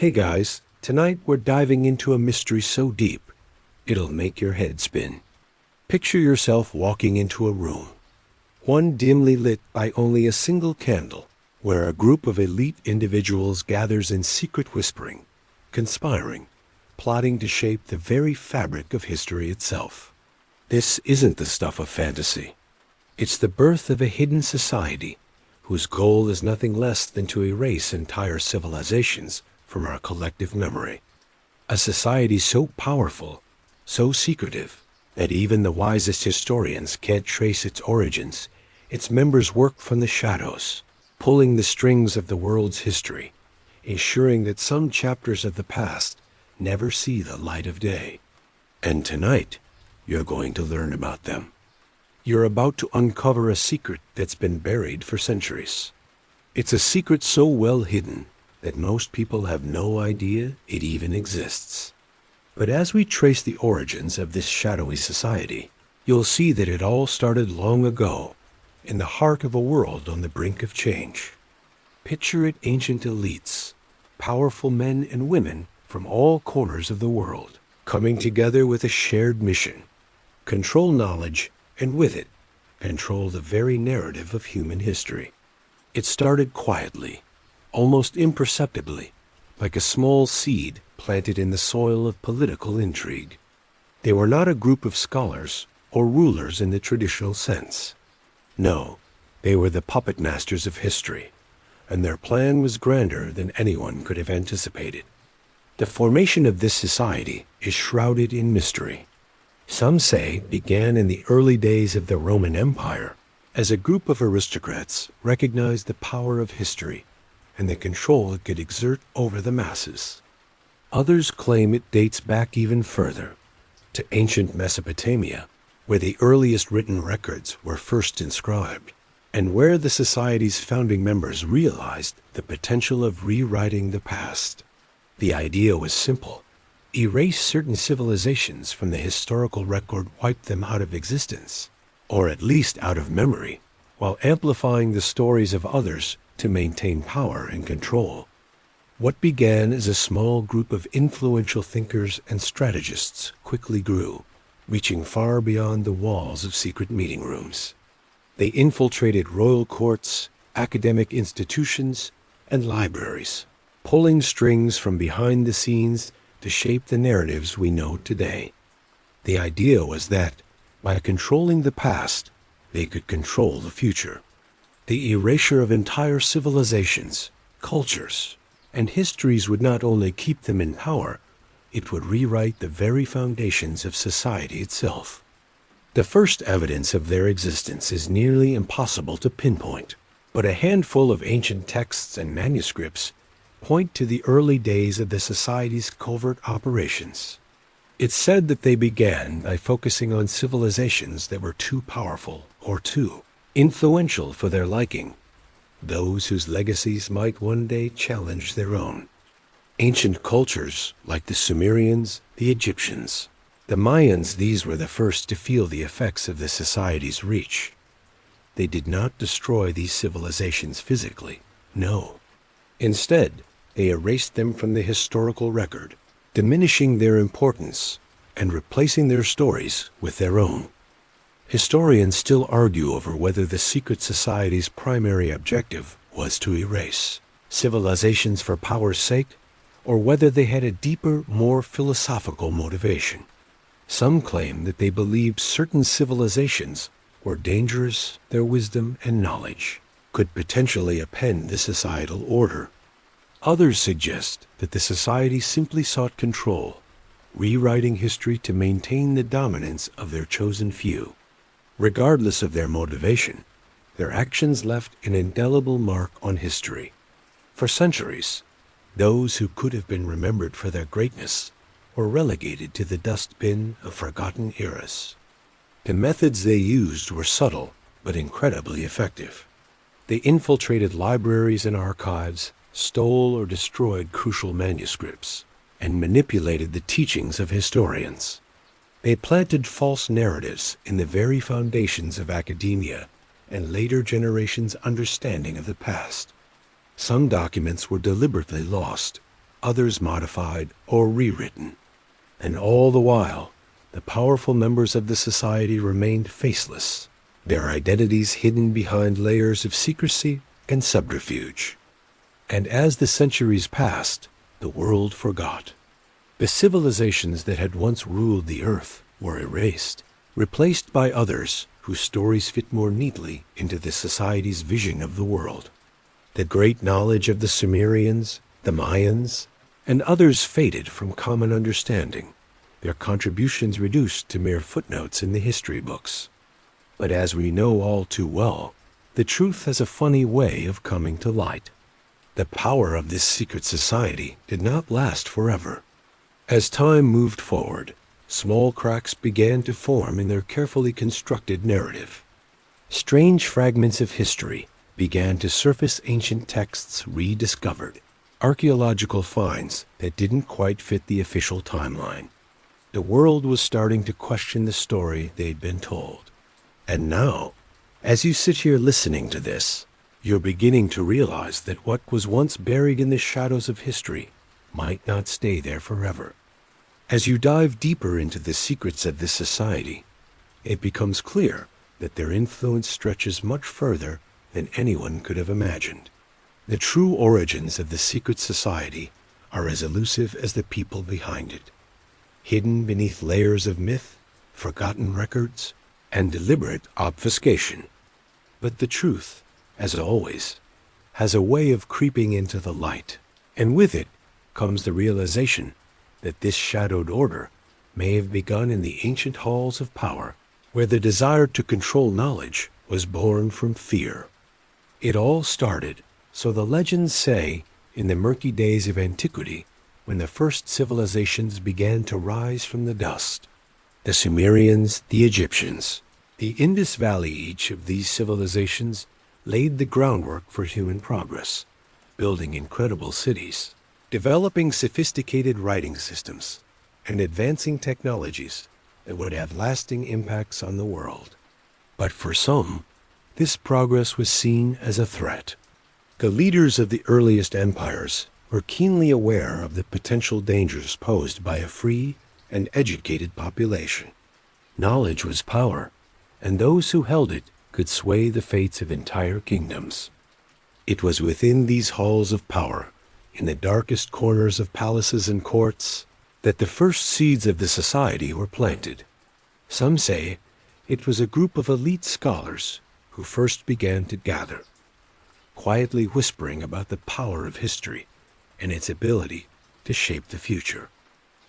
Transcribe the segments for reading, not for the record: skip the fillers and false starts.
Hey guys, tonight we're diving into a mystery so deep, it'll make your head spin. Picture yourself walking into a room, one dimly lit by only a single candle, where a group of elite individuals gathers in secret whispering, conspiring, plotting to shape the very fabric of history itself. This isn't the stuff of fantasy. It's the birth of a hidden society whose goal is nothing less than to erase entire civilizations from our collective memory. A society so powerful, so secretive, that even the wisest historians can't trace its origins. Its members work from the shadows, pulling the strings of the world's history, ensuring that some chapters of the past never see the light of day. And tonight, you're going to learn about them. You're about to uncover a secret that's been buried for centuries. It's a secret so well hidden that most people have no idea it even exists. But as we trace the origins of this shadowy society, you'll see that it all started long ago, in the heart of a world on the brink of change. Picture it: ancient elites, powerful men and women from all corners of the world, coming together with a shared mission: control knowledge, and with it, control the very narrative of human history. It started quietly, almost imperceptibly, like a small seed planted in the soil of political intrigue. They were not a group of scholars or rulers in the traditional sense. No, they were the puppet masters of history, and their plan was grander than anyone could have anticipated. The formation of this society is shrouded in mystery. Some say it began in the early days of the Roman Empire, as a group of aristocrats recognized the power of history and the control it could exert over the masses. Others claim it dates back even further, to ancient Mesopotamia, where the earliest written records were first inscribed, and where the society's founding members realized the potential of rewriting the past. The idea was simple: erase certain civilizations from the historical record, wipe them out of existence, or at least out of memory, while amplifying the stories of others to maintain power and control. What began as a small group of influential thinkers and strategists quickly grew, reaching far beyond the walls of secret meeting rooms. They infiltrated royal courts, academic institutions, and libraries, pulling strings from behind the scenes to shape the narratives we know today. The idea was that, by controlling the past, they could control the future. The erasure of entire civilizations, cultures, and histories would not only keep them in power, it would rewrite the very foundations of society itself. The first evidence of their existence is nearly impossible to pinpoint, but a handful of ancient texts and manuscripts point to the early days of the society's covert operations. It's said that they began by focusing on civilizations that were too powerful or too influential for their liking, those whose legacies might one day challenge their own. Ancient cultures like the Sumerians, the Egyptians, the Mayans, these were the first to feel the effects of the society's reach. They did not destroy these civilizations physically, no. Instead, they erased them from the historical record, diminishing their importance and replacing their stories with their own. Historians still argue over whether the secret society's primary objective was to erase civilizations for power's sake, or whether they had a deeper, more philosophical motivation. Some claim that they believed certain civilizations were dangerous, their wisdom and knowledge could potentially upend the societal order. Others suggest that the society simply sought control, rewriting history to maintain the dominance of their chosen few. Regardless of their motivation, their actions left an indelible mark on history. For centuries, those who could have been remembered for their greatness were relegated to the dustbin of forgotten eras. The methods they used were subtle but incredibly effective. They infiltrated libraries and archives, stole or destroyed crucial manuscripts, and manipulated the teachings of historians. They planted false narratives in the very foundations of academia and later generations' understanding of the past. Some documents were deliberately lost, others modified or rewritten. And all the while, the powerful members of the society remained faceless, their identities hidden behind layers of secrecy and subterfuge. And as the centuries passed, the world forgot. The civilizations that had once ruled the earth were erased, replaced by others whose stories fit more neatly into the society's vision of the world. The great knowledge of the Sumerians, the Mayans, and others faded from common understanding, their contributions reduced to mere footnotes in the history books. But as we know all too well, the truth has a funny way of coming to light. The power of this secret society did not last forever. As time moved forward, small cracks began to form in their carefully constructed narrative. Strange fragments of history began to surface, ancient texts rediscovered, archaeological finds that didn't quite fit the official timeline. The world was starting to question the story they'd been told. And now, as you sit here listening to this, you're beginning to realize that what was once buried in the shadows of history might not stay there forever. As you dive deeper into the secrets of this society, it becomes clear that their influence stretches much further than anyone could have imagined. The true origins of the secret society are as elusive as the people behind it, hidden beneath layers of myth, forgotten records, and deliberate obfuscation. But the truth, as always, has a way of creeping into the light, and with it comes the realization that this shadowed order may have begun in the ancient halls of power, where the desire to control knowledge was born from fear. It all started, so the legends say, in the murky days of antiquity, when the first civilizations began to rise from the dust. The Sumerians, the Egyptians, the Indus Valley, each of these civilizations laid the groundwork for human progress, building incredible cities, developing sophisticated writing systems, and advancing technologies that would have lasting impacts on the world. But for some, this progress was seen as a threat. The leaders of the earliest empires were keenly aware of the potential dangers posed by a free and educated population. Knowledge was power, and those who held it could sway the fates of entire kingdoms. It was within these halls of power, in the darkest corners of palaces and courts, that the first seeds of the society were planted. Some say it was a group of elite scholars who first began to gather, quietly whispering about the power of history and its ability to shape the future.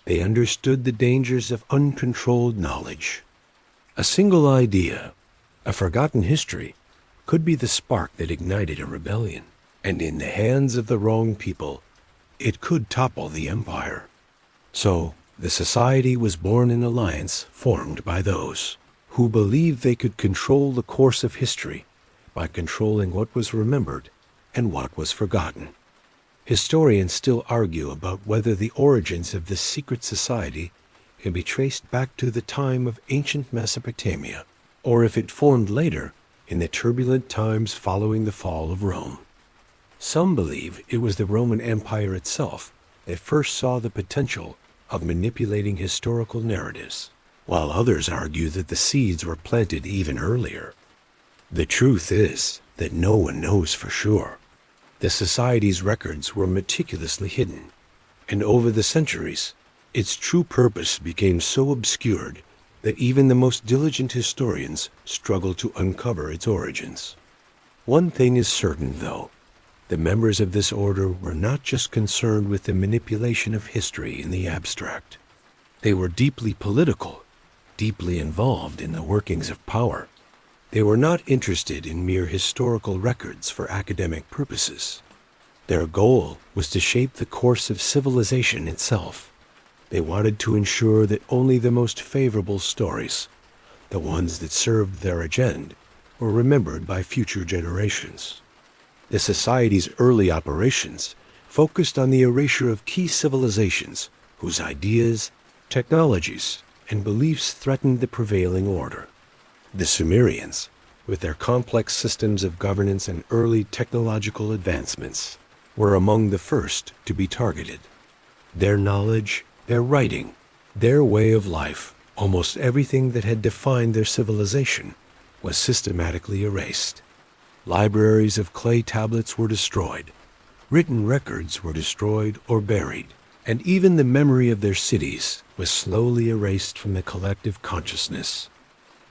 They understood the dangers of uncontrolled knowledge. A single idea, a forgotten history, could be the spark that ignited a rebellion, and in the hands of the wrong people, it could topple the empire. So, the society was born an alliance formed by those who believed they could control the course of history by controlling what was remembered and what was forgotten. Historians still argue about whether the origins of this secret society can be traced back to the time of ancient Mesopotamia, or if it formed later in the turbulent times following the fall of Rome. Some believe it was the Roman Empire itself that first saw the potential of manipulating historical narratives, while others argue that the seeds were planted even earlier. The truth is that no one knows for sure. The society's records were meticulously hidden, and over the centuries, its true purpose became so obscured that even the most diligent historians struggle to uncover its origins. One thing is certain, though. The members of this order were not just concerned with the manipulation of history in the abstract. They were deeply political, deeply involved in the workings of power. They were not interested in mere historical records for academic purposes. Their goal was to shape the course of civilization itself. They wanted to ensure that only the most favorable stories, the ones that served their agenda, were remembered by future generations. The society's early operations focused on the erasure of key civilizations whose ideas, technologies, and beliefs threatened the prevailing order. The Sumerians, with their complex systems of governance and early technological advancements, were among the first to be targeted. Their knowledge, their writing, their way of life, almost everything that had defined their civilization, was systematically erased. Libraries of clay tablets were destroyed. Written records were destroyed or buried, and even the memory of their cities was slowly erased from the collective consciousness.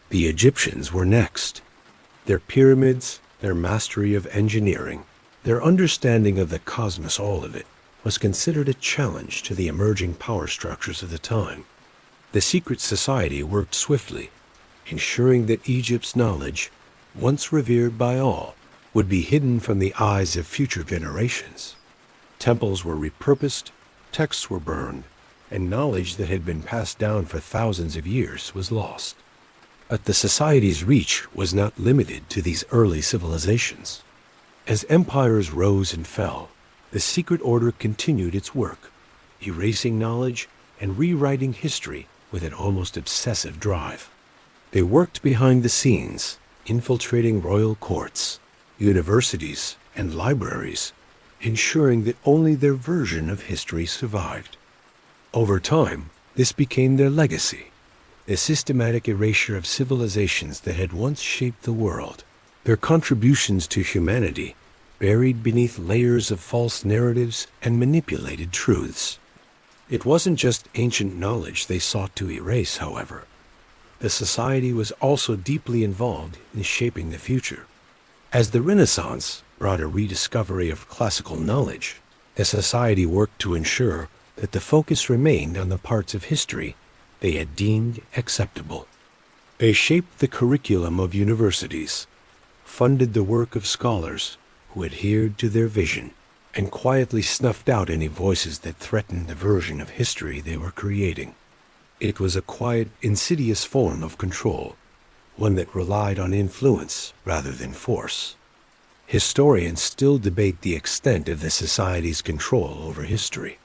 The Egyptians were next. Their pyramids, their mastery of engineering, their understanding of the cosmos, all of it, was considered a challenge to the emerging power structures of the time. The secret society worked swiftly, ensuring that Egypt's knowledge, once revered by all, would be hidden from the eyes of future generations. Temples were repurposed, texts were burned, and knowledge that had been passed down for thousands of years was lost. But the society's reach was not limited to these early civilizations. As empires rose and fell, the secret order continued its work, erasing knowledge and rewriting history with an almost obsessive drive. They worked behind the scenes, infiltrating royal courts, universities, and libraries, ensuring that only their version of history survived. Over time, this became their legacy, the systematic erasure of civilizations that had once shaped the world, their contributions to humanity buried beneath layers of false narratives and manipulated truths. It wasn't just ancient knowledge they sought to erase, however. The society was also deeply involved in shaping the future. As the Renaissance brought a rediscovery of classical knowledge, the society worked to ensure that the focus remained on the parts of history they had deemed acceptable. They shaped the curriculum of universities, funded the work of scholars who adhered to their vision, and quietly snuffed out any voices that threatened the version of history they were creating. It was a quiet, insidious form of control, one that relied on influence rather than force. Historians still debate the extent of the society's control over history.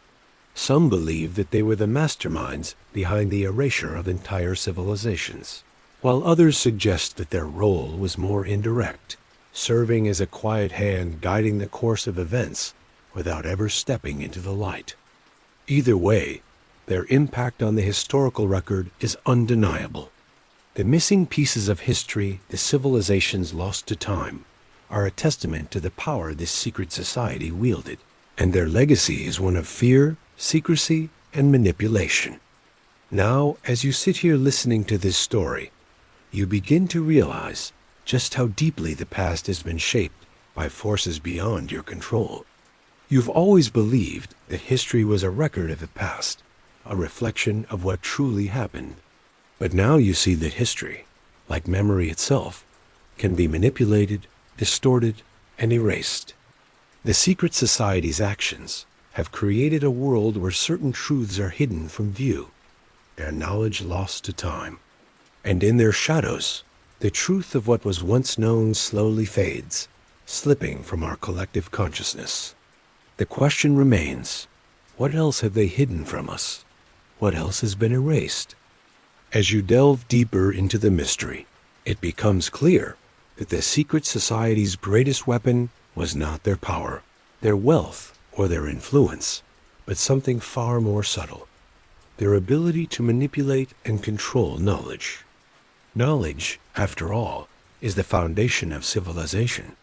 Some believe that they were the masterminds behind the erasure of entire civilizations, while others suggest that their role was more indirect, serving as a quiet hand guiding the course of events without ever stepping into the light. Either way, their impact on the historical record is undeniable. The missing pieces of history the civilizations lost to time are a testament to the power this secret society wielded, and their legacy is one of fear, secrecy, and manipulation. Now, as you sit here listening to this story, you begin to realize just how deeply the past has been shaped by forces beyond your control. You've always believed that history was a record of the past, a reflection of what truly happened. But now you see that history, like memory itself, can be manipulated, distorted, and erased. The secret society's actions have created a world where certain truths are hidden from view, their knowledge lost to time. And in their shadows, the truth of what was once known slowly fades, slipping from our collective consciousness. The question remains, what else have they hidden from us? What else has been erased? As you delve deeper into the mystery, it becomes clear that the secret society's greatest weapon was not their power, their wealth, or their influence, but something far more subtle, their ability to manipulate and control knowledge. Knowledge, after all, is the foundation of civilization.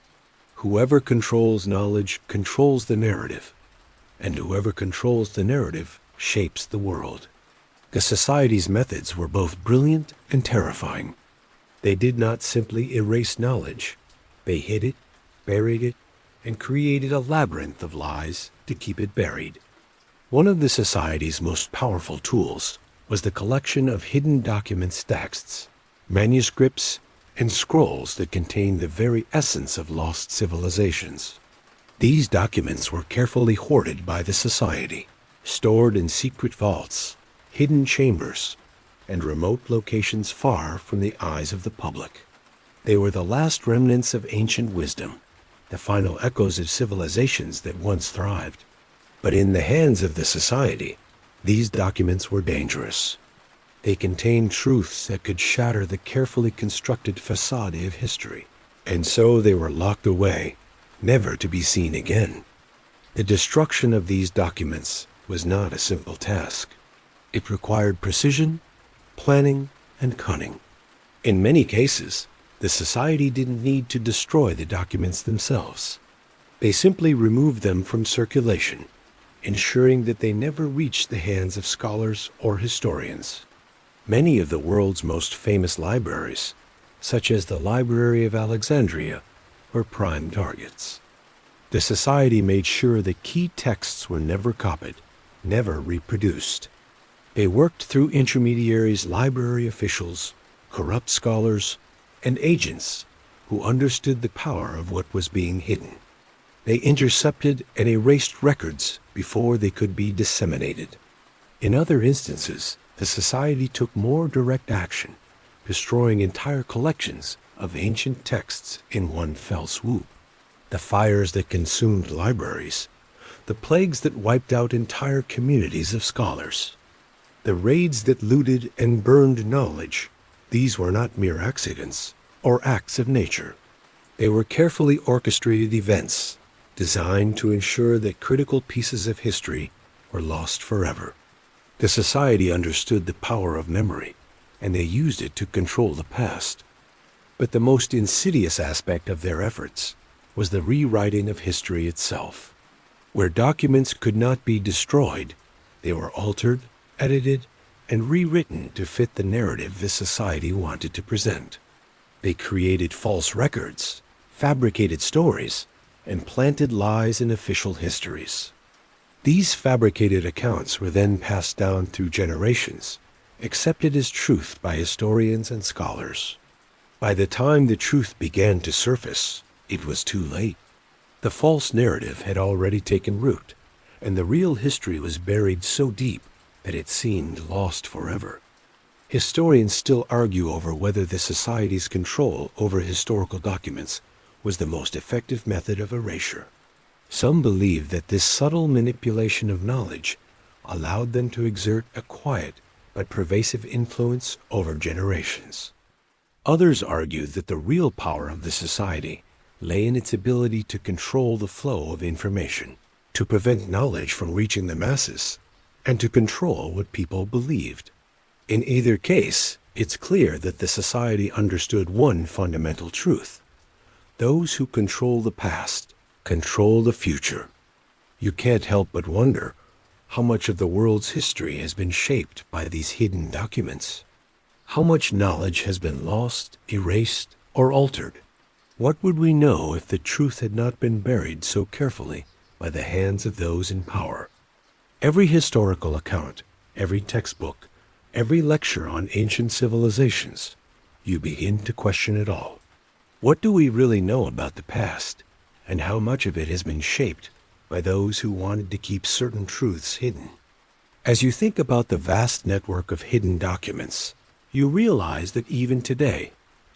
Whoever controls knowledge controls the narrative, and whoever controls the narrative shapes the world. The society's methods were both brilliant and terrifying. They did not simply erase knowledge. They hid it, buried it, and created a labyrinth of lies to keep it buried. One of the society's most powerful tools was the collection of hidden documents, texts, manuscripts, and scrolls that contained the very essence of lost civilizations. These documents were carefully hoarded by the society, stored in secret vaults, hidden chambers, and remote locations far from the eyes of the public. They were the last remnants of ancient wisdom, the final echoes of civilizations that once thrived. But in the hands of the society, these documents were dangerous. They contained truths that could shatter the carefully constructed facade of history, and so they were locked away, never to be seen again. The destruction of these documents was not a simple task. It required precision, planning, and cunning. In many cases, the society didn't need to destroy the documents themselves. They simply removed them from circulation, ensuring that they never reached the hands of scholars or historians. Many of the world's most famous libraries, such as the Library of Alexandria, were prime targets. The society made sure that key texts were never copied, never reproduced. They worked through intermediaries, library officials, corrupt scholars, and agents who understood the power of what was being hidden. They intercepted and erased records before they could be disseminated. In other instances, the society took more direct action, destroying entire collections of ancient texts in one fell swoop. The fires that consumed libraries, the plagues that wiped out entire communities of scholars, the raids that looted and burned knowledge, these were not mere accidents or acts of nature. They were carefully orchestrated events designed to ensure that critical pieces of history were lost forever. The society understood the power of memory, and they used it to control the past. But the most insidious aspect of their efforts was the rewriting of history itself. Where documents could not be destroyed, they were altered, edited, and rewritten to fit the narrative the society wanted to present. They created false records, fabricated stories, and planted lies in official histories. These fabricated accounts were then passed down through generations, accepted as truth by historians and scholars. By the time the truth began to surface, it was too late. The false narrative had already taken root, and the real history was buried so deep that it seemed lost forever. Historians still argue over whether the society's control over historical documents was the most effective method of erasure. Some believe that this subtle manipulation of knowledge allowed them to exert a quiet but pervasive influence over generations. Others argue that the real power of the society lay in its ability to control the flow of information, to prevent knowledge from reaching the masses, and to control what people believed. In either case, it's clear that the society understood one fundamental truth: those who control the past control the future. You can't help but wonder how much of the world's history has been shaped by these hidden documents. How much knowledge has been lost, erased, or altered? What would we know if the truth had not been buried so carefully by the hands of those in power? Every historical account, every textbook, every lecture on ancient civilizations, you begin to question it all. What do we really know about the past, and how much of it has been shaped by those who wanted to keep certain truths hidden? As you think about the vast network of hidden documents, you realize that even today,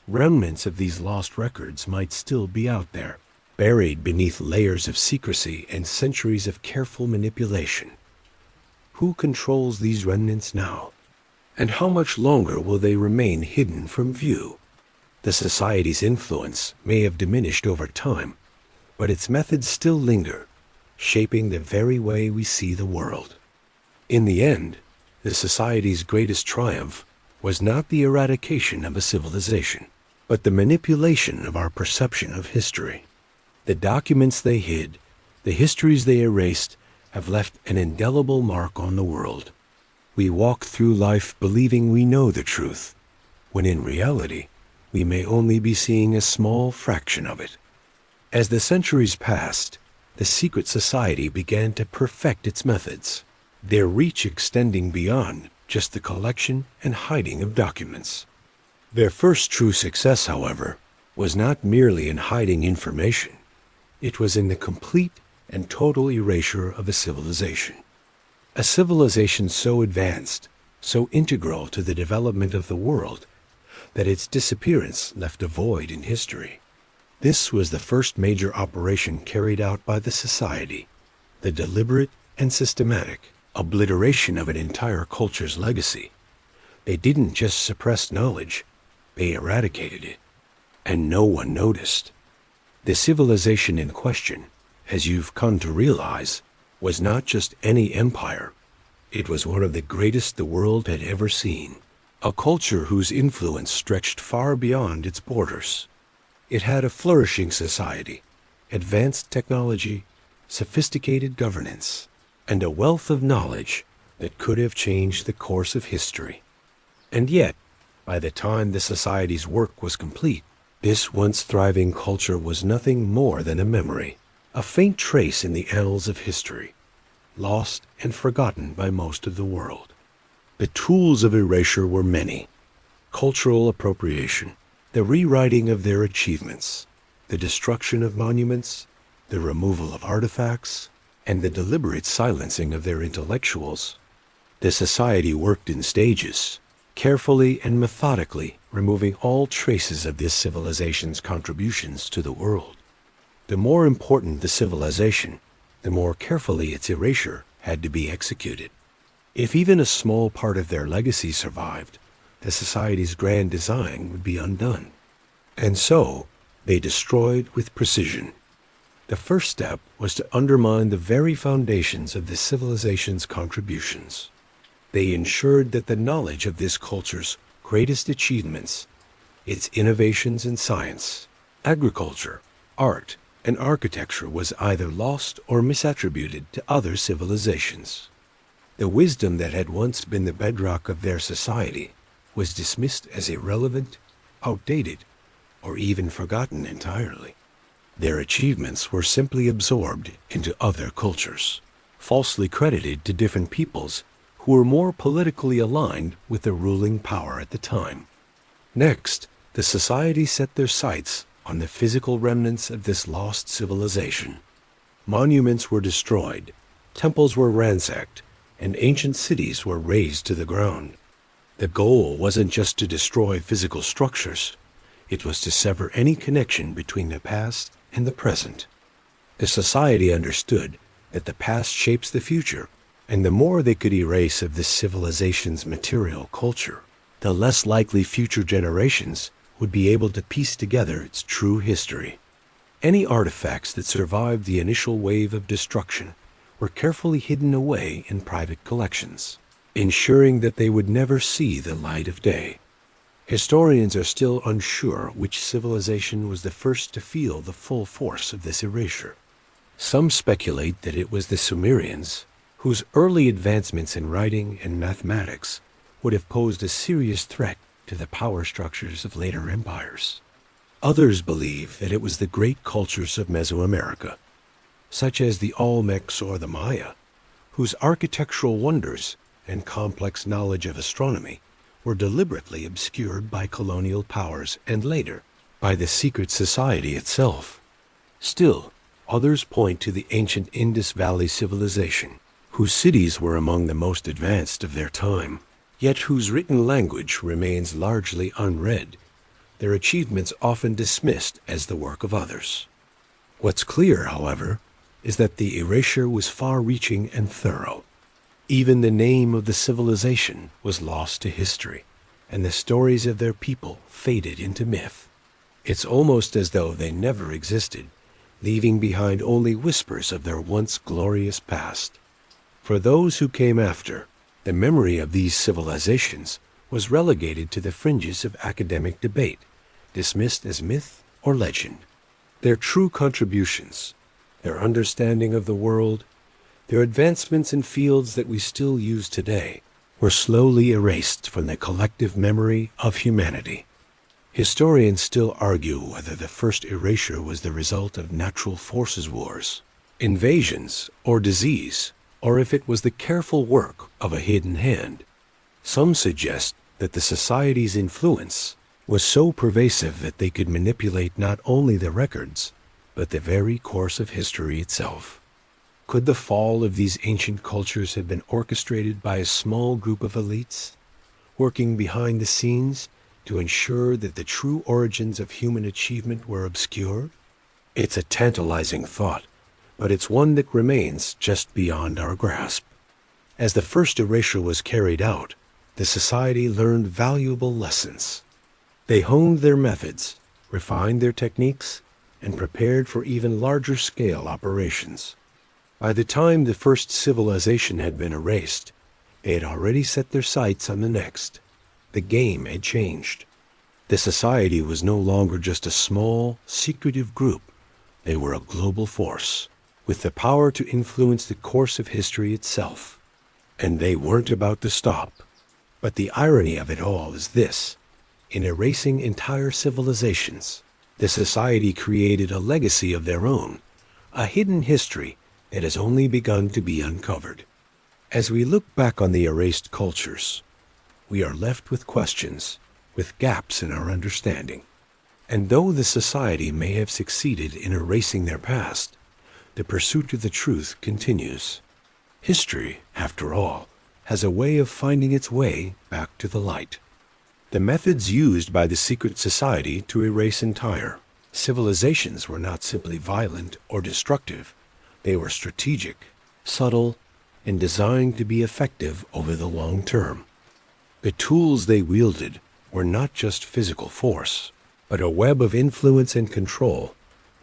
remnants of these lost records might still be out there, buried beneath layers of secrecy and centuries of careful manipulation. Who controls these remnants now? And how much longer will they remain hidden from view? The society's influence may have diminished over time, but its methods still linger, shaping the very way we see the world. In the end, the society's greatest triumph was not the eradication of a civilization, but the manipulation of our perception of history. The documents they hid, the histories they erased, have left an indelible mark on the world. We walk through life believing we know the truth, when in reality, we may only be seeing a small fraction of it. As the centuries passed, the secret society began to perfect its methods, their reach extending beyond just the collection and hiding of documents. Their first true success, however, was not merely in hiding information. It was in the complete and total erasure of a civilization. A civilization so advanced, so integral to the development of the world, that its disappearance left a void in history. This was the first major operation carried out by the society, the deliberate and systematic obliteration of an entire culture's legacy. They didn't just suppress knowledge, they eradicated it, and no one noticed. The civilization in question, as you've come to realize, was not just any empire. It was one of the greatest the world had ever seen, a culture whose influence stretched far beyond its borders. It had a flourishing society, advanced technology, sophisticated governance, and a wealth of knowledge that could have changed the course of history. And yet, by the time the society's work was complete, this once thriving culture was nothing more than a memory, a faint trace in the annals of history, lost and forgotten by most of the world. The tools of erasure were many: cultural appropriation, the rewriting of their achievements, the destruction of monuments, the removal of artifacts, and the deliberate silencing of their intellectuals. The society worked in stages, carefully and methodically removing all traces of this civilization's contributions to the world. The more important the civilization, the more carefully its erasure had to be executed. If even a small part of their legacy survived, the society's grand design would be undone. And so, they destroyed with precision. The first step was to undermine the very foundations of this civilization's contributions. They ensured that the knowledge of this culture's greatest achievements, its innovations in science, agriculture, art, and architecture, was either lost or misattributed to other civilizations. The wisdom that had once been the bedrock of their society was dismissed as irrelevant, outdated, or even forgotten entirely. Their achievements were simply absorbed into other cultures, falsely credited to different peoples who were more politically aligned with the ruling power at the time. Next, the society set their sights on the physical remnants of this lost civilization. Monuments were destroyed, temples were ransacked, and ancient cities were razed to the ground. The goal wasn't just to destroy physical structures, it was to sever any connection between the past and the present. The society understood that the past shapes the future, and the more they could erase of this civilization's material culture, the less likely future generations would be able to piece together its true history. Any artifacts that survived the initial wave of destruction were carefully hidden away in private collections, ensuring that they would never see the light of day. Historians are still unsure which civilization was the first to feel the full force of this erasure. Some speculate that it was the Sumerians, whose early advancements in writing and mathematics would have posed a serious threat to the power structures of later empires. Others believe that it was the great cultures of Mesoamerica, such as the Olmecs or the Maya, whose architectural wonders and complex knowledge of astronomy were deliberately obscured by colonial powers and later by the secret society itself. Still, others point to the ancient Indus Valley civilization, whose cities were among the most advanced of their time, yet whose written language remains largely unread, their achievements often dismissed as the work of others. What's clear, however, is that the erasure was far-reaching and thorough. Even the name of the civilization was lost to history, and the stories of their people faded into myth. It's almost as though they never existed, leaving behind only whispers of their once glorious past. For those who came after, the memory of these civilizations was relegated to the fringes of academic debate, dismissed as myth or legend. Their true contributions, their understanding of the world, their advancements in fields that we still use today, were slowly erased from the collective memory of humanity. Historians still argue whether the first erasure was the result of natural forces wars, invasions, or disease, or if it was the careful work of a hidden hand. Some suggest that the society's influence was so pervasive that they could manipulate not only the records, but the very course of history itself. Could the fall of these ancient cultures have been orchestrated by a small group of elites, working behind the scenes to ensure that the true origins of human achievement were obscured? It's a tantalizing thought, but it's one that remains just beyond our grasp. As the first erasure was carried out, the society learned valuable lessons. They honed their methods, refined their techniques, and prepared for even larger-scale operations. By the time the first civilization had been erased, They had already set their sights on the next. The game had changed. The society was no longer just a small, secretive group. They were a global force, with the power to influence the course of history itself. And they weren't about to stop. But the irony of it all is this. In erasing entire civilizations, the society created a legacy of their own, a hidden history that has only begun to be uncovered. As we look back on the erased cultures, we are left with questions, with gaps in our understanding. And though the society may have succeeded in erasing their past, the pursuit of the truth continues. History, after all, has a way of finding its way back to the light. The methods used by the secret society to erase entire civilizations were not simply violent or destructive. They were strategic, subtle, and designed to be effective over the long term. The tools they wielded were not just physical force, but a web of influence and control,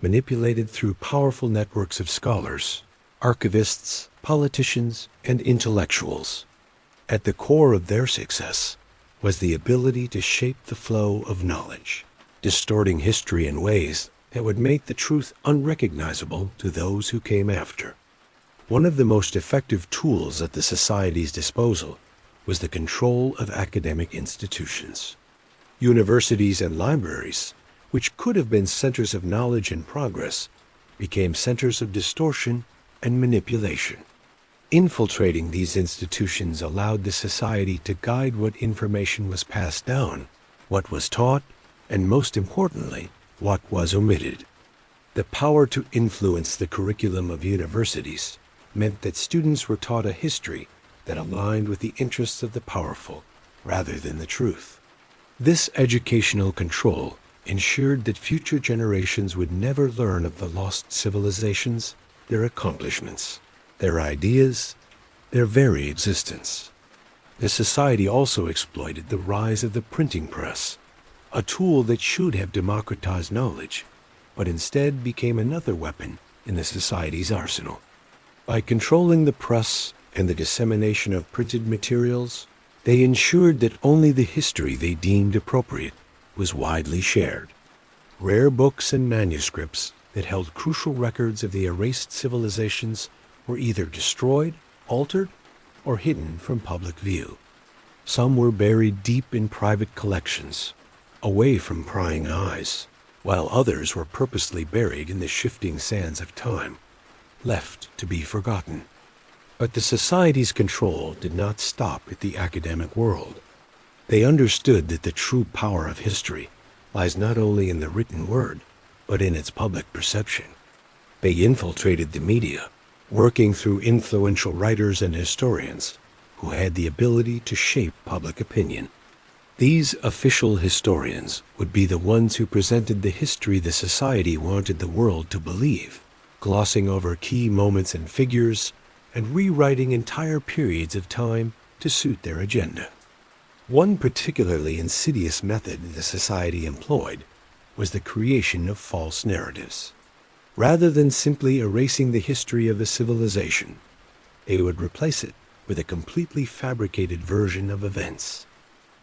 manipulated through powerful networks of scholars, archivists, politicians, and intellectuals. At the core of their success was the ability to shape the flow of knowledge, distorting history in ways that would make the truth unrecognizable to those who came after. One of the most effective tools at the society's disposal was the control of academic institutions. Universities and libraries, which could have been centers of knowledge and progress, became centers of distortion and manipulation. Infiltrating these institutions allowed the society to guide what information was passed down, what was taught, and most importantly, what was omitted. The power to influence the curriculum of universities meant that students were taught a history that aligned with the interests of the powerful rather than the truth. This educational control ensured that future generations would never learn of the lost civilizations, their accomplishments, their ideas, their very existence. The society also exploited the rise of the printing press, a tool that should have democratized knowledge, but instead became another weapon in the society's arsenal. By controlling the press and the dissemination of printed materials, they ensured that only the history they deemed appropriate was widely shared. Rare books and manuscripts that held crucial records of the erased civilizations were either destroyed, altered, or hidden from public view. Some were buried deep in private collections, away from prying eyes, while others were purposely buried in the shifting sands of time, left to be forgotten. But the society's control did not stop at the academic world. They understood that the true power of history lies not only in the written word, but in its public perception. They infiltrated the media, working through influential writers and historians who had the ability to shape public opinion. These official historians would be the ones who presented the history the society wanted the world to believe, glossing over key moments and figures, and rewriting entire periods of time to suit their agenda. One particularly insidious method the society employed was the creation of false narratives. Rather than simply erasing the history of a civilization, they would replace it with a completely fabricated version of events.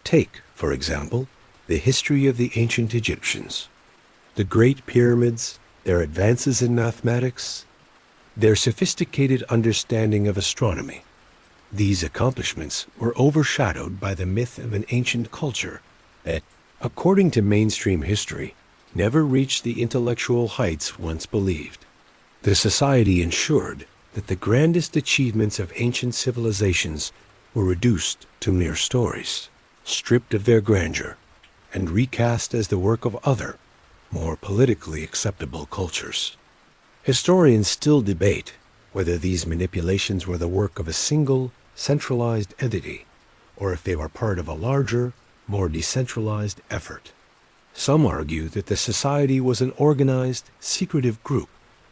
Take, for example, the history of the ancient Egyptians. The Great Pyramids, their advances in mathematics, their sophisticated understanding of astronomy. These accomplishments were overshadowed by the myth of an ancient culture that, according to mainstream history, never reached the intellectual heights once believed. The society ensured that the grandest achievements of ancient civilizations were reduced to mere stories, stripped of their grandeur, and recast as the work of other, more politically acceptable cultures. Historians still debate whether these manipulations were the work of a single, centralized entity, or if they were part of a larger, more decentralized effort. Some argue that the society was an organized, secretive group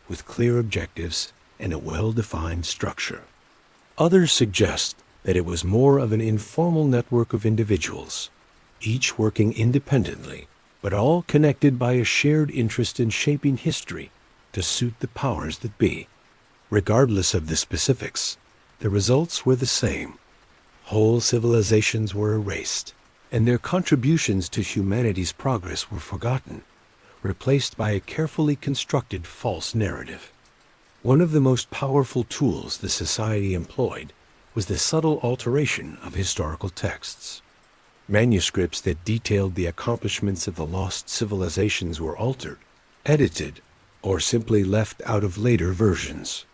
with clear objectives and a well-defined structure. Others suggest that it was more of an informal network of individuals, each working independently, but all connected by a shared interest in shaping history to suit the powers that be. Regardless of the specifics, the results were the same: Whole civilizations were erased, and their contributions to humanity's progress were forgotten, replaced by a carefully constructed false narrative. One of the most powerful tools the society employed was the subtle alteration of historical texts. Manuscripts that detailed the accomplishments of the lost civilizations were altered, edited, or simply left out of later versions.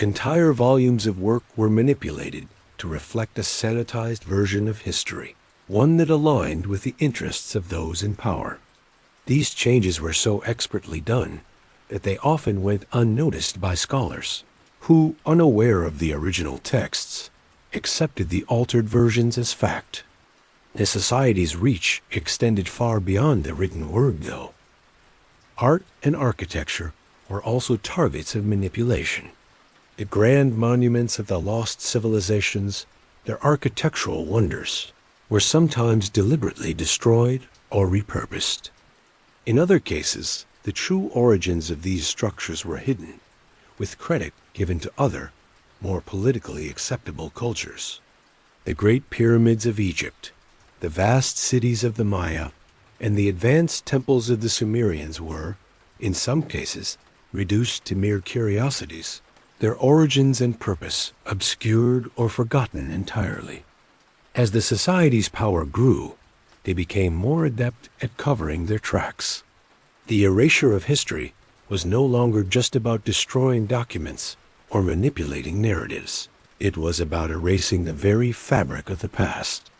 Entire volumes of work were manipulated to reflect a sanitized version of history, one that aligned with the interests of those in power. These changes were so expertly done that they often went unnoticed by scholars, who, unaware of the original texts, accepted the altered versions as fact. The society's reach extended far beyond the written word, though. Art and architecture were also targets of manipulation. The grand monuments of the lost civilizations, their architectural wonders, were sometimes deliberately destroyed or repurposed. In other cases, the true origins of these structures were hidden, with credit given to other, more politically acceptable cultures. The great pyramids of Egypt, the vast cities of the Maya, and the advanced temples of the Sumerians were, in some cases, reduced to mere curiosities, their origins and purpose obscured or forgotten entirely. As the society's power grew, they became more adept at covering their tracks. The erasure of history was no longer just about destroying documents or manipulating narratives. It was about erasing the very fabric of the past.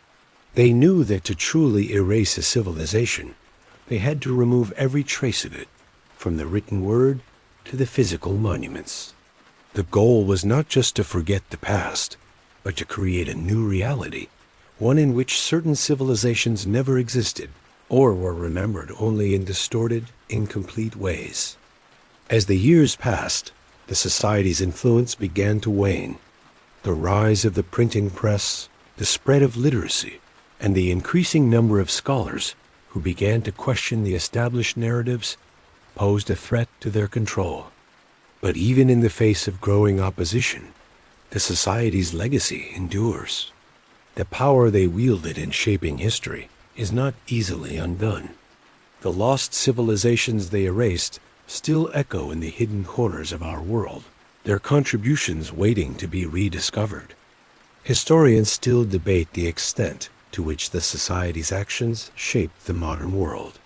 They knew that to truly erase a civilization, they had to remove every trace of it, from the written word to the physical monuments. The goal was not just to forget the past, but to create a new reality, one in which certain civilizations never existed or were remembered only in distorted, incomplete ways. As the years passed, the society's influence began to wane. The rise of the printing press, the spread of literacy, and the increasing number of scholars who began to question the established narratives posed a threat to their control. But even in the face of growing opposition, the society's legacy endures. The power they wielded in shaping history is not easily undone. The lost civilizations they erased still echo in the hidden corners of our world, their contributions waiting to be rediscovered. Historians still debate the extent to which the society's actions shaped the modern world.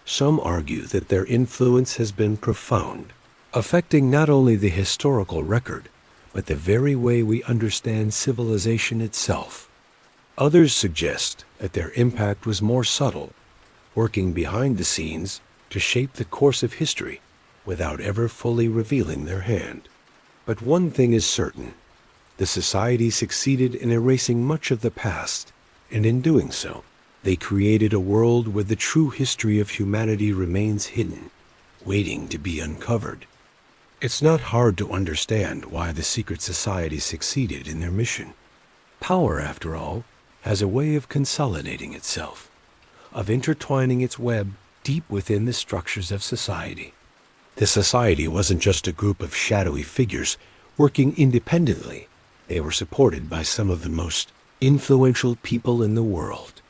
Some argue that their influence has been profound, affecting not only the historical record, but the very way we understand civilization itself. Others suggest that their impact was more subtle, working behind the scenes to shape the course of history without ever fully revealing their hand. But one thing is certain: the society succeeded in erasing much of the past, and in doing so, they created a world where the true history of humanity remains hidden, waiting to be uncovered. It's not hard to understand why the secret society succeeded in their mission. Power, after all, has a way of consolidating itself, of intertwining its web deep within the structures of society. The society wasn't just a group of shadowy figures working independently. They were supported by some of the most influential people in the world.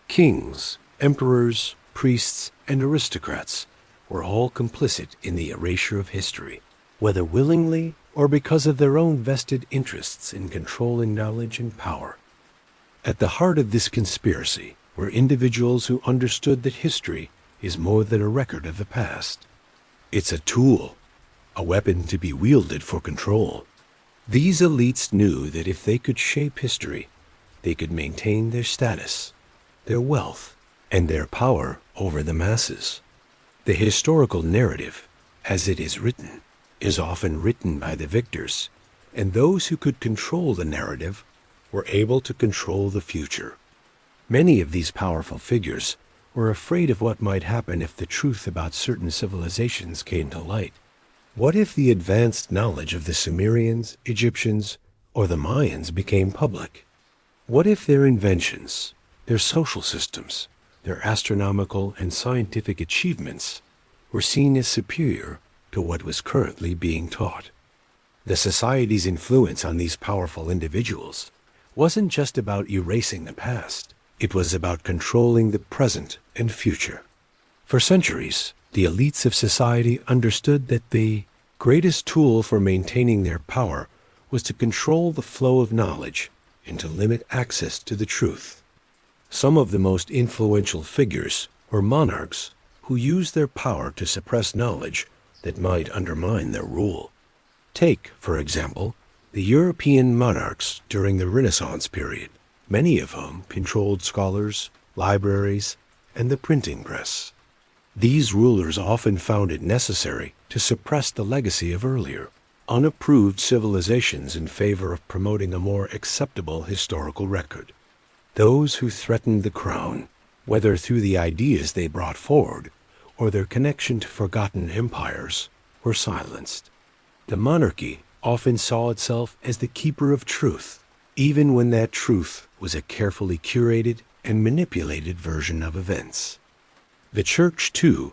Kings, emperors, priests, and aristocrats were all complicit in the erasure of history, whether willingly or because of their own vested interests in controlling knowledge and power. At the heart of this conspiracy were individuals who understood that history is more than a record of the past. It's a tool, a weapon to be wielded for control. These elites knew that if they could shape history, they could maintain their status, their wealth, and their power over the masses. The historical narrative, as it is written, is often written by the victors, and those who could control the narrative were able to control the future. Many of these powerful figures were afraid of what might happen if the truth about certain civilizations came to light. What if the advanced knowledge of the Sumerians, Egyptians, or the Mayans became public? What if their inventions, their social systems, their astronomical and scientific achievements were seen as superior to what was currently being taught? The society's influence on these powerful individuals wasn't just about erasing the past. It was about controlling the present and future. For centuries, the elites of society understood that the greatest tool for maintaining their power was to control the flow of knowledge and to limit access to the truth. Some of the most influential figures were monarchs who used their power to suppress knowledge that might undermine their rule. Take, for example, the European monarchs during the Renaissance period, many of whom controlled scholars, libraries, and the printing press. These rulers often found it necessary to suppress the legacy of earlier, unapproved civilizations in favor of promoting a more acceptable historical record. Those who threatened the crown, whether through the ideas they brought forward or their connection to forgotten empires, were silenced. The monarchy often saw itself as the keeper of truth, even when that truth was a carefully curated and manipulated version of events. The church, too,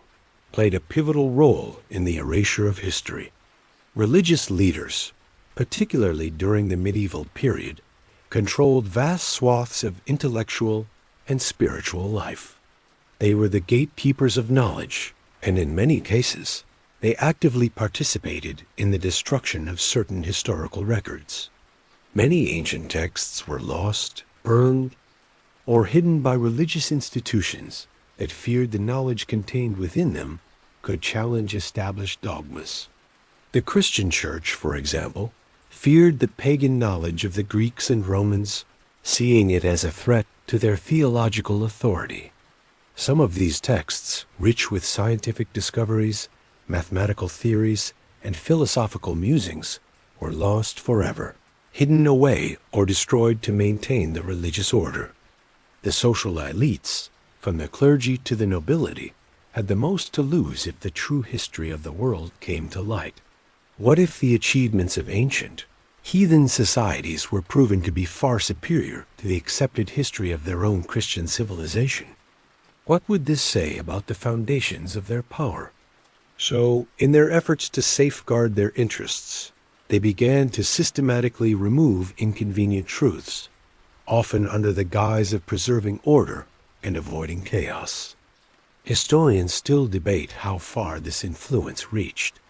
played a pivotal role in the erasure of history. Religious leaders, particularly during the medieval period, controlled vast swaths of intellectual and spiritual life. They were the gatekeepers of knowledge, and in many cases, they actively participated in the destruction of certain historical records. Many ancient texts were lost, burned, or hidden by religious institutions that feared the knowledge contained within them could challenge established dogmas. The Christian Church, for example, feared the pagan knowledge of the Greeks and Romans, seeing it as a threat to their theological authority. Some of these texts, rich with scientific discoveries, mathematical theories, and philosophical musings, were lost forever, hidden away or destroyed to maintain the religious order. The social elites, from the clergy to the nobility, had the most to lose if the true history of the world came to light. What if the achievements of ancient, heathen societies were proven to be far superior to the accepted history of their own Christian civilization? What would this say about the foundations of their power? So, in their efforts to safeguard their interests, they began to systematically remove inconvenient truths, often under the guise of preserving order and avoiding chaos. Historians still debate how far this influence reached.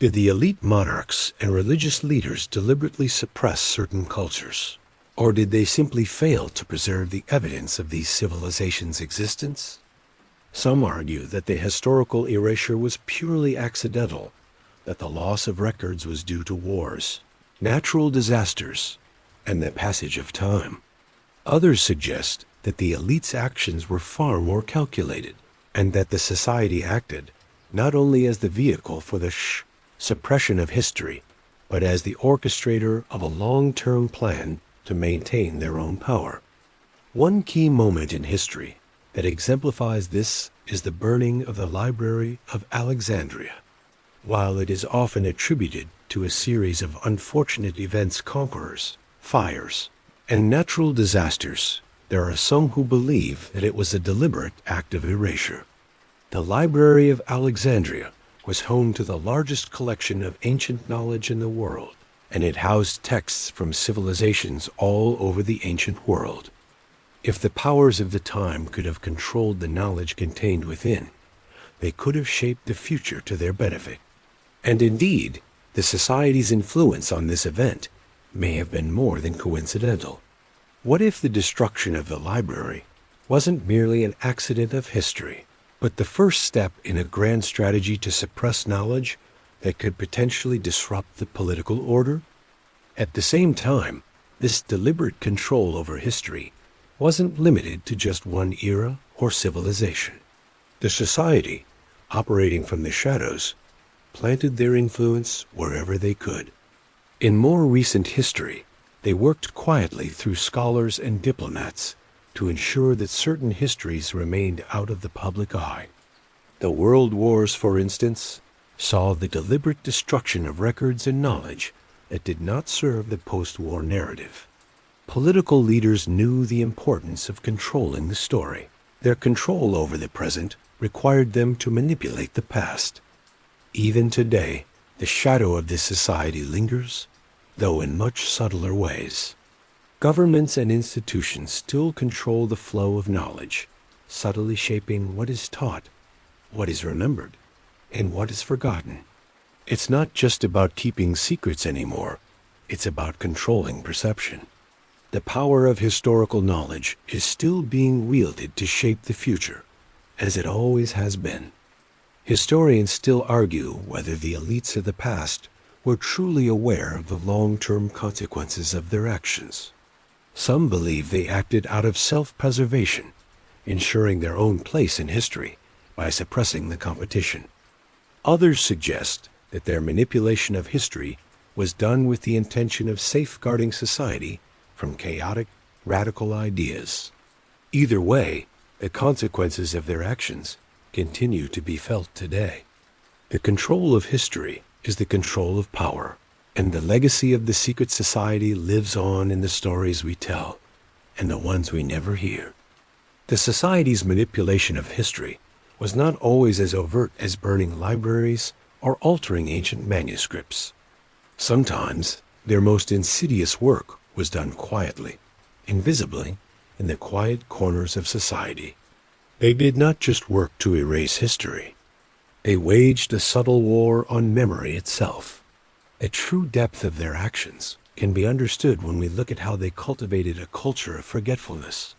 Did the elite monarchs and religious leaders deliberately suppress certain cultures? Or did they simply fail to preserve the evidence of these civilizations' existence? Some argue that the historical erasure was purely accidental, that the loss of records was due to wars, natural disasters, and the passage of time. Others suggest that the elite's actions were far more calculated, and that the society acted not only as the vehicle for the suppression of history, but as the orchestrator of a long-term plan to maintain their own power. One key moment in history that exemplifies this is the burning of the Library of Alexandria. While it is often attributed to a series of unfortunate events, conquerors, fires, and natural disasters, there are some who believe that it was a deliberate act of erasure. The Library of Alexandria was home to the largest collection of ancient knowledge in the world, and it housed texts from civilizations all over the ancient world. If the powers of the time could have controlled the knowledge contained within, they could have shaped the future to their benefit. And indeed, the society's influence on this event may have been more than coincidental. What if the destruction of the library wasn't merely an accident of history, but the first step in a grand strategy to suppress knowledge that could potentially disrupt the political order? At the same time, this deliberate control over history wasn't limited to just one era or civilization. The society, operating from the shadows, planted their influence wherever they could. In more recent history, they worked quietly through scholars and diplomats to ensure that certain histories remained out of the public eye. The World Wars, for instance, saw the deliberate destruction of records and knowledge that did not serve the post-war narrative. Political leaders knew the importance of controlling the story. Their control over the present required them to manipulate the past. Even today, the shadow of this society lingers, though in much subtler ways. Governments and institutions still control the flow of knowledge, subtly shaping what is taught, what is remembered, and what is forgotten. It's not just about keeping secrets anymore. It's about controlling perception. The power of historical knowledge is still being wielded to shape the future, as it always has been. Historians still argue whether the elites of the past were truly aware of the long-term consequences of their actions. Some believe they acted out of self-preservation, ensuring their own place in history by suppressing the competition. Others suggest that their manipulation of history was done with the intention of safeguarding society from chaotic, radical ideas. Either way, the consequences of their actions continue to be felt today. The control of history is the control of power, and the legacy of the secret society lives on in the stories we tell and the ones we never hear. The society's manipulation of history was not always as overt as burning libraries or altering ancient manuscripts. Sometimes their most insidious work was done quietly, invisibly, in the quiet corners of society. They did not just work to erase history. They waged a subtle war on memory itself. The true depth of their actions can be understood when we look at how they cultivated a culture of forgetfulness.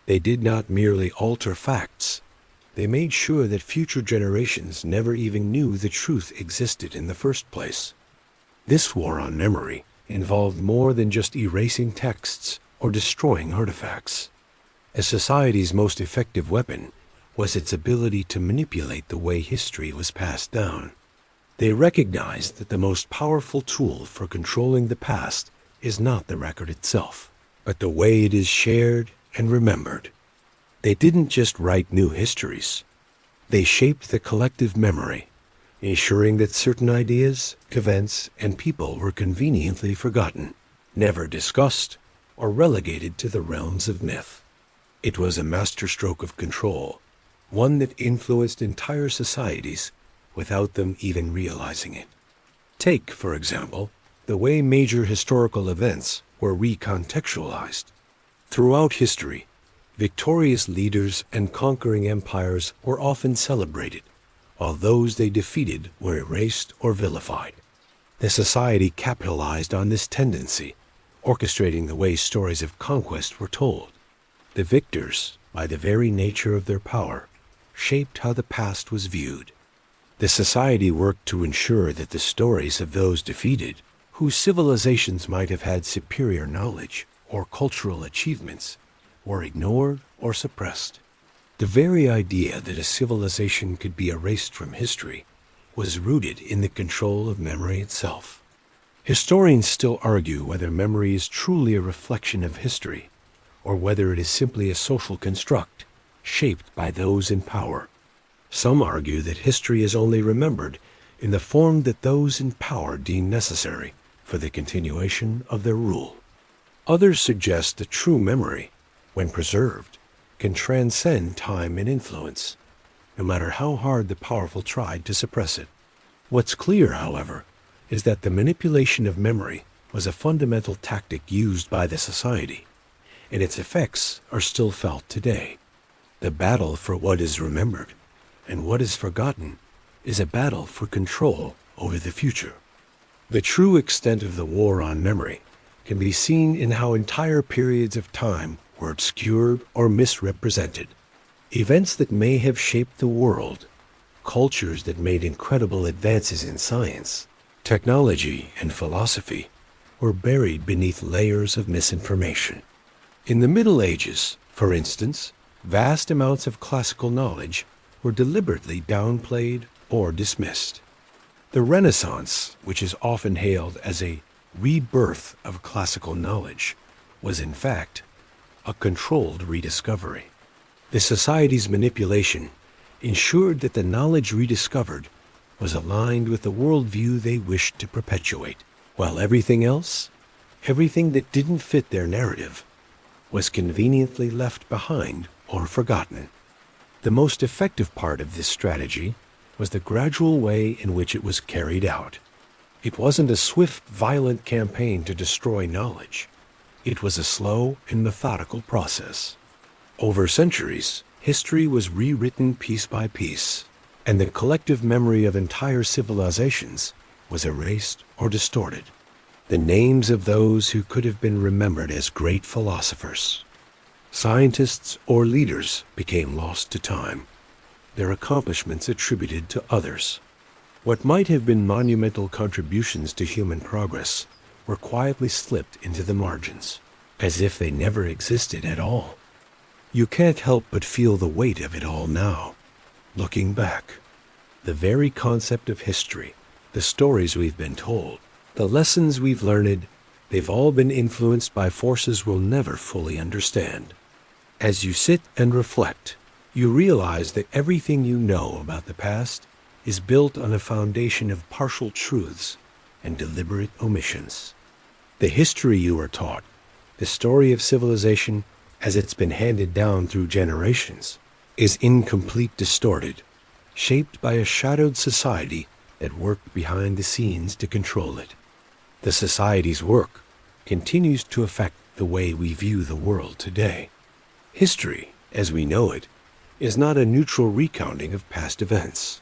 They did not merely alter facts. They made sure that future generations never even knew the truth existed in the first place. This war on memory involved more than just erasing texts or destroying artifacts. A society's most effective weapon was its ability to manipulate the way history was passed down. They recognized that the most powerful tool for controlling the past is not the record itself, but the way it is shared and remembered. They didn't just write new histories. They shaped the collective memory, ensuring that certain ideas, events, and people were conveniently forgotten, never discussed, or relegated to the realms of myth. It was a masterstroke of control, one that influenced entire societies without them even realizing it. Take, for example, the way major historical events were recontextualized. Throughout history, victorious leaders and conquering empires were often celebrated, while those they defeated were erased or vilified. The society capitalized on this tendency, orchestrating the way stories of conquest were told. The victors, by the very nature of their power, shaped how the past was viewed. The society worked to ensure that the stories of those defeated, whose civilizations might have had superior knowledge or cultural achievements, were ignored or suppressed. The very idea that a civilization could be erased from history was rooted in the control of memory itself. Historians still argue whether memory is truly a reflection of history, or whether it is simply a social construct shaped by those in power. Some argue that history is only remembered in the form that those in power deem necessary for the continuation of their rule. Others suggest that true memory, when preserved, can transcend time and influence, no matter how hard the powerful tried to suppress it. What's clear, however, is that the manipulation of memory was a fundamental tactic used by the society, and its effects are still felt today. The battle for what is remembered and what is forgotten is a battle for control over the future. The true extent of the war on memory can be seen in how entire periods of time were obscured or misrepresented. Events that may have shaped the world, cultures that made incredible advances in science, technology, and philosophy were buried beneath layers of misinformation. In the Middle Ages, for instance, vast amounts of classical knowledge were deliberately downplayed or dismissed. The Renaissance, which is often hailed as a rebirth of classical knowledge, was in fact a controlled rediscovery. The society's manipulation ensured that the knowledge rediscovered was aligned with the worldview they wished to perpetuate, while everything else, everything that didn't fit their narrative, was conveniently left behind or forgotten. The most effective part of this strategy was the gradual way in which it was carried out. It wasn't a swift, violent campaign to destroy knowledge. It was a slow and methodical process. Over centuries, history was rewritten piece by piece, and the collective memory of entire civilizations was erased or distorted. The names of those who could have been remembered as great philosophers, scientists, or leaders became lost to time, their accomplishments attributed to others. What might have been monumental contributions to human progress were quietly slipped into the margins, as if they never existed at all. You can't help but feel the weight of it all now, looking back. The very concept of history, the stories we've been told, the lessons we've learned, they've all been influenced by forces we'll never fully understand. As you sit and reflect, you realize that everything you know about the past is built on a foundation of partial truths and deliberate omissions. The history you are taught, the story of civilization as it's been handed down through generations, is incomplete, distorted, shaped by a shadowed society that worked behind the scenes to control it. The society's work continues to affect the way we view the world today. History, as we know it, is not a neutral recounting of past events.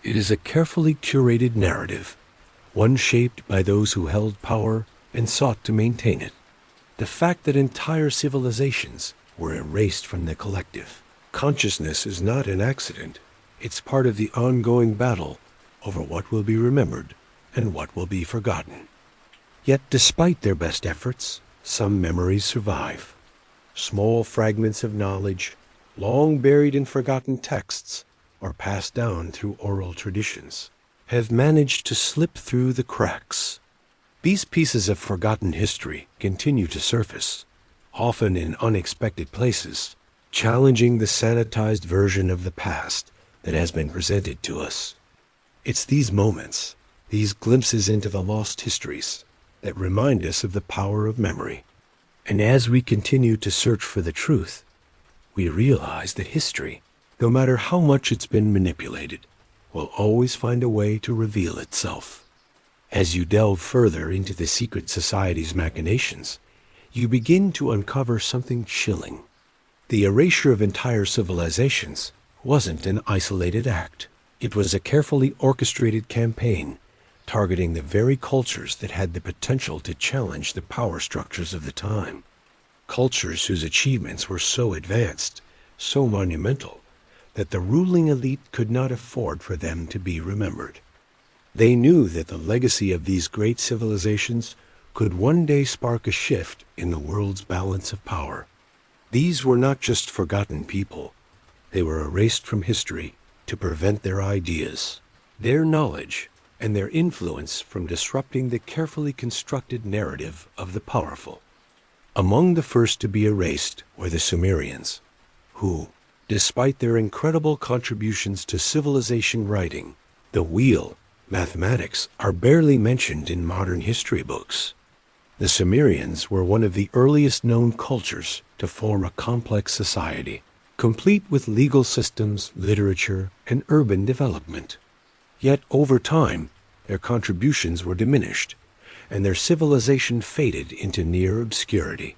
It is a carefully curated narrative, one shaped by those who held power and sought to maintain it. The fact that entire civilizations were erased from the collective consciousness is not an accident. It's part of the ongoing battle over what will be remembered and what will be forgotten. Yet despite their best efforts, some memories survive. Small fragments of knowledge, long buried in forgotten texts, or passed down through oral traditions, have managed to slip through the cracks. These pieces of forgotten history continue to surface, often in unexpected places, challenging the sanitized version of the past that has been presented to us. It's these moments, these glimpses into the lost histories, that remind us of the power of memory. And as we continue to search for the truth, we realize that history, no matter how much it's been manipulated, will always find a way to reveal itself. As you delve further into the secret society's machinations, you begin to uncover something chilling. The erasure of entire civilizations wasn't an isolated act. It was a carefully orchestrated campaign targeting the very cultures that had the potential to challenge the power structures of the time. Cultures whose achievements were so advanced, so monumental, that the ruling elite could not afford for them to be remembered. They knew that the legacy of these great civilizations could one day spark a shift in the world's balance of power. These were not just forgotten people. They were erased from history to prevent their ideas, their knowledge, and their influence from disrupting the carefully constructed narrative of the powerful. Among the first to be erased were the Sumerians, who, despite their incredible contributions to civilization writing, the wheel, mathematics, are barely mentioned in modern history books. The Sumerians were one of the earliest known cultures to form a complex society, complete with legal systems, literature, and urban development. Yet over time, their contributions were diminished, and their civilization faded into near obscurity.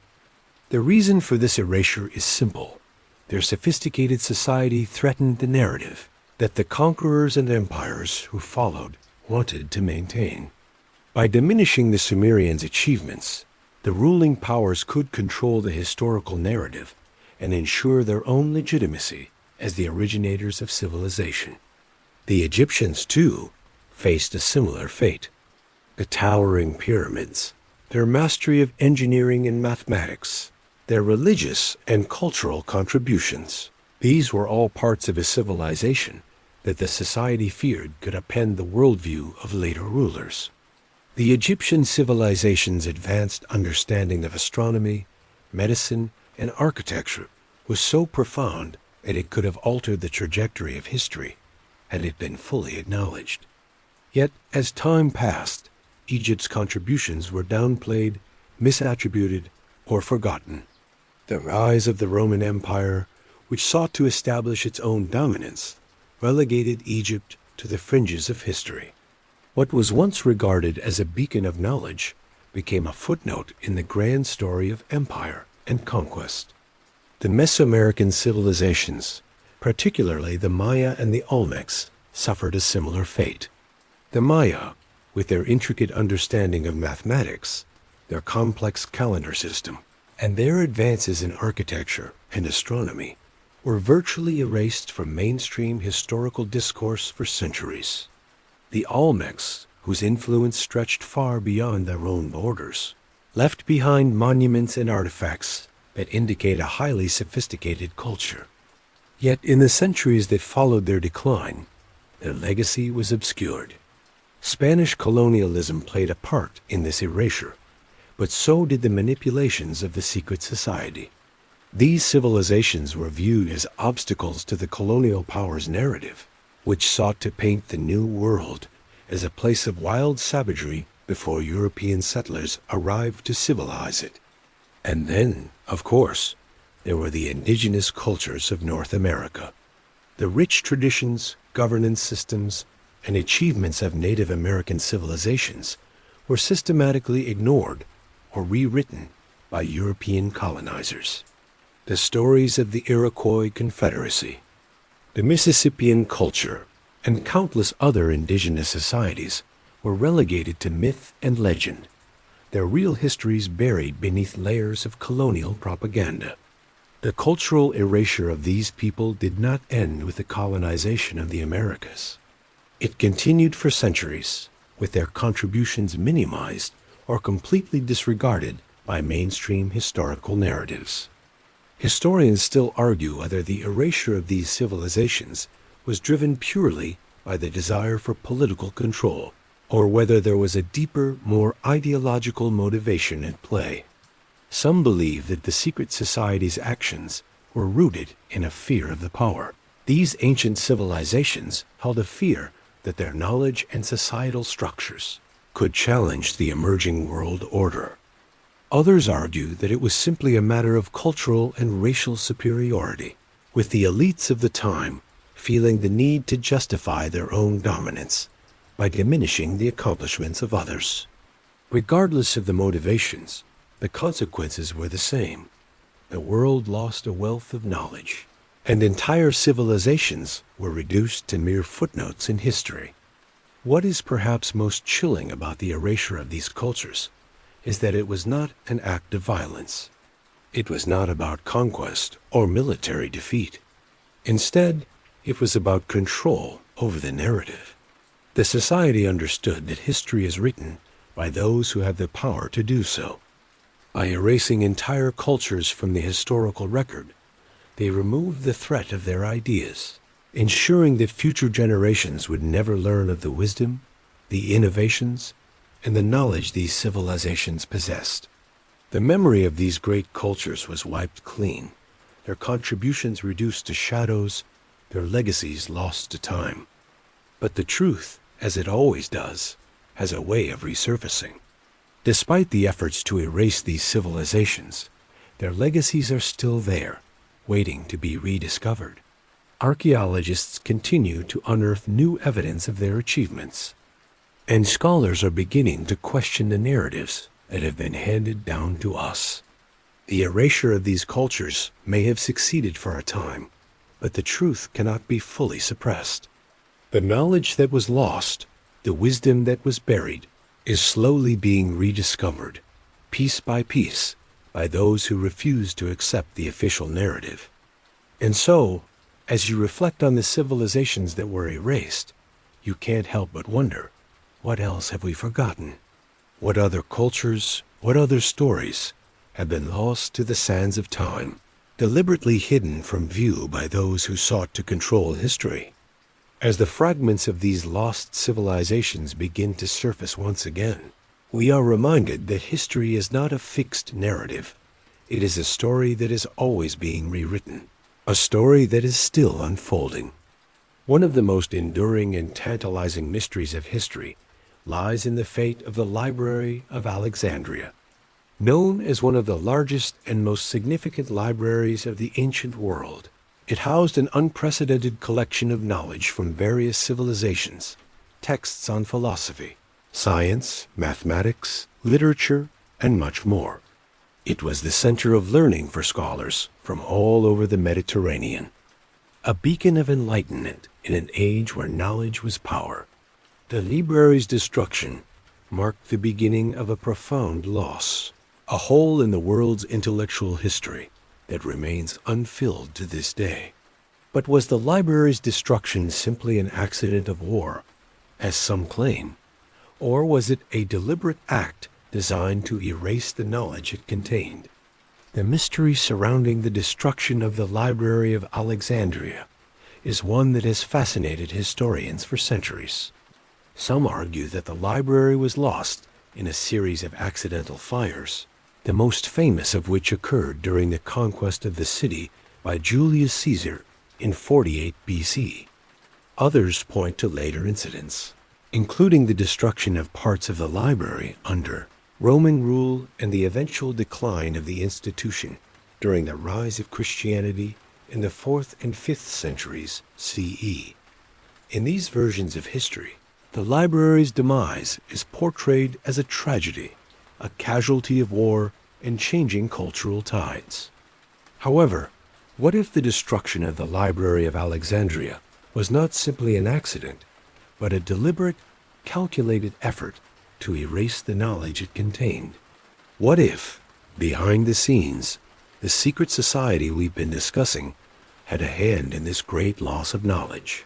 The reason for this erasure is simple. Their sophisticated society threatened the narrative that the conquerors and empires who followed wanted to maintain. By diminishing the Sumerians' achievements, the ruling powers could control the historical narrative and ensure their own legitimacy as the originators of civilization. The Egyptians, too, faced a similar fate. The towering pyramids, their mastery of engineering and mathematics, their religious and cultural contributions, these were all parts of a civilization that the society feared could upend the worldview of later rulers. The Egyptian civilization's advanced understanding of astronomy, medicine, and architecture was so profound that it could have altered the trajectory of history had it been fully acknowledged. Yet, as time passed, Egypt's contributions were downplayed, misattributed, or forgotten. The rise of the Roman Empire, which sought to establish its own dominance, relegated Egypt to the fringes of history. What was once regarded as a beacon of knowledge became a footnote in the grand story of empire and conquest. The Mesoamerican civilizations, particularly the Maya and the Olmecs, suffered a similar fate. The Maya, with their intricate understanding of mathematics, their complex calendar system, and their advances in architecture and astronomy, were virtually erased from mainstream historical discourse for centuries. The Olmecs, whose influence stretched far beyond their own borders, left behind monuments and artifacts that indicate a highly sophisticated culture. Yet in the centuries that followed their decline, their legacy was obscured. Spanish colonialism played a part in this erasure, but so did the manipulations of the secret society. These civilizations were viewed as obstacles to the colonial power's narrative, which sought to paint the New World as a place of wild savagery before European settlers arrived to civilize it. And then, of course, there were the indigenous cultures of North America. The rich traditions, governance systems, and achievements of Native American civilizations were systematically ignored or rewritten by European colonizers. The stories of the Iroquois Confederacy, the Mississippian culture, and countless other indigenous societies were relegated to myth and legend, their real histories buried beneath layers of colonial propaganda. The cultural erasure of these people did not end with the colonization of the Americas. It continued for centuries, with their contributions minimized or completely disregarded by mainstream historical narratives. Historians still argue whether the erasure of these civilizations was driven purely by the desire for political control, or whether there was a deeper, more ideological motivation at play. Some believe that the secret society's actions were rooted in a fear of the power. These ancient civilizations held a fear that their knowledge and societal structures could challenge the emerging world order. Others argue that it was simply a matter of cultural and racial superiority, with the elites of the time feeling the need to justify their own dominance by diminishing the accomplishments of others. Regardless of the motivations, the consequences were the same. The world lost a wealth of knowledge, and entire civilizations were reduced to mere footnotes in history. What is perhaps most chilling about the erasure of these cultures is that it was not an act of violence. It was not about conquest or military defeat. Instead, it was about control over the narrative. The society understood that history is written by those who have the power to do so. By erasing entire cultures from the historical record, they removed the threat of their ideas, ensuring that future generations would never learn of the wisdom, the innovations, and the knowledge these civilizations possessed. The memory of these great cultures was wiped clean, their contributions reduced to shadows, their legacies lost to time. But the truth, as it always does, has a way of resurfacing. Despite the efforts to erase these civilizations, their legacies are still there, waiting to be rediscovered. Archaeologists continue to unearth new evidence of their achievements, and scholars are beginning to question the narratives that have been handed down to us. The erasure of these cultures may have succeeded for a time, but the truth cannot be fully suppressed. The knowledge that was lost, the wisdom that was buried, is slowly being rediscovered, piece by piece, by those who refuse to accept the official narrative. And so, as you reflect on the civilizations that were erased, you can't help but wonder, what else have we forgotten? What other cultures, what other stories have been lost to the sands of time, deliberately hidden from view by those who sought to control history? As the fragments of these lost civilizations begin to surface once again, we are reminded that history is not a fixed narrative. It is a story that is always being rewritten, a story that is still unfolding. One of the most enduring and tantalizing mysteries of history lies in the fate of the Library of Alexandria. Known as one of the largest and most significant libraries of the ancient world, it housed an unprecedented collection of knowledge from various civilizations, texts on philosophy, science, mathematics, literature, and much more. It was the center of learning for scholars from all over the Mediterranean, a beacon of enlightenment in an age where knowledge was power. The library's destruction marked the beginning of a profound loss, a hole in the world's intellectual history that remains unfilled to this day. But was the library's destruction simply an accident of war, as some claim, or was it a deliberate act designed to erase the knowledge it contained? The mystery surrounding the destruction of the Library of Alexandria is one that has fascinated historians for centuries. Some argue that the library was lost in a series of accidental fires, the most famous of which occurred during the conquest of the city by Julius Caesar in 48 BC. Others point to later incidents, including the destruction of parts of the library under Roman rule and the eventual decline of the institution during the rise of Christianity in the 4th and 5th centuries CE. In these versions of history, the library's demise is portrayed as a tragedy, a casualty of war and changing cultural tides. However, what if the destruction of the Library of Alexandria was not simply an accident, but a deliberate, calculated effort to erase the knowledge it contained? What if, behind the scenes, the secret society we've been discussing had a hand in this great loss of knowledge?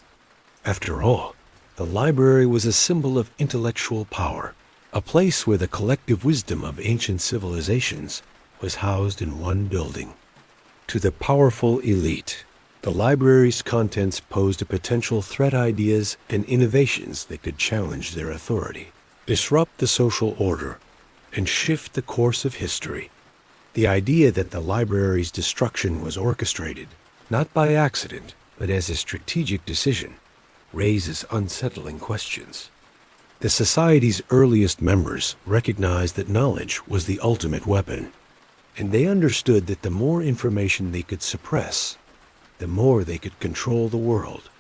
After all, the library was a symbol of intellectual power, a place where the collective wisdom of ancient civilizations was housed in one building. To the powerful elite, the library's contents posed a potential threat: ideas and innovations that could challenge their authority, disrupt the social order, and shift the course of history. The idea that the library's destruction was orchestrated, not by accident, but as a strategic decision, raises unsettling questions. The society's earliest members recognized that knowledge was the ultimate weapon, and they understood that the more information they could suppress, the more they could control the world.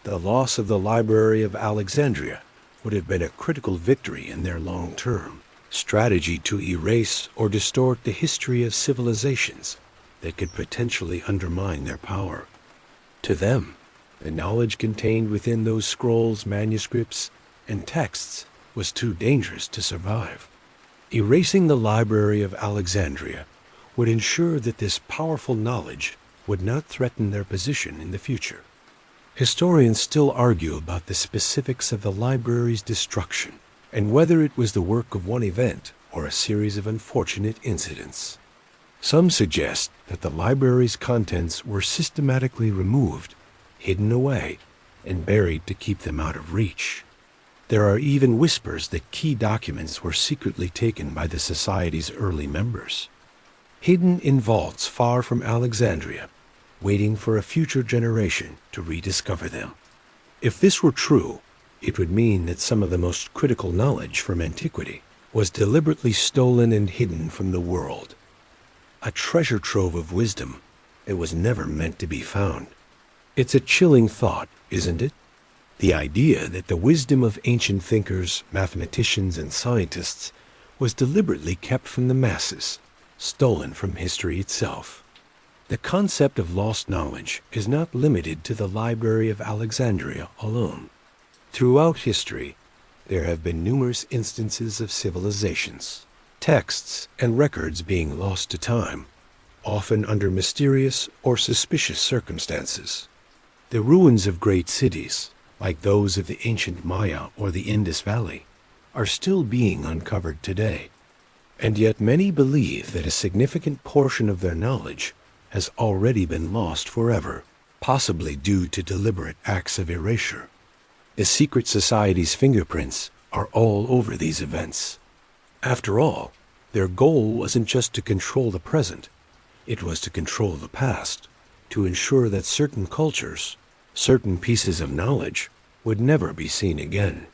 The loss of the Library of Alexandria would have been a critical victory in their long-term strategy to erase or distort the history of civilizations that could potentially undermine their power. To them, the knowledge contained within those scrolls, manuscripts, and texts was too dangerous to survive. Erasing the Library of Alexandria would ensure that this powerful knowledge would not threaten their position in the future. Historians still argue about the specifics of the library's destruction and whether it was the work of one event or a series of unfortunate incidents. Some suggest that the library's contents were systematically removed, hidden away, and buried to keep them out of reach. There are even whispers that key documents were secretly taken by the society's early members, hidden in vaults far from Alexandria, waiting for a future generation to rediscover them. If this were true, it would mean that some of the most critical knowledge from antiquity was deliberately stolen and hidden from the world. A treasure trove of wisdom that was never meant to be found. It's a chilling thought, isn't it? The idea that the wisdom of ancient thinkers, mathematicians, and scientists was deliberately kept from the masses, stolen from history itself. The concept of lost knowledge is not limited to the Library of Alexandria alone. Throughout history, there have been numerous instances of civilizations, texts, and records being lost to time, often under mysterious or suspicious circumstances. The ruins of great cities, like those of the ancient Maya or the Indus Valley, are still being uncovered today. And yet many believe that a significant portion of their knowledge has already been lost forever, possibly due to deliberate acts of erasure. The secret society's fingerprints are all over these events. After all, their goal wasn't just to control the present, it was to control the past, to ensure that certain cultures, certain pieces of knowledge, would never be seen again.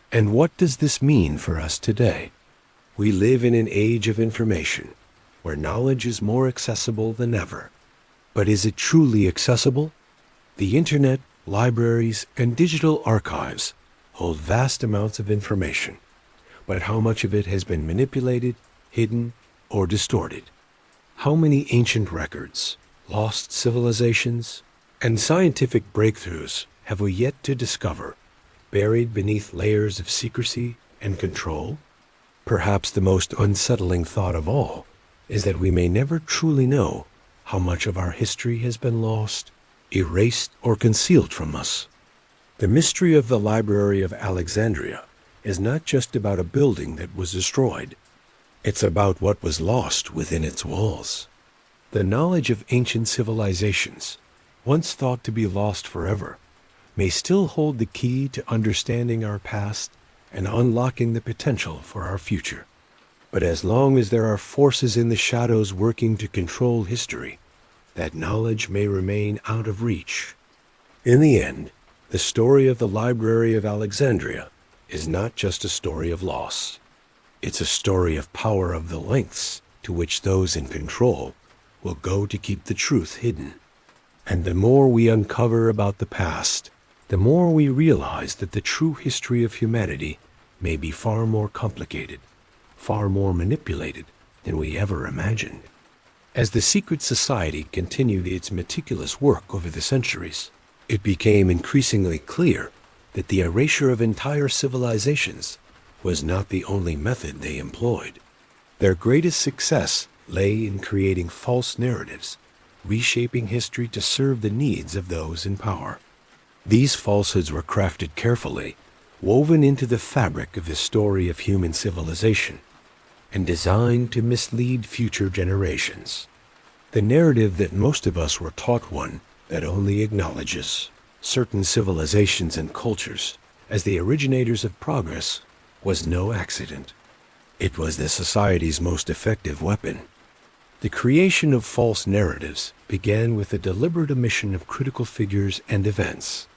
And what does this mean for us today? We live in an age of information, where knowledge is more accessible than ever. But is it truly accessible? The internet, libraries, and digital archives hold vast amounts of information, but how much of it has been manipulated, hidden, or distorted. How many ancient records, lost civilizations, and scientific breakthroughs have we yet to discover, buried beneath layers of secrecy and control? Perhaps the most unsettling thought of all is that we may never truly know how much of our history has been lost, erased, or concealed from us. The mystery of the Library of Alexandria is not just about a building that was destroyed. It's about what was lost within its walls. The knowledge of ancient civilizations, once thought to be lost forever, may still hold the key to understanding our past and unlocking the potential for our future. But as long as there are forces in the shadows working to control history, that knowledge may remain out of reach. In the end, the story of the Library of Alexandria is not just a story of loss. It's a story of power, of the lengths to which those in control will go to keep the truth hidden. And the more we uncover about the past, the more we realize that the true history of humanity may be far more complicated, far more manipulated than we ever imagined. As the secret society continued its meticulous work over the centuries, it became increasingly clear that the erasure of entire civilizations was not the only method they employed. Their greatest success lay in creating false narratives, reshaping history to serve the needs of those in power. These falsehoods were crafted carefully, woven into the fabric of the story of human civilization, and designed to mislead future generations. The narrative that most of us were taught, one that only acknowledges certain civilizations and cultures as the originators of progress, was no accident. It was the society's most effective weapon. The creation of false narratives began with the deliberate omission of critical figures and events.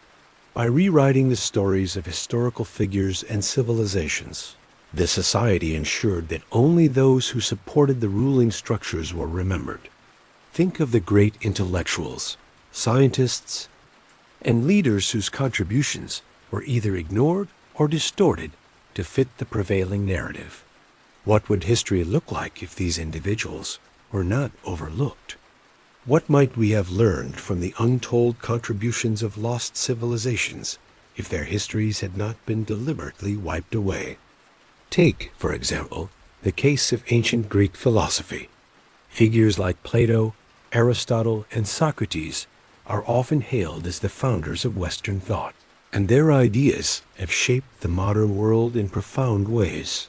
By rewriting the stories of historical figures and civilizations, the society ensured that only those who supported the ruling structures were remembered. Think of the great intellectuals, scientists, and leaders whose contributions were either ignored or distorted to fit the prevailing narrative. What would history look like if these individuals were not overlooked? What might we have learned from the untold contributions of lost civilizations if their histories had not been deliberately wiped away? Take, for example, the case of ancient Greek philosophy. Figures like Plato, Aristotle, and Socrates are often hailed as the founders of Western thought, and their ideas have shaped the modern world in profound ways.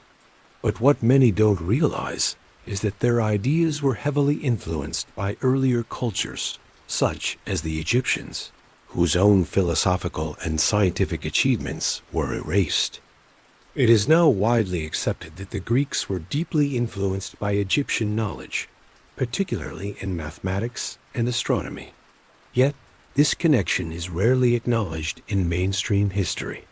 But what many don't realize is that their ideas were heavily influenced by earlier cultures, such as the Egyptians, whose own philosophical and scientific achievements were erased. It is now widely accepted that the Greeks were deeply influenced by Egyptian knowledge, particularly in mathematics and astronomy. Yet, this connection is rarely acknowledged in mainstream history.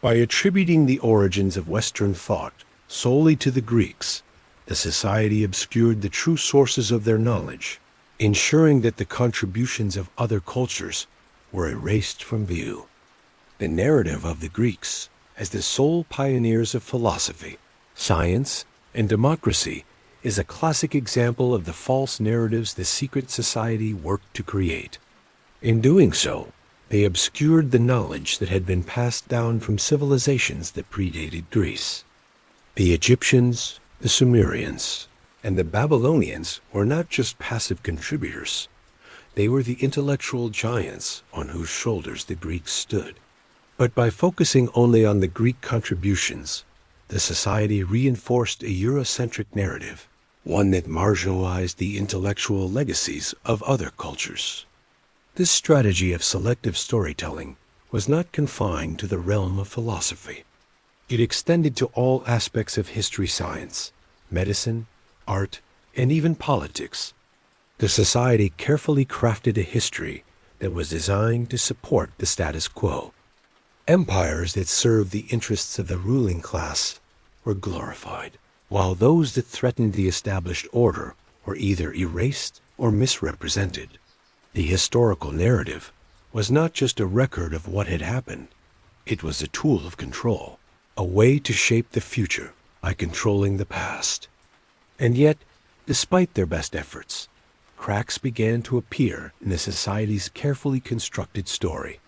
By attributing the origins of Western thought solely to the Greeks, the society obscured the true sources of their knowledge, ensuring that the contributions of other cultures were erased from view. The narrative of the Greeks as the sole pioneers of philosophy, science, and democracy is a classic example of the false narratives the secret society worked to create. In doing so, they obscured the knowledge that had been passed down from civilizations that predated Greece. The Egyptians, the Sumerians, and the Babylonians were not just passive contributors. They were the intellectual giants on whose shoulders the Greeks stood. But by focusing only on the Greek contributions, the society reinforced a Eurocentric narrative, one that marginalized the intellectual legacies of other cultures. This strategy of selective storytelling was not confined to the realm of philosophy. It extended to all aspects of history, science, medicine, art, and even politics. The society carefully crafted a history that was designed to support the status quo. Empires that served the interests of the ruling class were glorified, while those that threatened the established order were either erased or misrepresented. The historical narrative was not just a record of what had happened. It was a tool of control, a way to shape the future by controlling the past. And yet, despite their best efforts, cracks began to appear in the society's carefully constructed story.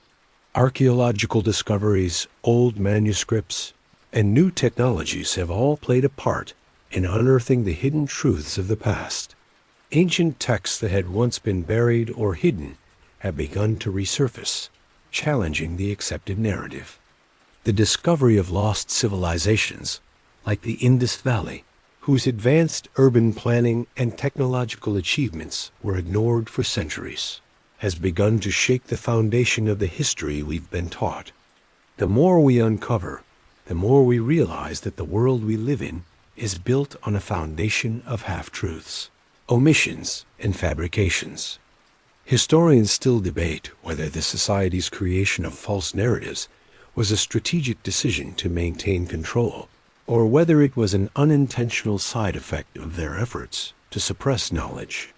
Archaeological discoveries, old manuscripts, and new technologies have all played a part in unearthing the hidden truths of the past. Ancient texts that had once been buried or hidden have begun to resurface, challenging the accepted narrative. The discovery of lost civilizations, like the Indus Valley, whose advanced urban planning and technological achievements were ignored for centuries, has begun to shake the foundation of the history we've been taught. The more we uncover, the more we realize that the world we live in is built on a foundation of half-truths, omissions, and fabrications. Historians still debate whether the society's creation of false narratives was a strategic decision to maintain control, or whether it was an unintentional side effect of their efforts to suppress knowledge.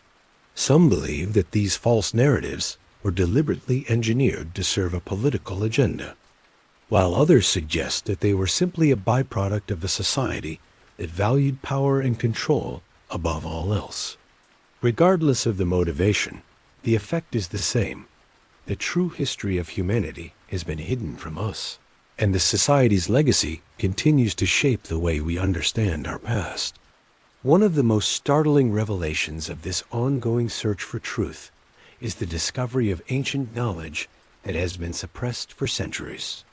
Some believe that these false narratives were deliberately engineered to serve a political agenda, while others suggest that they were simply a byproduct of a society that valued power and control above all else. Regardless of the motivation, the effect is the same. The true history of humanity has been hidden from us, and the society's legacy continues to shape the way we understand our past. One of the most startling revelations of this ongoing search for truth is the discovery of ancient knowledge that has been suppressed for centuries.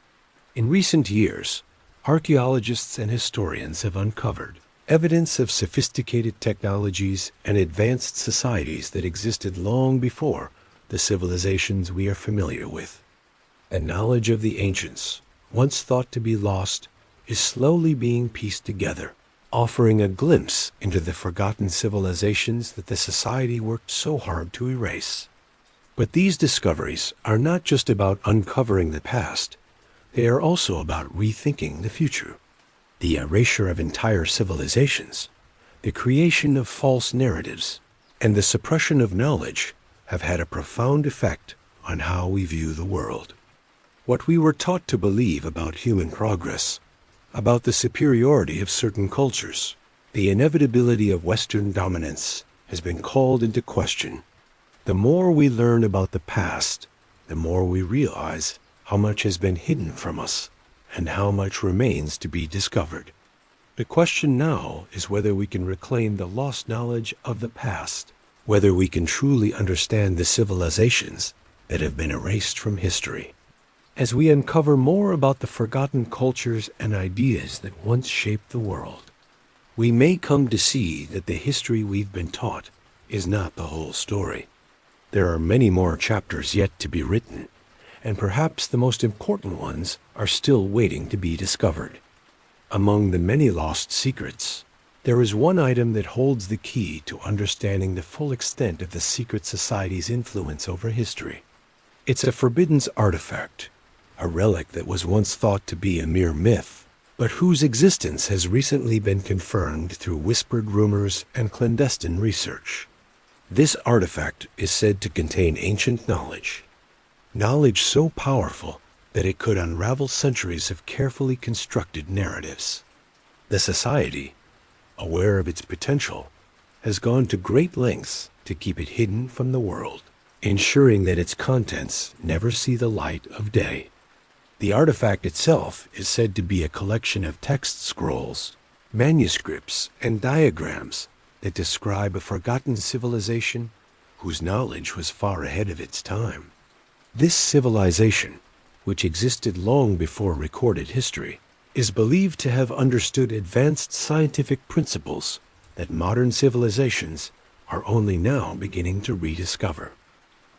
In recent years, archaeologists and historians have uncovered evidence of sophisticated technologies and advanced societies that existed long before the civilizations we are familiar with. And knowledge of the ancients, once thought to be lost, is slowly being pieced together, offering a glimpse into the forgotten civilizations that the society worked so hard to erase. But these discoveries are not just about uncovering the past, they are also about rethinking the future. The erasure of entire civilizations, the creation of false narratives, and the suppression of knowledge have had a profound effect on how we view the world. What we were taught to believe about human progress, about the superiority of certain cultures, the inevitability of Western dominance, has been called into question. The more we learn about the past, the more we realize how much has been hidden from us and how much remains to be discovered. The question now is whether we can reclaim the lost knowledge of the past, whether we can truly understand the civilizations that have been erased from history. As we uncover more about the forgotten cultures and ideas that once shaped the world, we may come to see that the history we've been taught is not the whole story. There are many more chapters yet to be written, and perhaps the most important ones are still waiting to be discovered. Among the many lost secrets, there is one item that holds the key to understanding the full extent of the secret society's influence over history. It's a forbidden artifact, a relic that was once thought to be a mere myth, but whose existence has recently been confirmed through whispered rumors and clandestine research. This artifact is said to contain ancient knowledge so powerful that it could unravel centuries of carefully constructed narratives. The society, aware of its potential, has gone to great lengths to keep it hidden from the world, ensuring that its contents never see the light of day. The artifact itself is said to be a collection of text scrolls, manuscripts, and diagrams that describe a forgotten civilization whose knowledge was far ahead of its time. This civilization, which existed long before recorded history, is believed to have understood advanced scientific principles that modern civilizations are only now beginning to rediscover.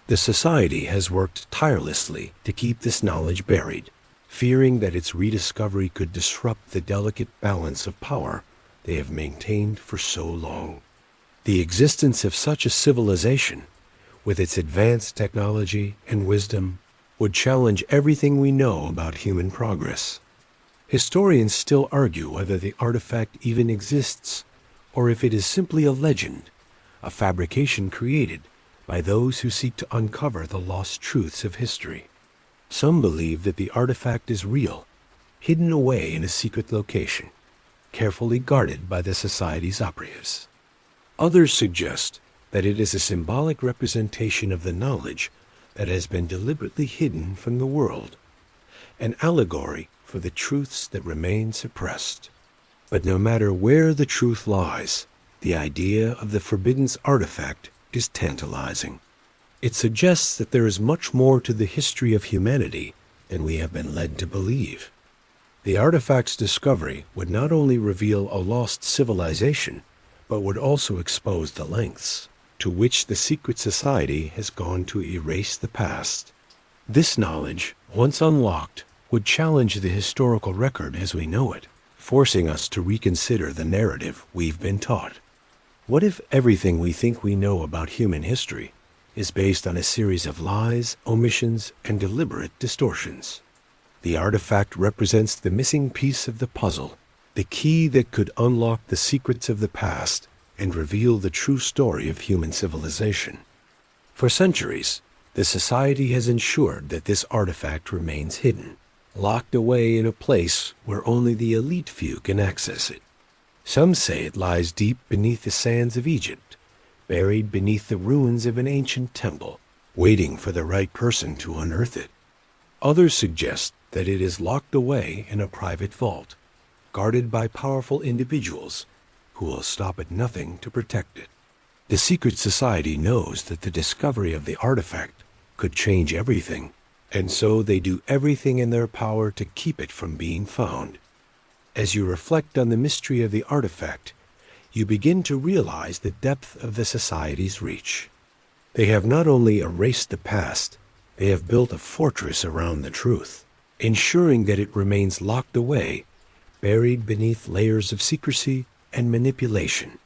The society has worked tirelessly to keep this knowledge buried, fearing that its rediscovery could disrupt the delicate balance of power they have maintained for so long. The existence of such a civilization, with its advanced technology and wisdom, would challenge everything we know about human progress. Historians still argue whether the artifact even exists, or if it is simply a legend, a fabrication created by those who seek to uncover the lost truths of history. Some believe that the artifact is real, hidden away in a secret location, carefully guarded by the society's operatives. Others suggest that it is a symbolic representation of the knowledge that has been deliberately hidden from the world, an allegory for the truths that remain suppressed. But no matter where the truth lies, the idea of the forbidden artifact is tantalizing. It suggests that there is much more to the history of humanity than we have been led to believe. The artifact's discovery would not only reveal a lost civilization, but would also expose the lengths to which the secret society has gone to erase the past. This knowledge, once unlocked, would challenge the historical record as we know it, forcing us to reconsider the narrative we've been taught. What if everything we think we know about human history is based on a series of lies, omissions, and deliberate distortions? The artifact represents the missing piece of the puzzle, the key that could unlock the secrets of the past and reveal the true story of human civilization. For centuries, the society has ensured that this artifact remains hidden, locked away in a place where only the elite few can access it. Some say it lies deep beneath the sands of Egypt, buried beneath the ruins of an ancient temple, waiting for the right person to unearth it. Others suggest that it is locked away in a private vault, guarded by powerful individuals who will stop at nothing to protect it. The secret society knows that the discovery of the artifact could change everything, and so they do everything in their power to keep it from being found. As you reflect on the mystery of the artifact, you begin to realize the depth of the society's reach. They have not only erased the past, they have built a fortress around the truth, ensuring that it remains locked away, buried beneath layers of secrecy and manipulation.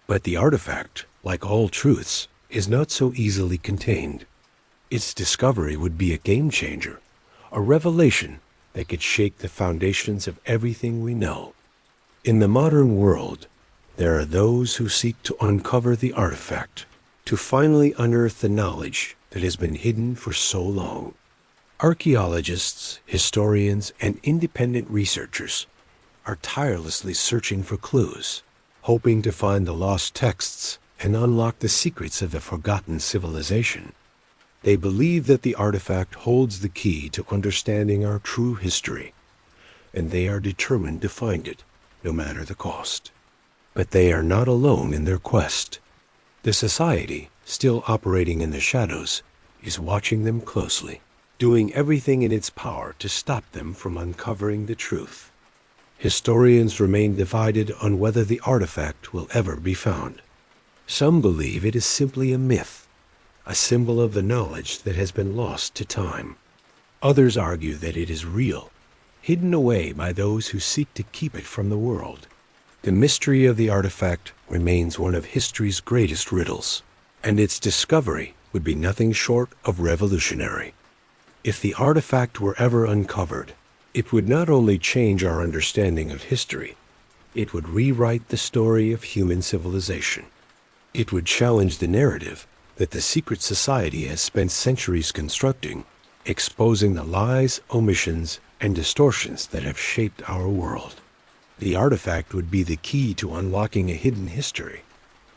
But the artifact, like all truths, is not so easily contained. Its discovery would be a game changer, a revelation that could shake the foundations of everything we know. In the modern world, there are those who seek to uncover the artifact, to finally unearth the knowledge that has been hidden for so long. Archaeologists, historians, and independent researchers are tirelessly searching for clues, hoping to find the lost texts and unlock the secrets of a forgotten civilization. They believe that the artifact holds the key to understanding our true history, and they are determined to find it, no matter the cost. But they are not alone in their quest. The society, still operating in the shadows, is watching them closely, doing everything in its power to stop them from uncovering the truth. Historians remain divided on whether the artifact will ever be found. Some believe it is simply a myth, a symbol of the knowledge that has been lost to time. Others argue that it is real, hidden away by those who seek to keep it from the world. The mystery of the artifact remains one of history's greatest riddles, and its discovery would be nothing short of revolutionary. If the artifact were ever uncovered, it would not only change our understanding of history, it would rewrite the story of human civilization. It would challenge the narrative that the secret society has spent centuries constructing, exposing the lies, omissions, and distortions that have shaped our world. The artifact would be the key to unlocking a hidden history,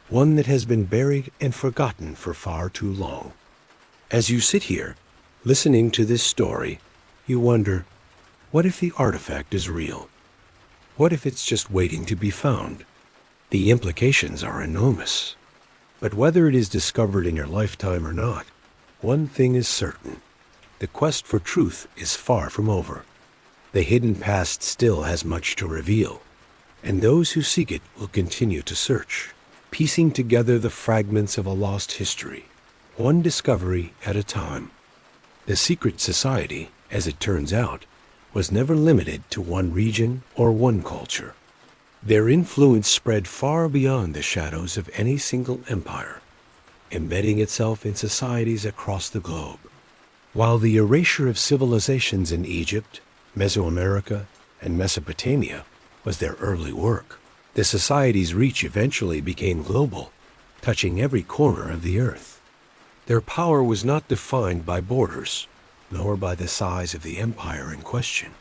one that has been buried and forgotten for far too long. As you sit here, listening to this story, you wonder, what if the artifact is real? What if it's just waiting to be found? The implications are enormous. But whether it is discovered in your lifetime or not, one thing is certain. The quest for truth is far from over. The hidden past still has much to reveal, and those who seek it will continue to search, piecing together the fragments of a lost history, one discovery at a time. The secret society, as it turns out, was never limited to one region or one culture. Their influence spread far beyond the shadows of any single empire, embedding itself in societies across the globe. While the erasure of civilizations in Egypt, Mesoamerica, and Mesopotamia was their early work, the society's reach eventually became global, touching every corner of the earth. Their power was not defined by borders, nor by the size of the empire in question.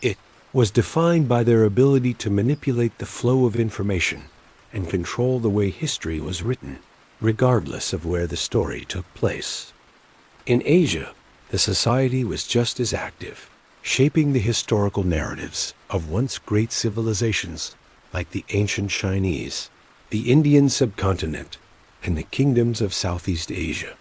It was defined by their ability to manipulate the flow of information and control the way history was written, regardless of where the story took place. In Asia, the society was just as active, shaping the historical narratives of once great civilizations like the ancient Chinese, the Indian subcontinent, and the kingdoms of Southeast Asia.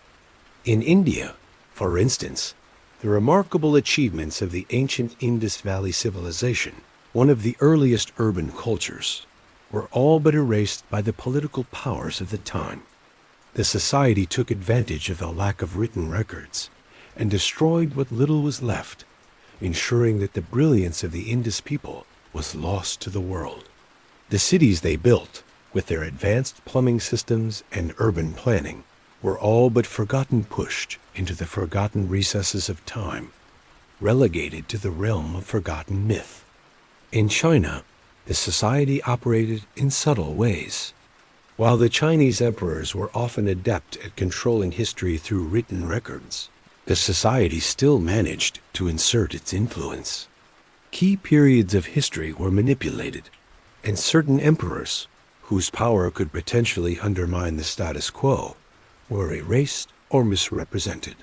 In India, for instance, the remarkable achievements of the ancient Indus Valley civilization, one of the earliest urban cultures, were all but erased by the political powers of the time. The society took advantage of the lack of written records and destroyed what little was left, ensuring that the brilliance of the Indus people was lost to the world. The cities they built, with their advanced plumbing systems and urban planning, were all but pushed into the forgotten recesses of time, relegated to the realm of forgotten myth. In China, the society operated in subtle ways. While the Chinese emperors were often adept at controlling history through written records, the society still managed to insert its influence. Key periods of history were manipulated, and certain emperors, whose power could potentially undermine the status quo, were erased or misrepresented.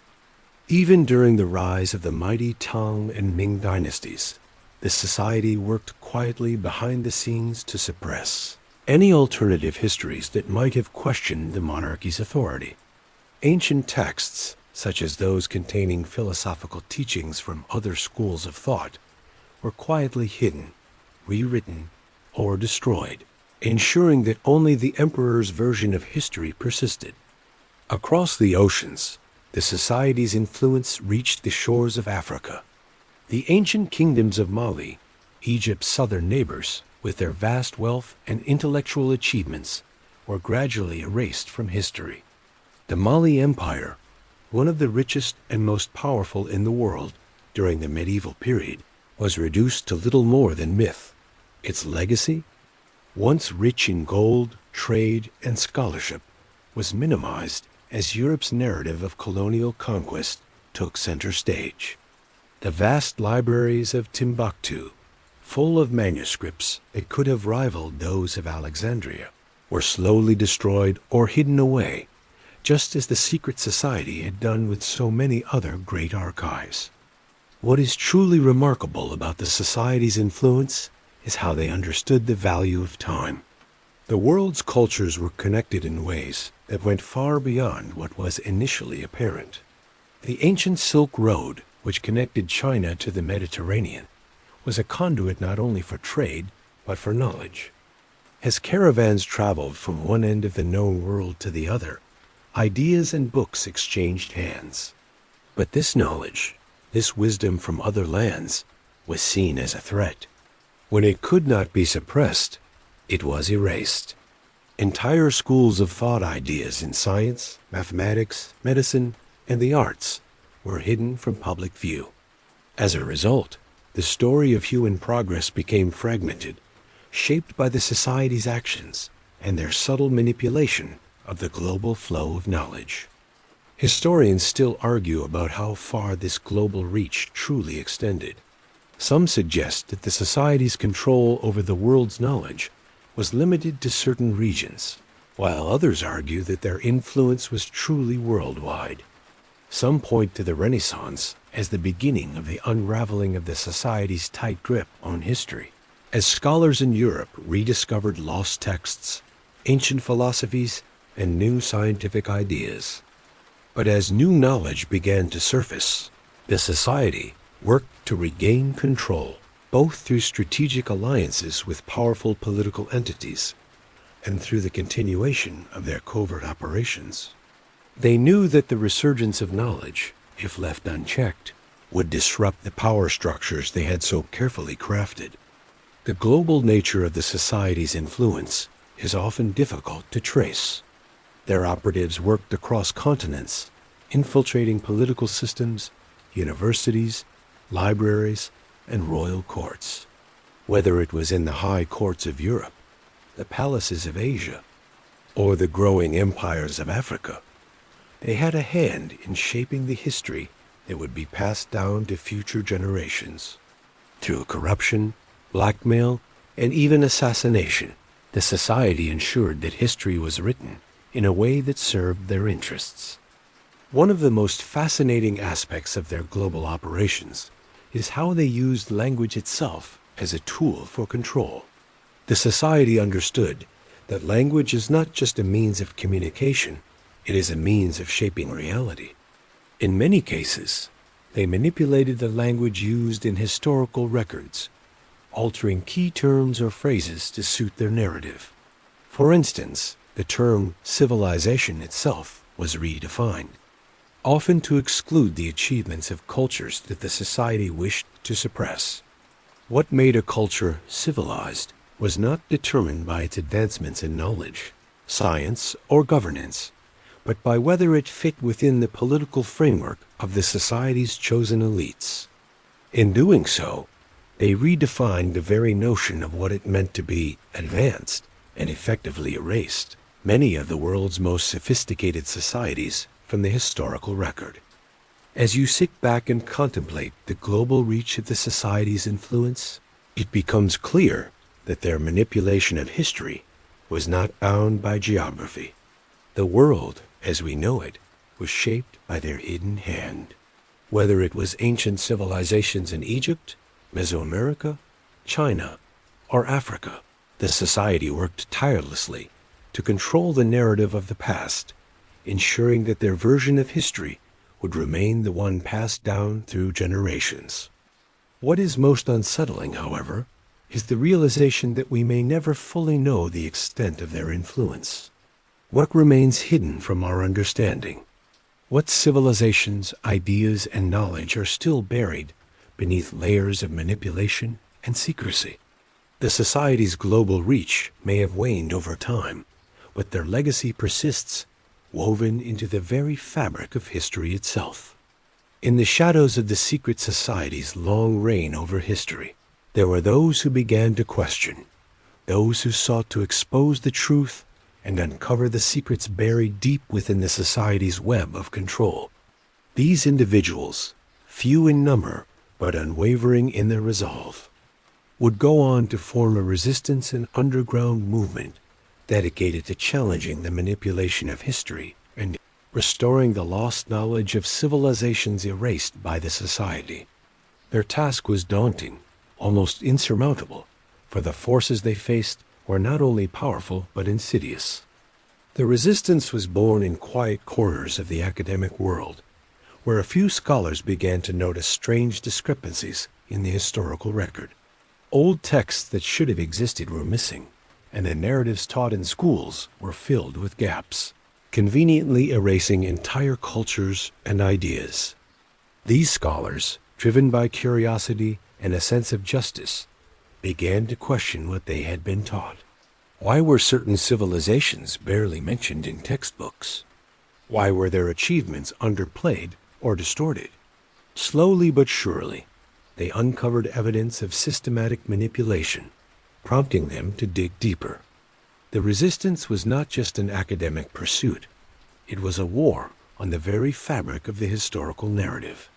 Even during the rise of the mighty Tang and Ming dynasties, the society worked quietly behind the scenes to suppress any alternative histories that might have questioned the monarchy's authority. Ancient texts, such as those containing philosophical teachings from other schools of thought, were quietly hidden, rewritten, or destroyed, ensuring that only the emperor's version of history persisted. Across the oceans, the society's influence reached the shores of Africa. The ancient kingdoms of Mali, Egypt's southern neighbors, with their vast wealth and intellectual achievements, were gradually erased from history. The Mali Empire, one of the richest and most powerful in the world during the medieval period, was reduced to little more than myth. Its legacy, once rich in gold, trade, and scholarship, was minimized as Europe's narrative of colonial conquest took center stage. The vast libraries of Timbuktu, full of manuscripts that could have rivaled those of Alexandria, were slowly destroyed or hidden away, just as the secret society had done with so many other great archives. What is truly remarkable about the society's influence is how they understood the value of time. The world's cultures were connected in ways that went far beyond what was initially apparent. The ancient Silk Road, which connected China to the Mediterranean, was a conduit not only for trade, but for knowledge. As caravans traveled from one end of the known world to the other, ideas and books exchanged hands. But this knowledge, this wisdom from other lands, was seen as a threat. When it could not be suppressed, it was erased. Entire schools of thought ideas in science, mathematics, medicine, and the arts were hidden from public view. As a result, the story of human progress became fragmented, shaped by the society's actions and their subtle manipulation of the global flow of knowledge. Historians still argue about how far this global reach truly extended. Some suggest that the society's control over the world's knowledge was limited to certain regions, while others argue that their influence was truly worldwide. Some point to the Renaissance as the beginning of the unraveling of the society's tight grip on history, as scholars in Europe rediscovered lost texts, ancient philosophies, and new scientific ideas. But as new knowledge began to surface, the society worked to regain control, both through strategic alliances with powerful political entities and through the continuation of their covert operations. They knew that the resurgence of knowledge, if left unchecked, would disrupt the power structures they had so carefully crafted. The global nature of the society's influence is often difficult to trace. Their operatives worked across continents, infiltrating political systems, universities, libraries, and royal courts. Whether it was in the high courts of Europe, the palaces of Asia, or the growing empires of Africa, they had a hand in shaping the history that would be passed down to future generations. Through corruption, blackmail, and even assassination, the society ensured that history was written in a way that served their interests. One of the most fascinating aspects of their global operations is how they used language itself as a tool for control. The society understood that language is not just a means of communication, it is a means of shaping reality. In many cases, they manipulated the language used in historical records, altering key terms or phrases to suit their narrative. For instance, the term civilization itself was redefined, often to exclude the achievements of cultures that the society wished to suppress. What made a culture civilized was not determined by its advancements in knowledge, science, or governance, but by whether it fit within the political framework of the society's chosen elites. In doing so, they redefined the very notion of what it meant to be advanced and effectively erased many of the world's most sophisticated societies from the historical record. As you sit back and contemplate the global reach of the society's influence, it becomes clear that their manipulation of history was not bound by geography. The world, as we know it, was shaped by their hidden hand. Whether it was ancient civilizations in Egypt, Mesoamerica, China, or Africa, the society worked tirelessly to control the narrative of the past, ensuring that their version of history would remain the one passed down through generations. What is most unsettling, however, is the realization that we may never fully know the extent of their influence. What remains hidden from our understanding? What civilizations, ideas, and knowledge are still buried beneath layers of manipulation and secrecy? The society's global reach may have waned over time, but their legacy persists, woven into the very fabric of history itself. In the shadows of the secret society's long reign over history, there were those who began to question, those who sought to expose the truth and uncover the secrets buried deep within the society's web of control. These individuals, few in number but unwavering in their resolve, would go on to form a resistance and underground movement dedicated to challenging the manipulation of history and restoring the lost knowledge of civilizations erased by the society. Their task was daunting, almost insurmountable, for the forces they faced were not only powerful but insidious. The resistance was born in quiet corners of the academic world, where a few scholars began to notice strange discrepancies in the historical record. Old texts that should have existed were missing, and the narratives taught in schools were filled with gaps, conveniently erasing entire cultures and ideas. These scholars, driven by curiosity and a sense of justice, began to question what they had been taught. Why were certain civilizations barely mentioned in textbooks? Why were their achievements underplayed or distorted? Slowly but surely, they uncovered evidence of systematic manipulation, prompting them to dig deeper. The resistance was not just an academic pursuit. It was a war on the very fabric of the historical narrative.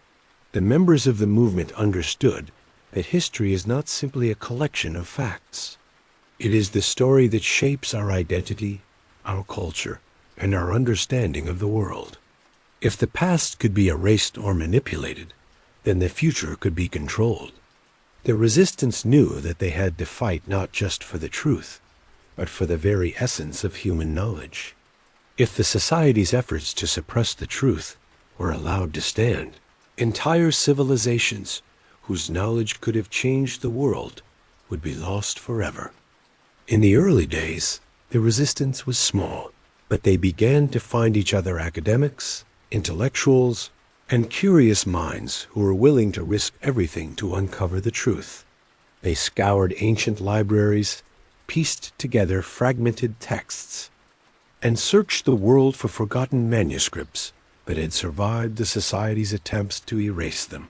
The members of the movement understood that history is not simply a collection of facts. It is the story that shapes our identity, our culture, and our understanding of the world. If the past could be erased or manipulated, then the future could be controlled. The resistance knew that they had to fight not just for the truth, but for the very essence of human knowledge. If the society's efforts to suppress the truth were allowed to stand, entire civilizations whose knowledge could have changed the world would be lost forever. In the early days, the resistance was small, but they began to find each other academics, intellectuals, and curious minds who were willing to risk everything to uncover the truth. They scoured ancient libraries, pieced together fragmented texts, and searched the world for forgotten manuscripts that had survived the society's attempts to erase them.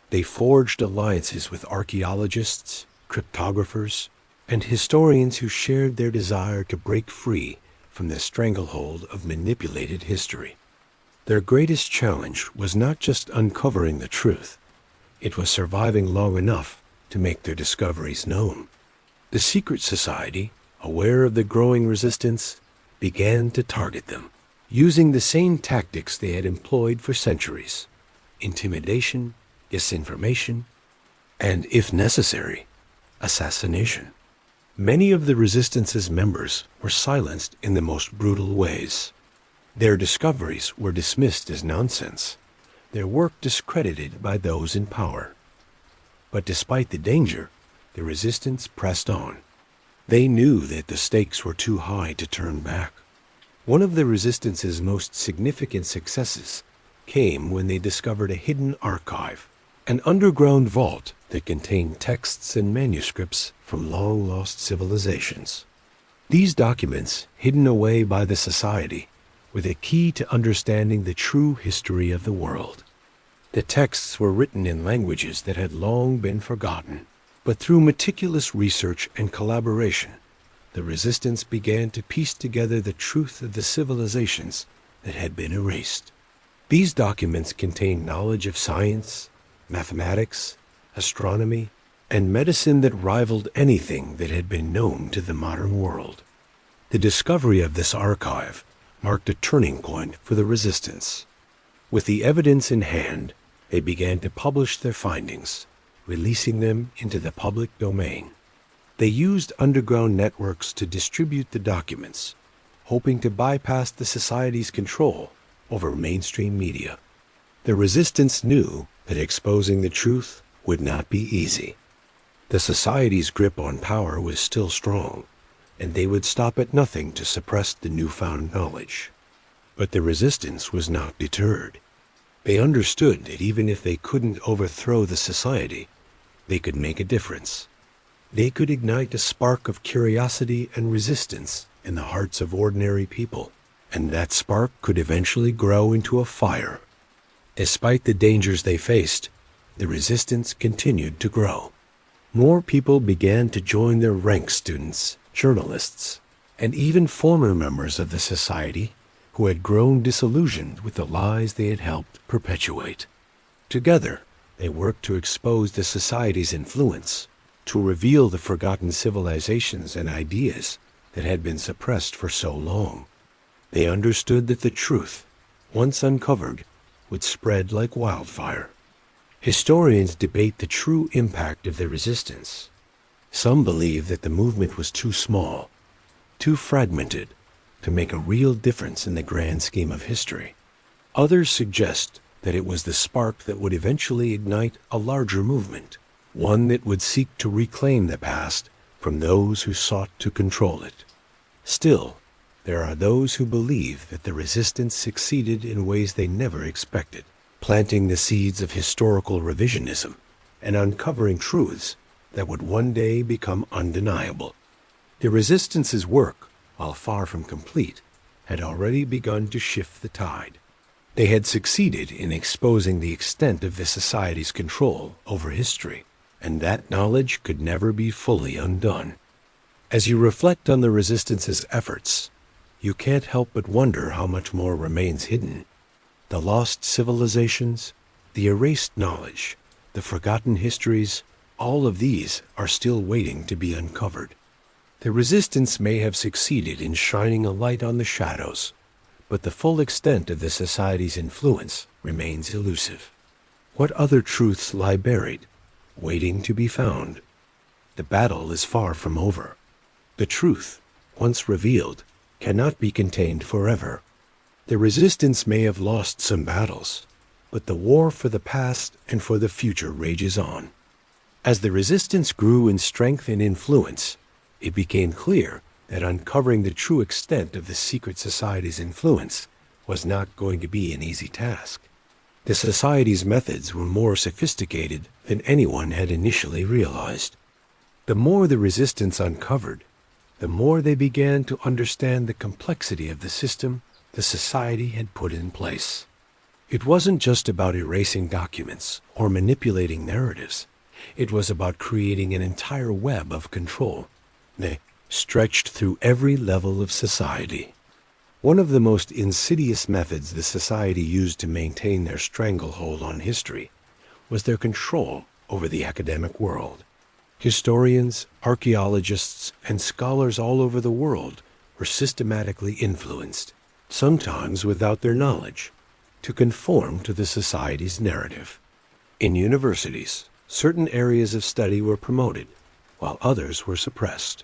They forged alliances with archaeologists, cryptographers, and historians who shared their desire to break free from the stranglehold of manipulated history. Their greatest challenge was not just uncovering the truth, it was surviving long enough to make their discoveries known. The secret society, aware of the growing resistance, began to target them, using the same tactics they had employed for centuries: intimidation, disinformation, and, if necessary, assassination. Many of the resistance's members were silenced in the most brutal ways. Their discoveries were dismissed as nonsense, their work discredited by those in power. But despite the danger, the resistance pressed on. They knew that the stakes were too high to turn back. One of the resistance's most significant successes came when they discovered a hidden archive, an underground vault that contained texts and manuscripts from long-lost civilizations. These documents, hidden away by the society, were the key to understanding the true history of the world. The texts were written in languages that had long been forgotten, but through meticulous research and collaboration, the resistance began to piece together the truth of the civilizations that had been erased. These documents contained knowledge of science, mathematics, astronomy, and medicine that rivaled anything that had been known to the modern world. The discovery of this archive marked a turning point for the resistance. With the evidence in hand, they began to publish their findings, releasing them into the public domain. They used underground networks to distribute the documents, hoping to bypass the society's control over mainstream media. The resistance knew that exposing the truth would not be easy. The society's grip on power was still strong, and they would stop at nothing to suppress the newfound knowledge. But the resistance was not deterred. They understood that even if they couldn't overthrow the society, they could make a difference. They could ignite a spark of curiosity and resistance in the hearts of ordinary people, and that spark could eventually grow into a fire. Despite the dangers they faced, the resistance continued to grow. More people began to join their ranks: students, journalists, and even former members of the society who had grown disillusioned with the lies they had helped perpetuate. Together, they worked to expose the society's influence, to reveal the forgotten civilizations and ideas that had been suppressed for so long. They understood that the truth, once uncovered, would spread like wildfire. Historians debate the true impact of the resistance. Some believe that the movement was too small, too fragmented, to make a real difference in the grand scheme of history. Others suggest that it was the spark that would eventually ignite a larger movement, one that would seek to reclaim the past from those who sought to control it. Still, there are those who believe that the resistance succeeded in ways they never expected, planting the seeds of historical revisionism and uncovering truths that would one day become undeniable. The resistance's work, while far from complete, had already begun to shift the tide. They had succeeded in exposing the extent of the society's control over history, and that knowledge could never be fully undone. As you reflect on the resistance's efforts, you can't help but wonder how much more remains hidden. The lost civilizations, the erased knowledge, the forgotten histories, all of these are still waiting to be uncovered. The resistance may have succeeded in shining a light on the shadows, but the full extent of the society's influence remains elusive. What other truths lie buried, waiting to be found? The battle is far from over. The truth, once revealed, cannot be contained forever. The resistance may have lost some battles, but the war for the past and for the future rages on. As the resistance grew in strength and influence, it became clear that uncovering the true extent of the secret society's influence was not going to be an easy task. The society's methods were more sophisticated than anyone had initially realized. The more the resistance uncovered, the more they began to understand the complexity of the system the society had put in place. It wasn't just about erasing documents or manipulating narratives. It was about creating an entire web of control. They stretched through every level of society. One of the most insidious methods the society used to maintain their stranglehold on history was their control over the academic world. Historians, archaeologists, and scholars all over the world were systematically influenced, sometimes without their knowledge, to conform to the society's narrative. In universities, certain areas of study were promoted, while others were suppressed.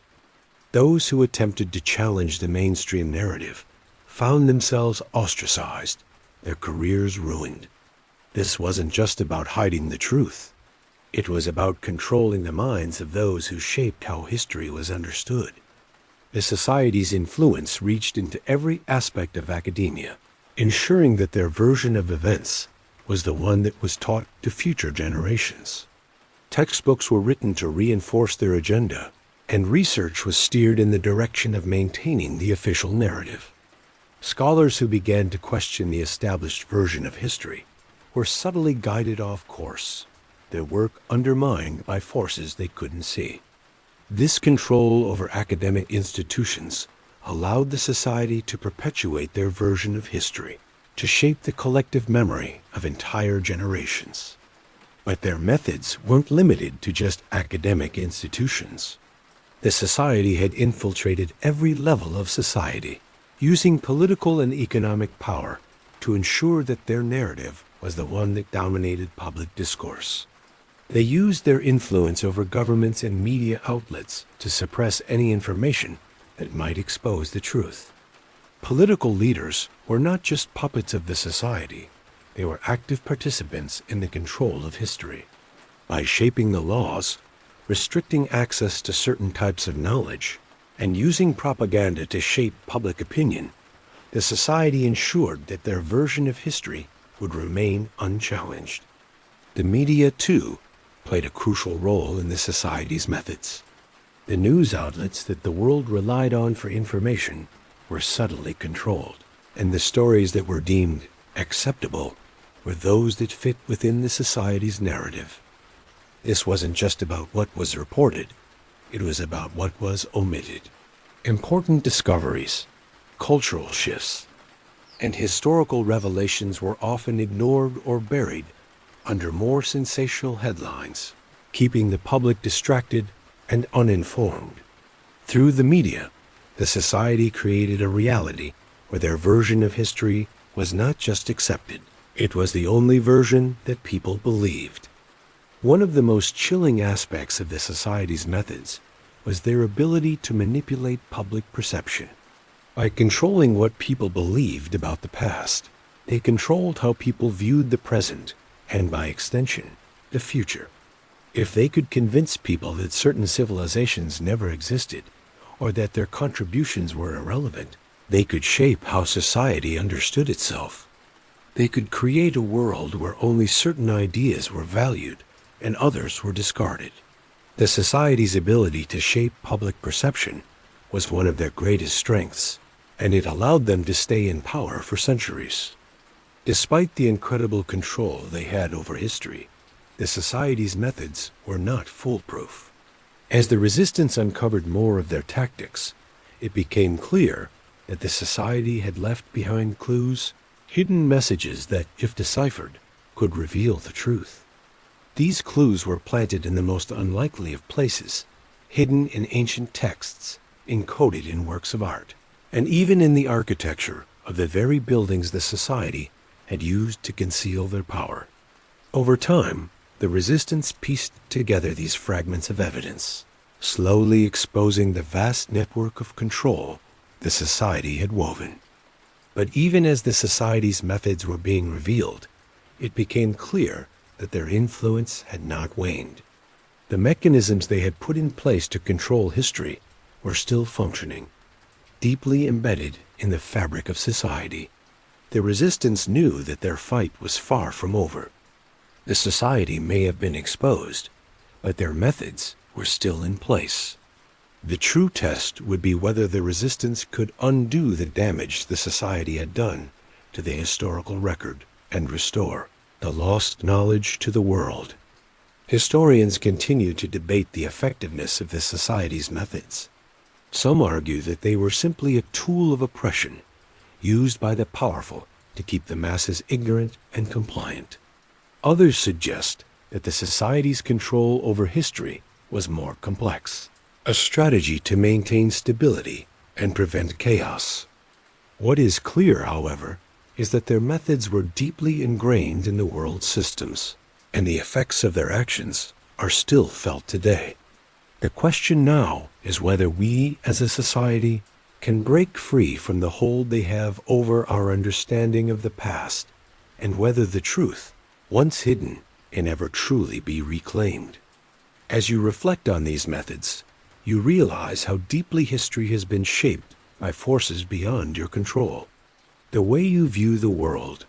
Those who attempted to challenge the mainstream narrative found themselves ostracized, their careers ruined. This wasn't just about hiding the truth. It was about controlling the minds of those who shaped how history was understood. The society's influence reached into every aspect of academia, ensuring that their version of events was the one that was taught to future generations. Textbooks were written to reinforce their agenda, and research was steered in the direction of maintaining the official narrative. Scholars who began to question the established version of history were subtly guided off course, their work undermined by forces they couldn't see. This control over academic institutions allowed the society to perpetuate their version of history, to shape the collective memory of entire generations. But their methods weren't limited to just academic institutions. The society had infiltrated every level of society, using political and economic power to ensure that their narrative was the one that dominated public discourse. They used their influence over governments and media outlets to suppress any information that might expose the truth. Political leaders were not just puppets of the society, they were active participants in the control of history. By shaping the laws, restricting access to certain types of knowledge, and using propaganda to shape public opinion, the society ensured that their version of history would remain unchallenged. The media, too, played a crucial role in the society's methods. The news outlets that the world relied on for information were subtly controlled, and the stories that were deemed acceptable were those that fit within the society's narrative. This wasn't just about what was reported, it was about what was omitted. Important discoveries, cultural shifts, and historical revelations were often ignored or buried under more sensational headlines, keeping the public distracted and uninformed. Through the media, the society created a reality where their version of history was not just accepted, it was the only version that people believed. One of the most chilling aspects of the society's methods was their ability to manipulate public perception. By controlling what people believed about the past, they controlled how people viewed the present and, by extension, the future. If they could convince people that certain civilizations never existed, or that their contributions were irrelevant, they could shape how society understood itself. They could create a world where only certain ideas were valued and others were discarded. The society's ability to shape public perception was one of their greatest strengths, and it allowed them to stay in power for centuries. Despite the incredible control they had over history, the society's methods were not foolproof. As the resistance uncovered more of their tactics, it became clear that the society had left behind clues, hidden messages that, if deciphered, could reveal the truth. These clues were planted in the most unlikely of places, hidden in ancient texts, encoded in works of art, and even in the architecture of the very buildings the society had used to conceal their power. Over time, the resistance pieced together these fragments of evidence, slowly exposing the vast network of control the society had woven. But even as the society's methods were being revealed, it became clear that their influence had not waned. The mechanisms they had put in place to control history were still functioning, deeply embedded in the fabric of society. The resistance knew that their fight was far from over. The society may have been exposed, but their methods were still in place. The true test would be whether the resistance could undo the damage the society had done to the historical record and restore the lost knowledge to the world. Historians continue to debate the effectiveness of the society's methods. Some argue that they were simply a tool of oppression, used by the powerful to keep the masses ignorant and compliant. Others suggest that the society's control over history was more complex, a strategy to maintain stability and prevent chaos. What is clear, however, is that their methods were deeply ingrained in the world's systems, and the effects of their actions are still felt today. The question now is whether we as a society can break free from the hold they have over our understanding of the past, and whether the truth, once hidden, can ever truly be reclaimed. As you reflect on these methods, you realize how deeply history has been shaped by forces beyond your control. The way you view the world,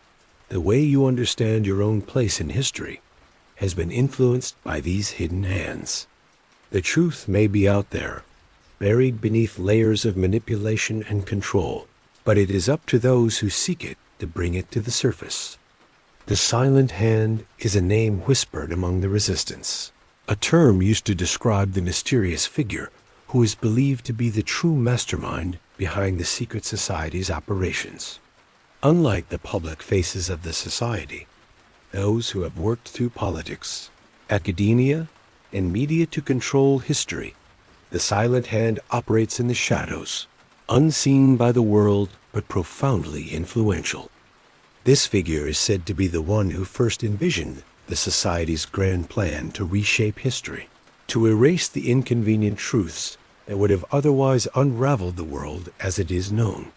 the way you understand your own place in history, has been influenced by these hidden hands. The truth may be out there, buried beneath layers of manipulation and control, but it is up to those who seek it to bring it to the surface. The Silent Hand is a name whispered among the resistance, a term used to describe the mysterious figure who is believed to be the true mastermind behind the secret society's operations. Unlike the public faces of the society, those who have worked through politics, academia, and media to control history, the Silent Hand operates in the shadows, unseen by the world but profoundly influential. This figure is said to be the one who first envisioned the society's grand plan to reshape history, to erase the inconvenient truths that would have otherwise unraveled the world as it is known.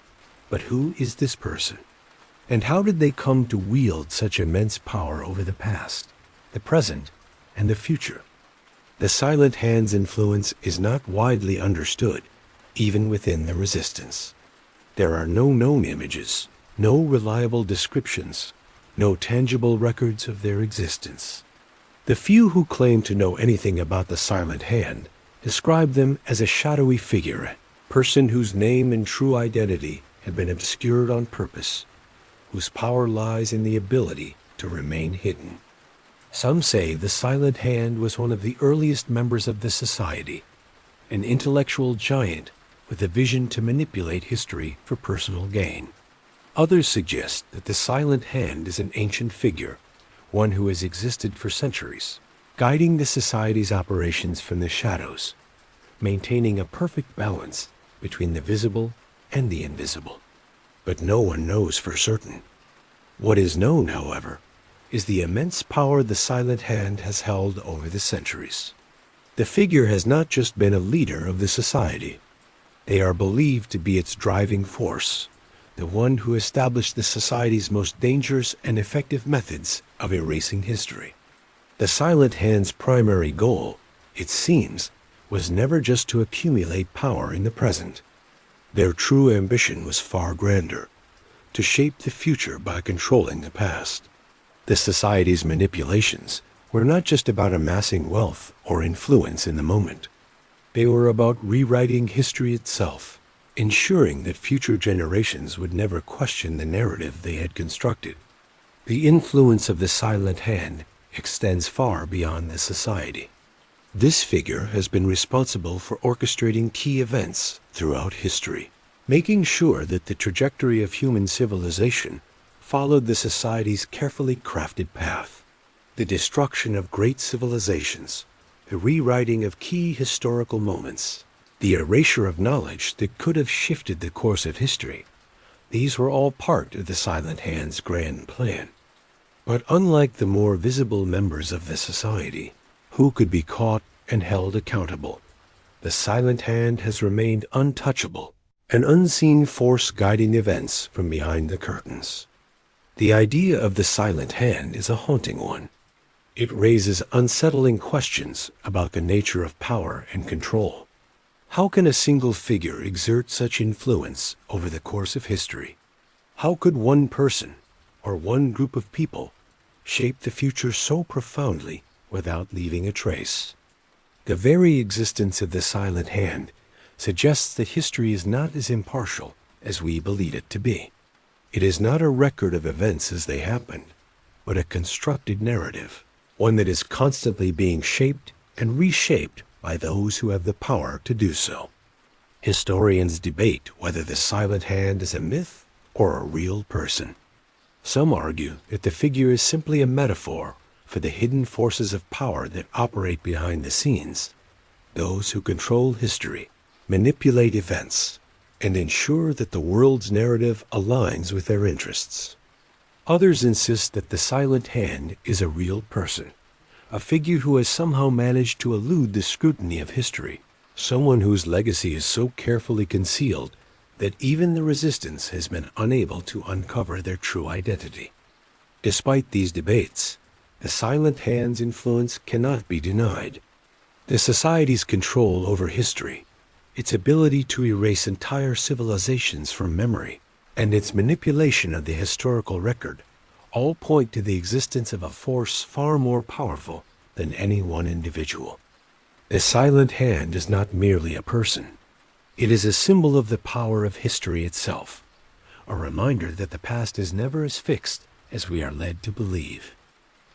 But who is this person? And how did they come to wield such immense power over the past, the present, and the future? The Silent Hand's influence is not widely understood, even within the resistance. There are no known images, no reliable descriptions, no tangible records of their existence. The few who claim to know anything about the Silent Hand describe them as a shadowy figure, a person whose name and true identity have been obscured on purpose, whose power lies in the ability to remain hidden. Some say the Silent Hand was one of the earliest members of the society, an intellectual giant with a vision to manipulate history for personal gain. Others suggest that the Silent Hand is an ancient figure, one who has existed for centuries, guiding the society's operations from the shadows, maintaining a perfect balance between the visible and the invisible. But no one knows for certain. What is known, however, is the immense power the Silent Hand has held over the centuries. The figure has not just been a leader of the society. They are believed to be its driving force, the one who established the society's most dangerous and effective methods of erasing history. The Silent Hand's primary goal, it seems, was never just to accumulate power in the present. Their true ambition was far grander, to shape the future by controlling the past. The society's manipulations were not just about amassing wealth or influence in the moment. They were about rewriting history itself, ensuring that future generations would never question the narrative they had constructed. The influence of the Silent Hand extends far beyond the society. This figure has been responsible for orchestrating key events throughout history, making sure that the trajectory of human civilization followed the society's carefully crafted path. The destruction of great civilizations, the rewriting of key historical moments, the erasure of knowledge that could have shifted the course of history, these were all part of the Silent Hand's grand plan. But unlike the more visible members of the society, who could be caught and held accountable, the Silent Hand has remained untouchable, an unseen force guiding events from behind the curtains. The idea of the Silent Hand is a haunting one. It raises unsettling questions about the nature of power and control. How can a single figure exert such influence over the course of history? How could one person, or one group of people, shape the future so profoundly without leaving a trace? The very existence of the Silent Hand suggests that history is not as impartial as we believe it to be. It is not a record of events as they happened, but a constructed narrative, one that is constantly being shaped and reshaped by those who have the power to do so. Historians debate whether the Silent Hand is a myth or a real person. Some argue that the figure is simply a metaphor for the hidden forces of power that operate behind the scenes, Those who control history, manipulate events, and ensure that the world's narrative aligns with their interests. Others insist that the silent hand is a real person, a figure who has somehow managed to elude the scrutiny of history, someone whose legacy is so carefully concealed that even the resistance has been unable to uncover their true identity. Despite these debates, the silent hand's influence cannot be denied. The society's control over history, its ability to erase entire civilizations from memory, and its manipulation of the historical record all point to the existence of a force far more powerful than any one individual. The silent hand is not merely a person. It is a symbol of the power of history itself, a reminder that the past is never as fixed as we are led to believe.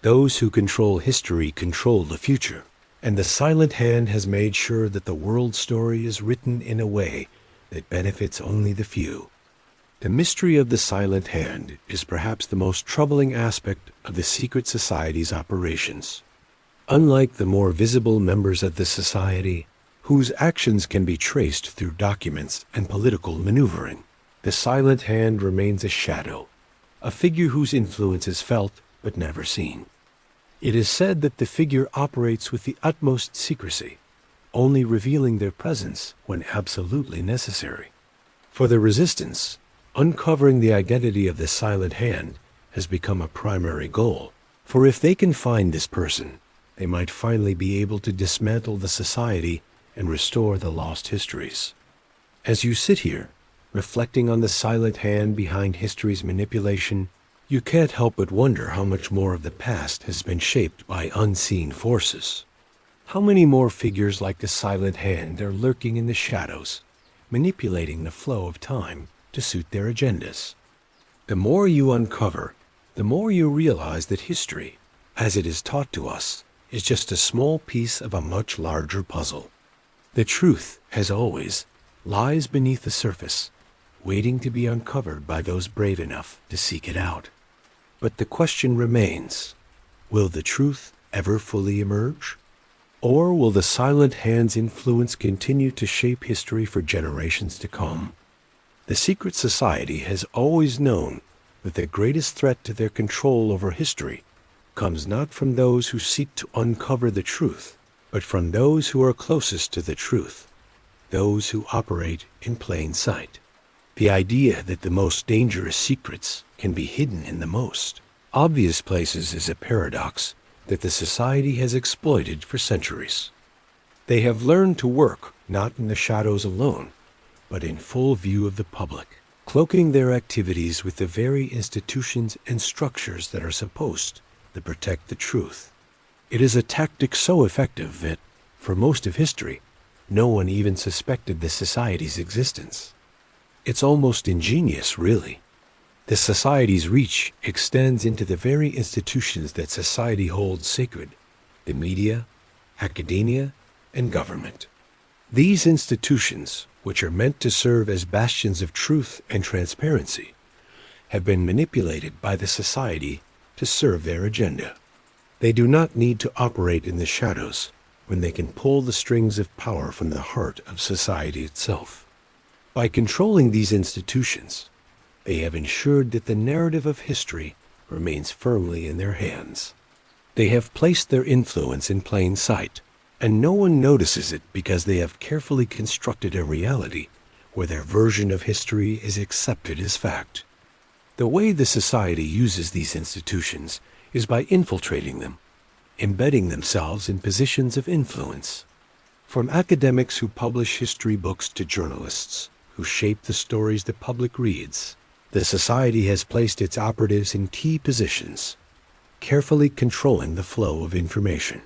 Those who control history control the future, and the silent hand has made sure that the world's story is written in a way that benefits only the few. The mystery of the silent hand is perhaps the most troubling aspect of the secret society's operations. Unlike the more visible members of the society, whose actions can be traced through documents and political maneuvering, the silent hand remains a shadow, a figure whose influence is felt but never seen. It is said that the figure operates with the utmost secrecy, only revealing their presence when absolutely necessary. For the resistance, uncovering the identity of the silent hand has become a primary goal, for if they can find this person, they might finally be able to dismantle the society and restore the lost histories. As you sit here, reflecting on the silent hand behind history's manipulation, you can't help but wonder how much more of the past has been shaped by unseen forces. How many more figures like the silent hand are lurking in the shadows, manipulating the flow of time to suit their agendas? The more you uncover, the more you realize that history, as it is taught to us, is just a small piece of a much larger puzzle. The truth, as always, lies beneath the surface, waiting to be uncovered by those brave enough to seek it out. But the question remains, will the truth ever fully emerge? Or will the silent hand's influence continue to shape history for generations to come? The secret society has always known that the greatest threat to their control over history comes not from those who seek to uncover the truth, but from those who are closest to the truth, those who operate in plain sight. The idea that the most dangerous secrets can be hidden in the most obvious places is a paradox that the society has exploited for centuries. They have learned to work not in the shadows alone, but in full view of the public, cloaking their activities with the very institutions and structures that are supposed to protect the truth. It is a tactic so effective that, for most of history, no one even suspected the society's existence. It's almost ingenious, really. The society's reach extends into the very institutions that society holds sacred: the media, academia, and government. These institutions, which are meant to serve as bastions of truth and transparency, have been manipulated by the society to serve their agenda. They do not need to operate in the shadows when they can pull the strings of power from the heart of society itself. By controlling these institutions, they have ensured that the narrative of history remains firmly in their hands. They have placed their influence in plain sight, and no one notices it because they have carefully constructed a reality where their version of history is accepted as fact. The way the society uses these institutions is by infiltrating them, embedding themselves in positions of influence. From academics who publish history books to journalists who shape the stories the public reads, the society has placed its operatives in key positions, carefully controlling the flow of information.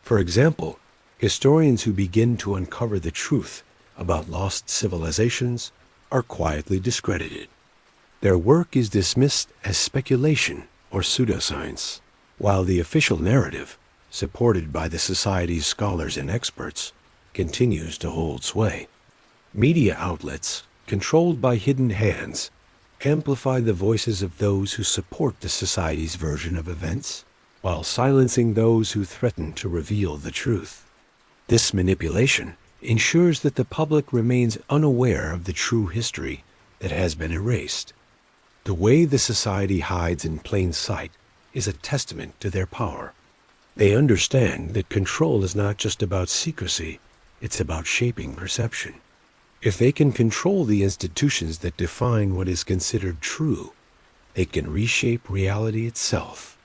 For example, historians who begin to uncover the truth about lost civilizations are quietly discredited. Their work is dismissed as speculation or pseudoscience, while the official narrative, supported by the society's scholars and experts, continues to hold sway. Media outlets, controlled by hidden hands, amplify the voices of those who support the society's version of events, while silencing those who threaten to reveal the truth. This manipulation ensures that the public remains unaware of the true history that has been erased. The way the society hides in plain sight is a testament to their power. They understand that control is not just about secrecy, it's about shaping perception. If they can control the institutions that define what is considered true, they can reshape reality itself.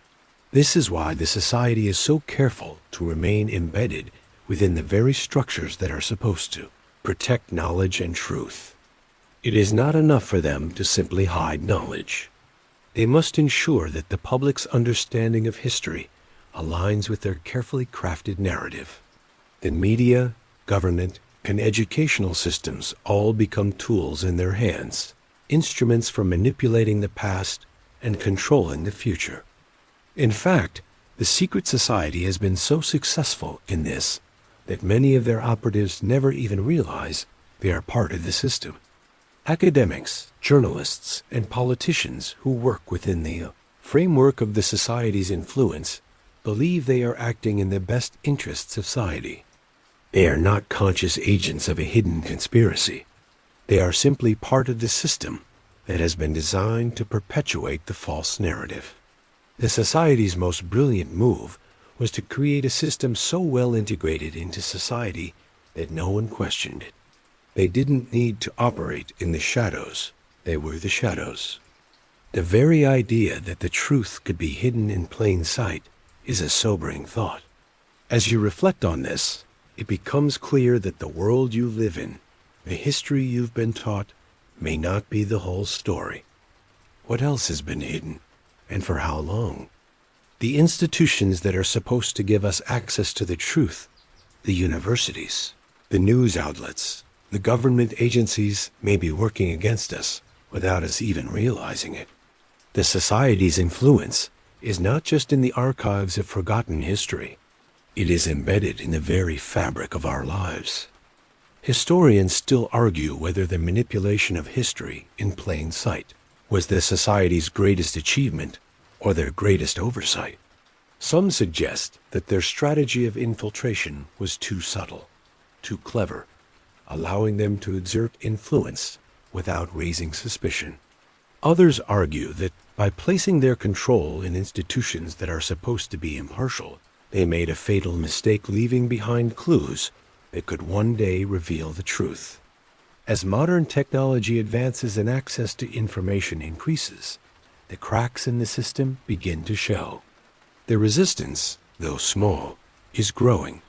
This is why the society is so careful to remain embedded within the very structures that are supposed to protect knowledge and truth. It is not enough for them to simply hide knowledge. They must ensure that the public's understanding of history aligns with their carefully crafted narrative. The media, government, and educational systems all become tools in their hands, instruments for manipulating the past and controlling the future. In fact, the secret society has been so successful in this that many of their operatives never even realize they are part of the system. Academics, journalists, and politicians who work within the framework of the society's influence believe they are acting in the best interests of society. They are not conscious agents of a hidden conspiracy. They are simply part of the system that has been designed to perpetuate the false narrative. The society's most brilliant move was to create a system so well integrated into society that no one questioned it. They didn't need to operate in the shadows. They were the shadows. The very idea that the truth could be hidden in plain sight is a sobering thought. As you reflect on this, it becomes clear that the world you live in, the history you've been taught, may not be the whole story. What else has been hidden, and for how long? The institutions that are supposed to give us access to the truth, the universities, the news outlets, the government agencies may be working against us without us even realizing it. The society's influence is not just in the archives of forgotten history. It is embedded in the very fabric of our lives. Historians still argue whether the manipulation of history in plain sight was the society's greatest achievement or their greatest oversight. Some suggest that their strategy of infiltration was too subtle, too clever, allowing them to exert influence without raising suspicion. Others argue that by placing their control in institutions that are supposed to be impartial, they made a fatal mistake, leaving behind clues that could one day reveal the truth. As modern technology advances and access to information increases, the cracks in the system begin to show. The resistance, though small, is growing,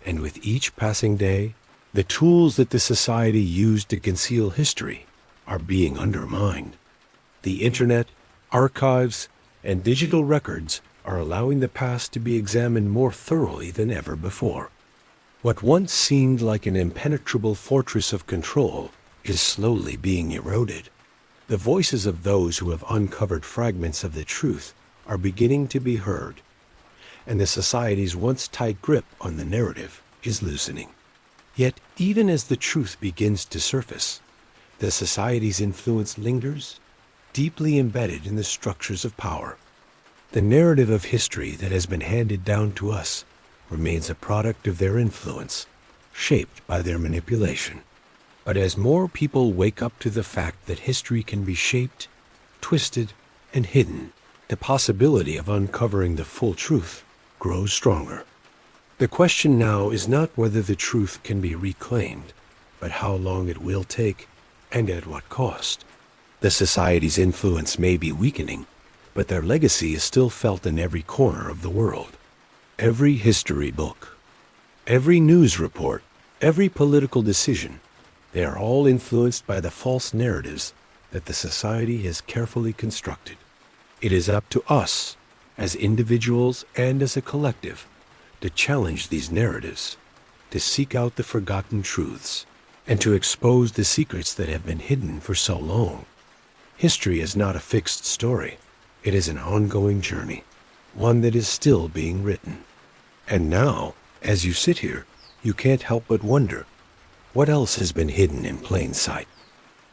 and with each passing day, the tools that the society used to conceal history are being undermined. The internet, archives, and digital records are allowing the past to be examined more thoroughly than ever before. What once seemed like an impenetrable fortress of control is slowly being eroded. The voices of those who have uncovered fragments of the truth are beginning to be heard, and the society's once tight grip on the narrative is loosening. Yet, even as the truth begins to surface, the society's influence lingers, deeply embedded in the structures of power. The narrative of history that has been handed down to us remains a product of their influence, shaped by their manipulation. But as more people wake up to the fact that history can be shaped, twisted, and hidden, the possibility of uncovering the full truth grows stronger. The question now is not whether the truth can be reclaimed, but how long it will take and at what cost. The society's influence may be weakening, but their legacy is still felt in every corner of the world. Every history book, every news report, every political decision, they are all influenced by the false narratives that the society has carefully constructed. It is up to us, as individuals and as a collective, to challenge these narratives, to seek out the forgotten truths, and to expose the secrets that have been hidden for so long. History is not a fixed story. It is an ongoing journey, one that is still being written. And now, as you sit here, you can't help but wonder, what else has been hidden in plain sight?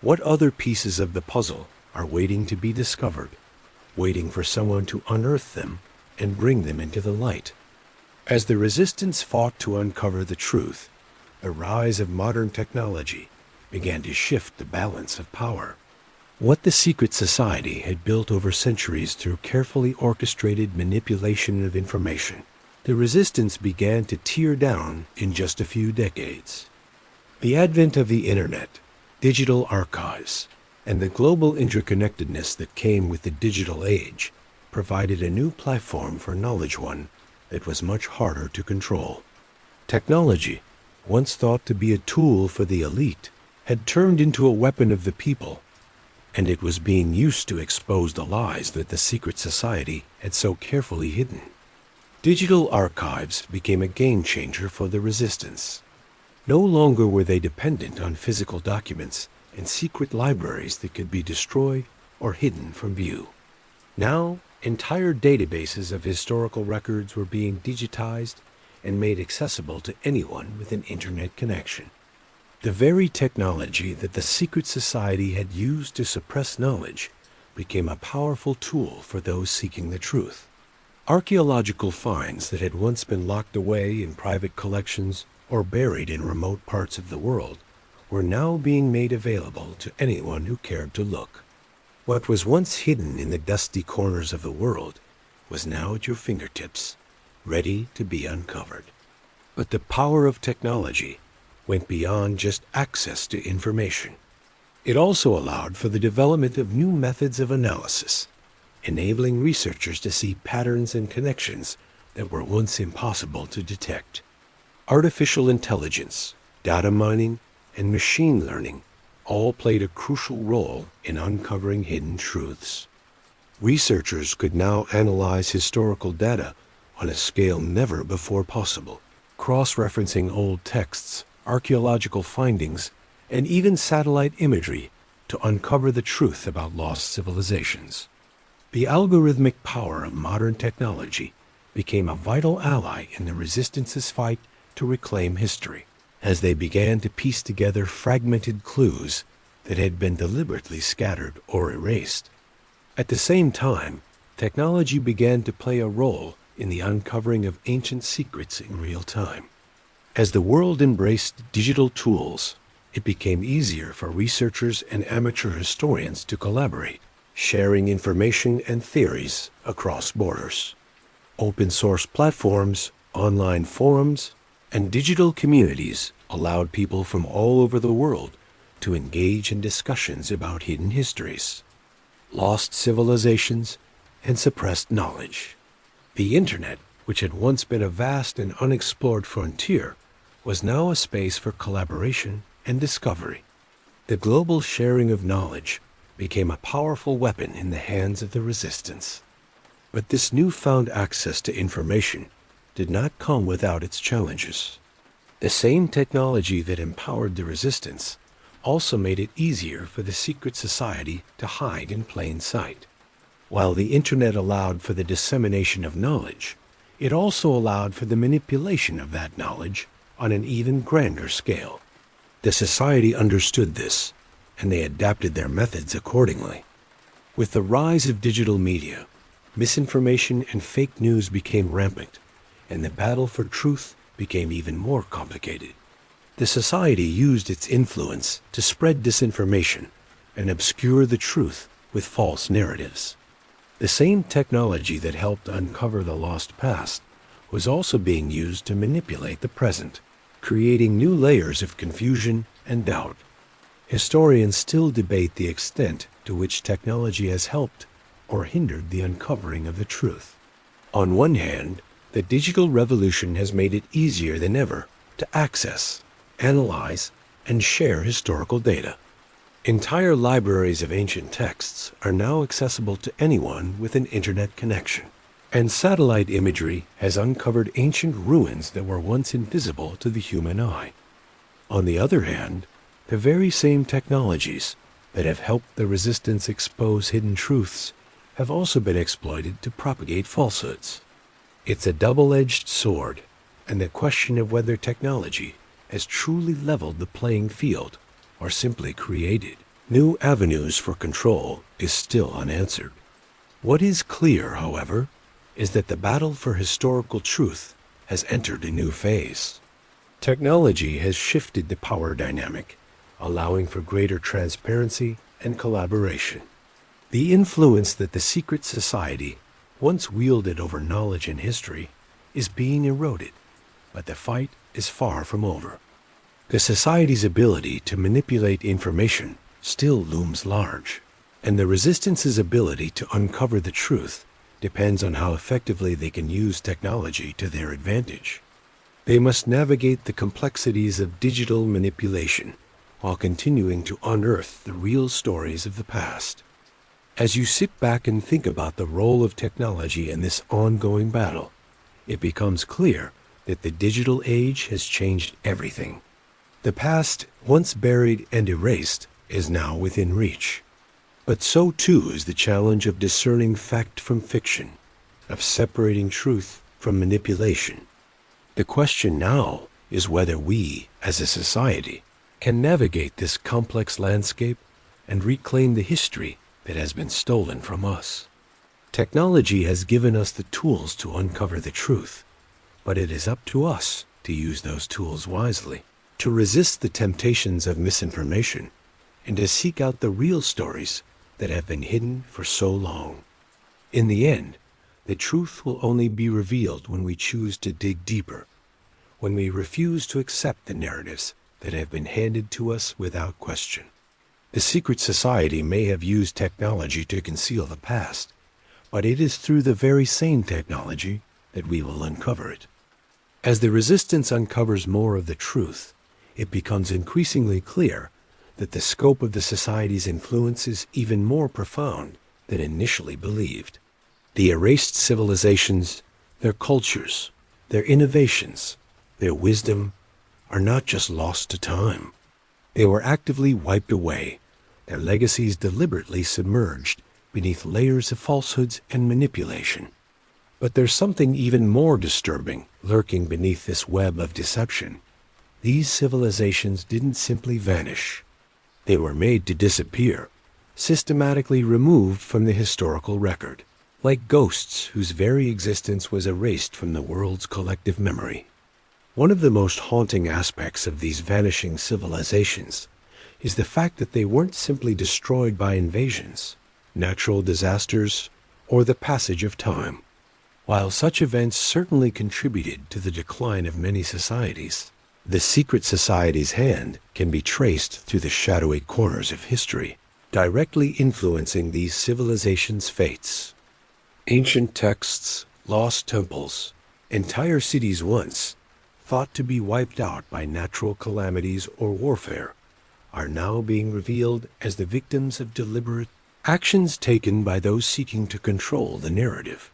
What other pieces of the puzzle are waiting to be discovered, waiting for someone to unearth them and bring them into the light? As the resistance fought to uncover the truth, the rise of modern technology began to shift the balance of power. What the secret society had built over centuries through carefully orchestrated manipulation of information, the resistance began to tear down in just a few decades. The advent of the internet, digital archives, and the global interconnectedness that came with the digital age provided a new platform for knowledge, one that was much harder to control. Technology, once thought to be a tool for the elite, had turned into a weapon of the people, and it was being used to expose the lies that the secret society had so carefully hidden. Digital archives became a game changer for the resistance. No longer were they dependent on physical documents and secret libraries that could be destroyed or hidden from view. Now, entire databases of historical records were being digitized and made accessible to anyone with an internet connection. The very technology that the secret society had used to suppress knowledge became a powerful tool for those seeking the truth. Archaeological finds that had once been locked away in private collections or buried in remote parts of the world were now being made available to anyone who cared to look. What was once hidden in the dusty corners of the world was now at your fingertips, ready to be uncovered. But the power of technology went beyond just access to information. It also allowed for the development of new methods of analysis, enabling researchers to see patterns and connections that were once impossible to detect. Artificial intelligence, data mining, and machine learning all played a crucial role in uncovering hidden truths. Researchers could now analyze historical data on a scale never before possible, cross-referencing old texts, archaeological findings, and even satellite imagery to uncover the truth about lost civilizations. The algorithmic power of modern technology became a vital ally in the resistance's fight to reclaim history, as they began to piece together fragmented clues that had been deliberately scattered or erased. At the same time, technology began to play a role in the uncovering of ancient secrets in real time. As the world embraced digital tools, it became easier for researchers and amateur historians to collaborate, sharing information and theories across borders. Open source platforms, online forums, and digital communities allowed people from all over the world to engage in discussions about hidden histories, lost civilizations, and suppressed knowledge. The internet, which had once been a vast and unexplored frontier, was now a space for collaboration and discovery. The global sharing of knowledge became a powerful weapon in the hands of the resistance. But this newfound access to information did not come without its challenges. The same technology that empowered the resistance also made it easier for the secret society to hide in plain sight. While the internet allowed for the dissemination of knowledge, it also allowed for the manipulation of that knowledge on an even grander scale. The society understood this, and they adapted their methods accordingly. With the rise of digital media, misinformation and fake news became rampant, and the battle for truth became even more complicated. The society used its influence to spread disinformation and obscure the truth with false narratives. The same technology that helped uncover the lost past was also being used to manipulate the present, creating new layers of confusion and doubt. Historians still debate the extent to which technology has helped or hindered the uncovering of the truth. On one hand, the digital revolution has made it easier than ever to access, analyze, and share historical data. Entire libraries of ancient texts are now accessible to anyone with an internet connection, and satellite imagery has uncovered ancient ruins that were once invisible to the human eye. On the other hand, the very same technologies that have helped the resistance expose hidden truths have also been exploited to propagate falsehoods. It's a double-edged sword, and the question of whether technology has truly leveled the playing field or simply created new avenues for control is still unanswered. What is clear, however, is that the battle for historical truth has entered a new phase. Technology has shifted the power dynamic, allowing for greater transparency and collaboration. The influence that the secret society once wielded over knowledge and history is being eroded, but the fight is far from over. The society's ability to manipulate information still looms large, and the resistance's ability to uncover the truth depends on how effectively they can use technology to their advantage. They must navigate the complexities of digital manipulation while continuing to unearth the real stories of the past. As you sit back and think about the role of technology in this ongoing battle, it becomes clear that the digital age has changed everything. The past, once buried and erased, is now within reach. But so too is the challenge of discerning fact from fiction, of separating truth from manipulation. The question now is whether we, as a society, can navigate this complex landscape and reclaim the history that has been stolen from us. Technology has given us the tools to uncover the truth, but it is up to us to use those tools wisely, to resist the temptations of misinformation, and to seek out the real stories that have been hidden for so long. In the end, the truth will only be revealed when we choose to dig deeper, when we refuse to accept the narratives that have been handed to us without question. The secret society may have used technology to conceal the past, but it is through the very same technology that we will uncover it. As the resistance uncovers more of the truth, it becomes increasingly clear that the scope of the society's influence is even more profound than initially believed. The erased civilizations, their cultures, their innovations, their wisdom, are not just lost to time. They were actively wiped away, their legacies deliberately submerged beneath layers of falsehoods and manipulation. But there's something even more disturbing lurking beneath this web of deception. These civilizations didn't simply vanish. They were made to disappear, systematically removed from the historical record, like ghosts whose very existence was erased from the world's collective memory. One of the most haunting aspects of these vanishing civilizations is the fact that they weren't simply destroyed by invasions, natural disasters, or the passage of time. While such events certainly contributed to the decline of many societies, the secret society's hand can be traced through the shadowy corners of history, directly influencing these civilizations' fates. Ancient texts, lost temples, entire cities once thought to be wiped out by natural calamities or warfare, are now being revealed as the victims of deliberate actions taken by those seeking to control the narrative.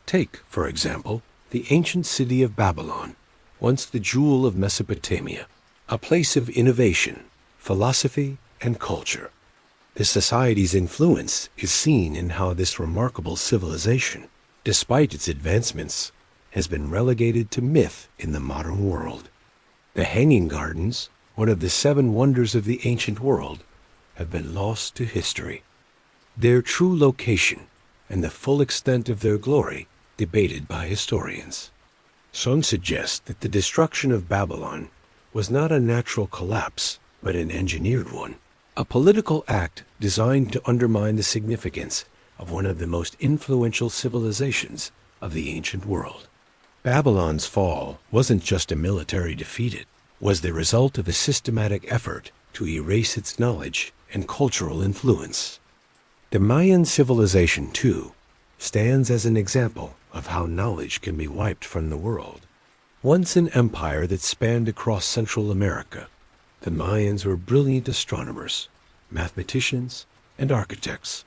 Take, for example, the ancient city of Babylon, once the jewel of Mesopotamia, a place of innovation, philosophy, and culture. The society's influence is seen in how this remarkable civilization, despite its advancements, has been relegated to myth in the modern world. The Hanging Gardens, one of the 7 wonders of the ancient world, have been lost to history. Their true location and the full extent of their glory debated by historians. Some suggest that the destruction of Babylon was not a natural collapse, but an engineered one, a political act designed to undermine the significance of one of the most influential civilizations of the ancient world. Babylon's fall wasn't just a military defeat, it was the result of a systematic effort to erase its knowledge and cultural influence. The Mayan civilization, too, stands as an example of how knowledge can be wiped from the world. Once an empire that spanned across Central America, the Mayans were brilliant astronomers, mathematicians, and architects.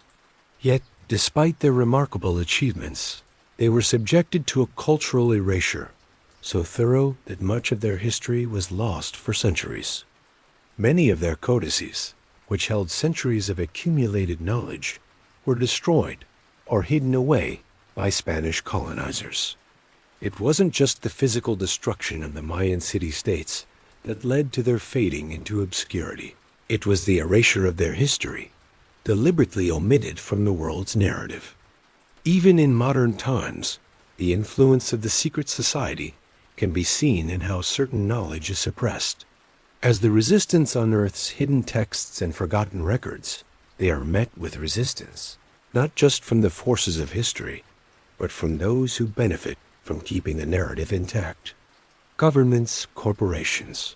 Yet, despite their remarkable achievements, they were subjected to a cultural erasure, so thorough that much of their history was lost for centuries. Many of their codices, which held centuries of accumulated knowledge, were destroyed or hidden away by Spanish colonizers. It wasn't just the physical destruction of the Mayan city-states that led to their fading into obscurity. It was the erasure of their history, deliberately omitted from the world's narrative. Even in modern times, the influence of the secret society can be seen in how certain knowledge is suppressed. As the resistance unearths hidden texts and forgotten records, they are met with resistance, not just from the forces of history, but from those who benefit from keeping the narrative intact. Governments, corporations,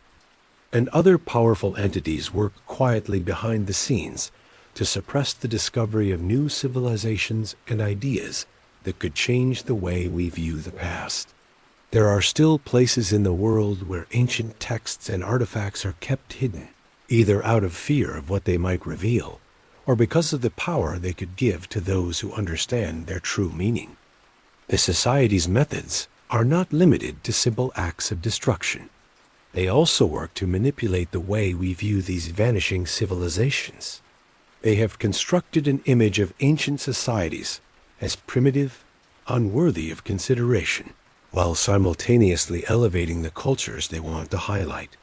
and other powerful entities work quietly behind the scenes to suppress the discovery of new civilizations and ideas that could change the way we view the past. There are still places in the world where ancient texts and artifacts are kept hidden, either out of fear of what they might reveal, or because of the power they could give to those who understand their true meaning. The Society's methods are not limited to simple acts of destruction. They also work to manipulate the way we view these vanishing civilizations. They have constructed an image of ancient societies as primitive, unworthy of consideration, while simultaneously elevating the cultures they want to highlight.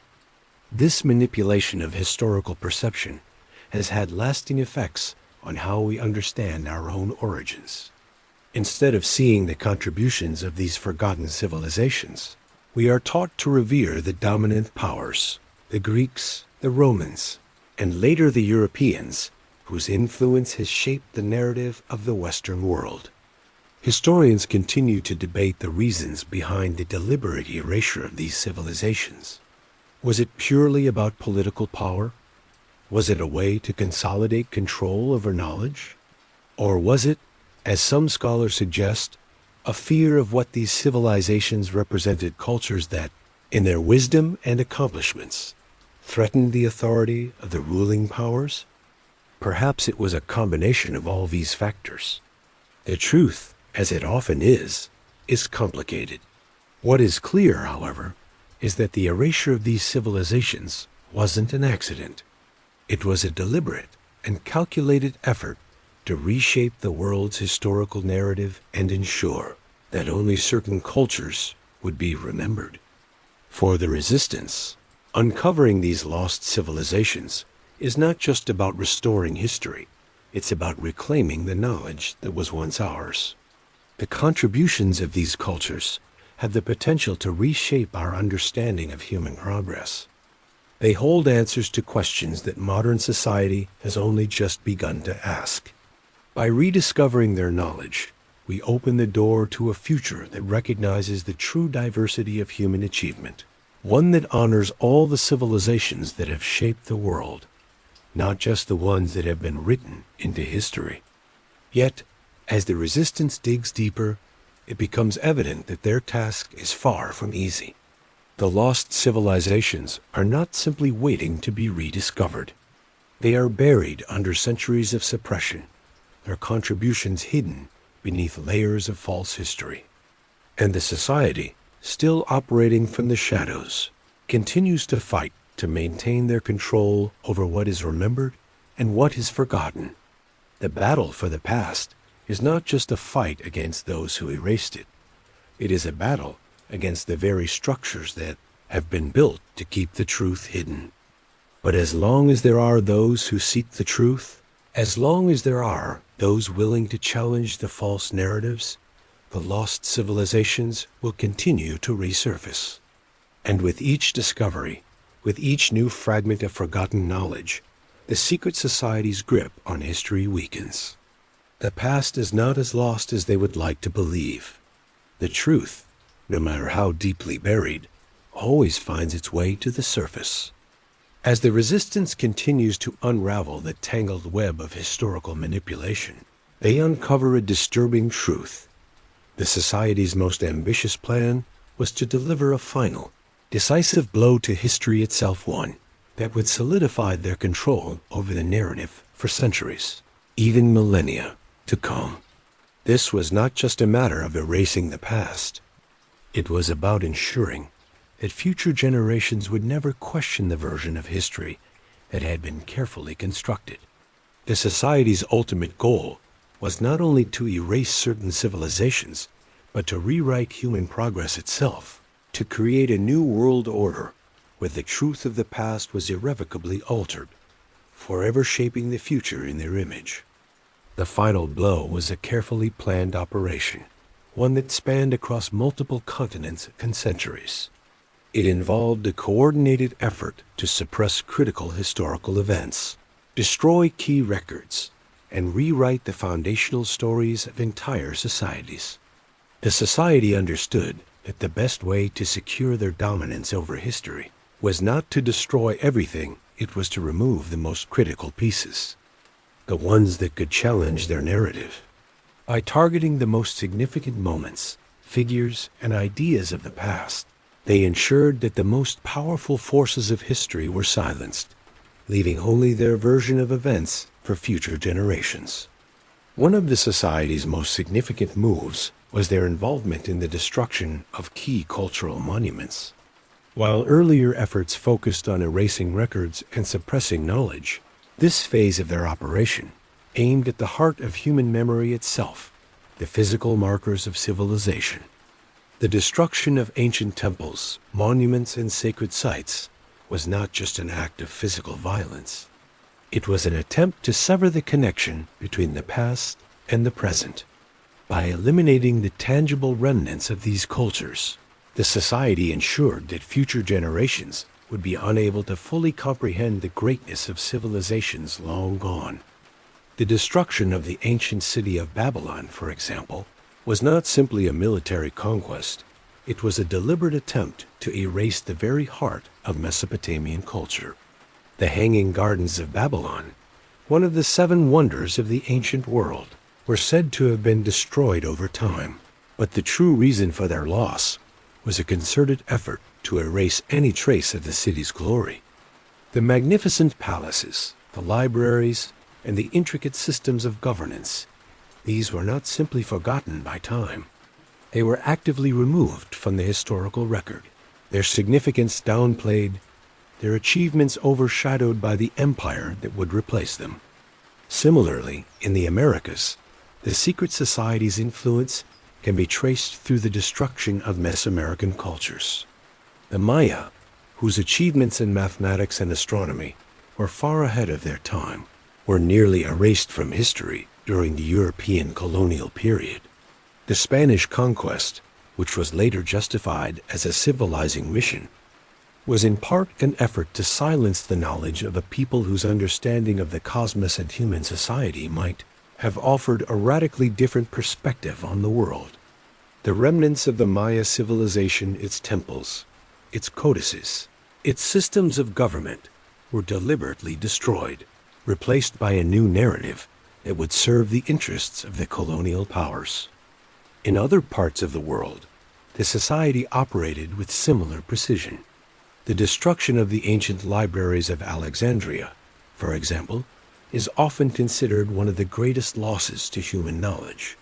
This manipulation of historical perception has had lasting effects on how we understand our own origins. Instead of seeing the contributions of these forgotten civilizations, we are taught to revere the dominant powers, the Greeks, the Romans, and later the Europeans, whose influence has shaped the narrative of the Western world. Historians continue to debate the reasons behind the deliberate erasure of these civilizations. Was it purely about political power? Was it a way to consolidate control over knowledge? Or was it, as some scholars suggest, a fear of what these civilizations represented cultures that, in their wisdom and accomplishments, threatened the authority of the ruling powers? Perhaps it was a combination of all these factors. The truth, as it often is complicated. What is clear, however, is that the erasure of these civilizations wasn't an accident. It was a deliberate and calculated effort to reshape the world's historical narrative and ensure that only certain cultures would be remembered. For the resistance, uncovering these lost civilizations is not just about restoring history, it's about reclaiming the knowledge that was once ours. The contributions of these cultures have the potential to reshape our understanding of human progress. They hold answers to questions that modern society has only just begun to ask. By rediscovering their knowledge, we open the door to a future that recognizes the true diversity of human achievement, one that honors all the civilizations that have shaped the world, not just the ones that have been written into history. Yet, as the resistance digs deeper, it becomes evident that their task is far from easy. The lost civilizations are not simply waiting to be rediscovered. They are buried under centuries of suppression, their contributions hidden beneath layers of false history. And the Society, still operating from the shadows, continues to fight to maintain their control over what is remembered and what is forgotten. The battle for the past is not just a fight against those who erased it. It is a battle against the very structures that have been built to keep the truth hidden. But as long as there are those who seek the truth, as long as there are those willing to challenge the false narratives, the lost civilizations will continue to resurface. And with each discovery, with each new fragment of forgotten knowledge, the secret society's grip on history weakens. The past is not as lost as they would like to believe. The truth, no matter how deeply buried, always finds its way to the surface. As the resistance continues to unravel the tangled web of historical manipulation, they uncover a disturbing truth. The Society's most ambitious plan was to deliver a final, decisive blow to history itself, one that would solidify their control over the narrative for centuries, even millennia, to come. This was not just a matter of erasing the past. It was about ensuring that future generations would never question the version of history that had been carefully constructed. The Society's ultimate goal was not only to erase certain civilizations, but to rewrite human progress itself, to create a new world order where the truth of the past was irrevocably altered, forever shaping the future in their image. The final blow was a carefully planned operation, one that spanned across multiple continents and centuries. It involved a coordinated effort to suppress critical historical events, destroy key records, and rewrite the foundational stories of entire societies. The society understood that the best way to secure their dominance over history was not to destroy everything, it was to remove the most critical pieces, the ones that could challenge their narrative. By targeting the most significant moments, figures, and ideas of the past, they ensured that the most powerful forces of history were silenced, leaving only their version of events for future generations. One of the society's most significant moves was their involvement in the destruction of key cultural monuments. While earlier efforts focused on erasing records and suppressing knowledge, this phase of their operation aimed at the heart of human memory itself, the physical markers of civilization. The destruction of ancient temples, monuments, and sacred sites was not just an act of physical violence. It was an attempt to sever the connection between the past and the present. By eliminating the tangible remnants of these cultures, the society ensured that future generations would be unable to fully comprehend the greatness of civilizations long gone. The destruction of the ancient city of Babylon, for example, was not simply a military conquest. It was a deliberate attempt to erase the very heart of Mesopotamian culture. The Hanging Gardens of Babylon, one of the 7 wonders of the ancient world, were said to have been destroyed over time, but the true reason for their loss was a concerted effort to erase any trace of the city's glory. The magnificent palaces, the libraries, and the intricate systems of governance, these were not simply forgotten by time. They were actively removed from the historical record, their significance downplayed, their achievements overshadowed by the empire that would replace them. Similarly, in the Americas, the secret society's influence can be traced through the destruction of Mesoamerican cultures. The Maya, whose achievements in mathematics and astronomy were far ahead of their time, were nearly erased from history during the European colonial period. The Spanish conquest, which was later justified as a civilizing mission, was in part an effort to silence the knowledge of a people whose understanding of the cosmos and human society might have offered a radically different perspective on the world. The remnants of the Maya civilization, its temples, its codices, its systems of government, were deliberately destroyed, replaced by a new narrative that would serve the interests of the colonial powers. In other parts of the world, the society operated with similar precision. The destruction of the ancient libraries of Alexandria, for example, is often considered one of the greatest losses to human knowledge.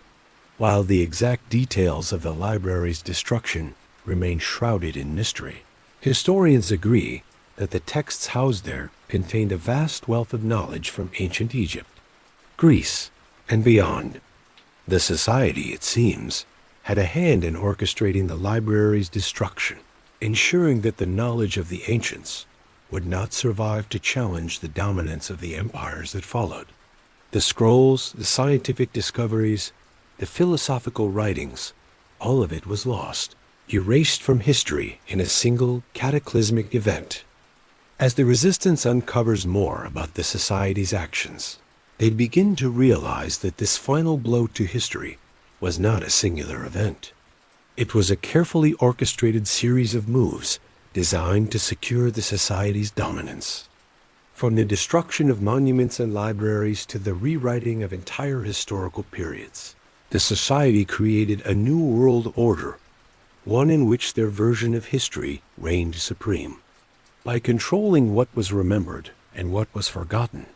While the exact details of the library's destruction remain shrouded in mystery, historians agree that the texts housed there contained a vast wealth of knowledge from ancient Egypt, Greece, and beyond. The society, it seems, had a hand in orchestrating the library's destruction, ensuring that the knowledge of the ancients would not survive to challenge the dominance of the empires that followed. The scrolls, the scientific discoveries, the philosophical writings, all of it was lost, erased from history in a single cataclysmic event. As the resistance uncovers more about the society's actions, they begin to realize that this final blow to history was not a singular event. It was a carefully orchestrated series of moves designed to secure the society's dominance. From the destruction of monuments and libraries to the rewriting of entire historical periods, the society created a new world order, one in which their version of history reigned supreme. By controlling what was remembered and what was forgotten,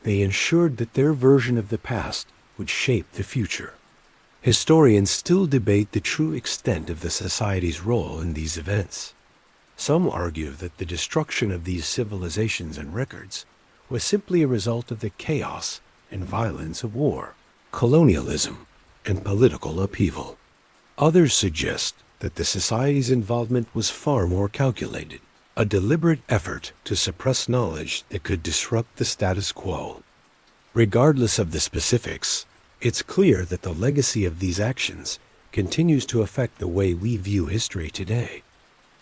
they ensured that their version of the past would shape the future. Historians still debate the true extent of the society's role in these events. Some argue that the destruction of these civilizations and records was simply a result of the chaos and violence of war, colonialism, and political upheaval. Others suggest that the society's involvement was far more calculated, a deliberate effort to suppress knowledge that could disrupt the status quo. Regardless of the specifics, it's clear that the legacy of these actions continues to affect the way we view history today.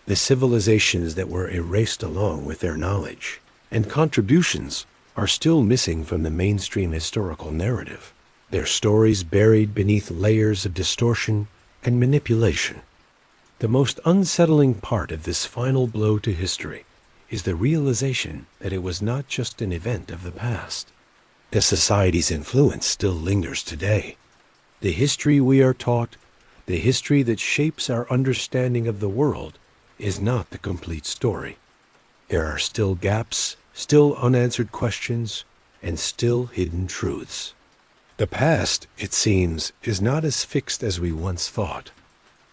The civilizations that were erased along with their knowledge and contributions are still missing from the mainstream historical narrative, their stories buried beneath layers of distortion and manipulation. The most unsettling part of this final blow to history is the realization that it was not just an event of the past. The society's influence still lingers today. The history we are taught, the history that shapes our understanding of the world, is not the complete story. There are still gaps, still unanswered questions, and still hidden truths. The past, it seems, is not as fixed as we once thought.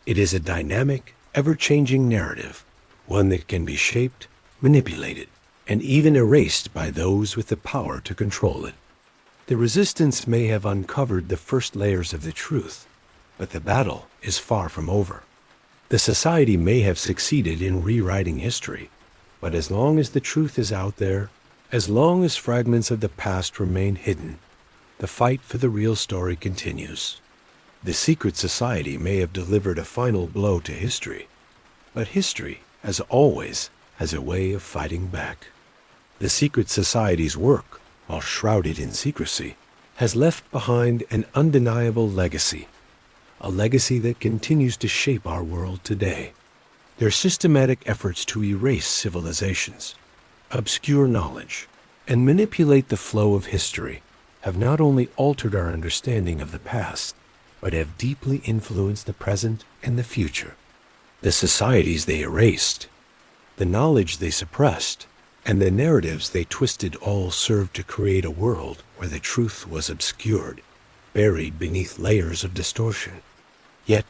It is a dynamic, ever-changing narrative, one that can be shaped, manipulated, and even erased by those with the power to control it. The resistance may have uncovered the first layers of the truth, but the battle is far from over. The society may have succeeded in rewriting history, but as long as the truth is out there, as long as fragments of the past remain hidden, the fight for the real story continues. The secret society may have delivered a final blow to history, but history, as always, has a way of fighting back. The secret society's work, while shrouded in secrecy, has left behind an undeniable legacy, a legacy that continues to shape our world today. Their systematic efforts to erase civilizations, obscure knowledge, and manipulate the flow of history have not only altered our understanding of the past, but have deeply influenced the present and the future. The societies they erased, the knowledge they suppressed, and the narratives they twisted all served to create a world where the truth was obscured, buried beneath layers of distortion. Yet,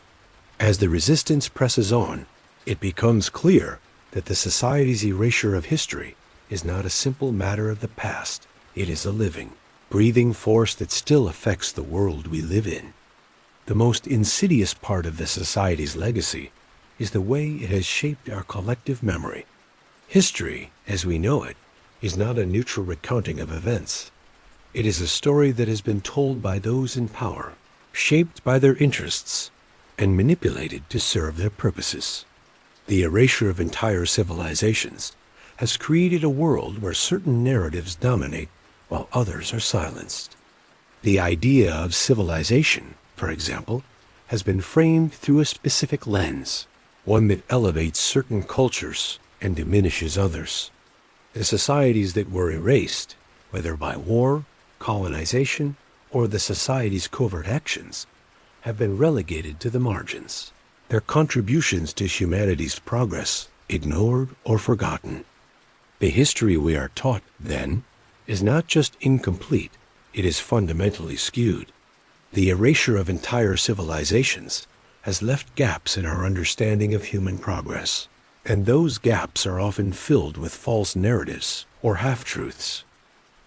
as the resistance presses on, it becomes clear that the society's erasure of history is not a simple matter of the past. It is a living, breathing force that still affects the world we live in. The most insidious part of the society's legacy is the way it has shaped our collective memory. History, as we know it, is not a neutral recounting of events. It is a story that has been told by those in power, shaped by their interests, and manipulated to serve their purposes. The erasure of entire civilizations has created a world where certain narratives dominate while others are silenced. The idea of civilization, for example, has been framed through a specific lens, one that elevates certain cultures and diminishes others. The societies that were erased, whether by war, colonization, or the society's covert actions, have been relegated to the margins, their contributions to humanity's progress ignored or forgotten. The history we are taught, then, is not just incomplete, it is fundamentally skewed. The erasure of entire civilizations has left gaps in our understanding of human progress, and those gaps are often filled with false narratives or half-truths.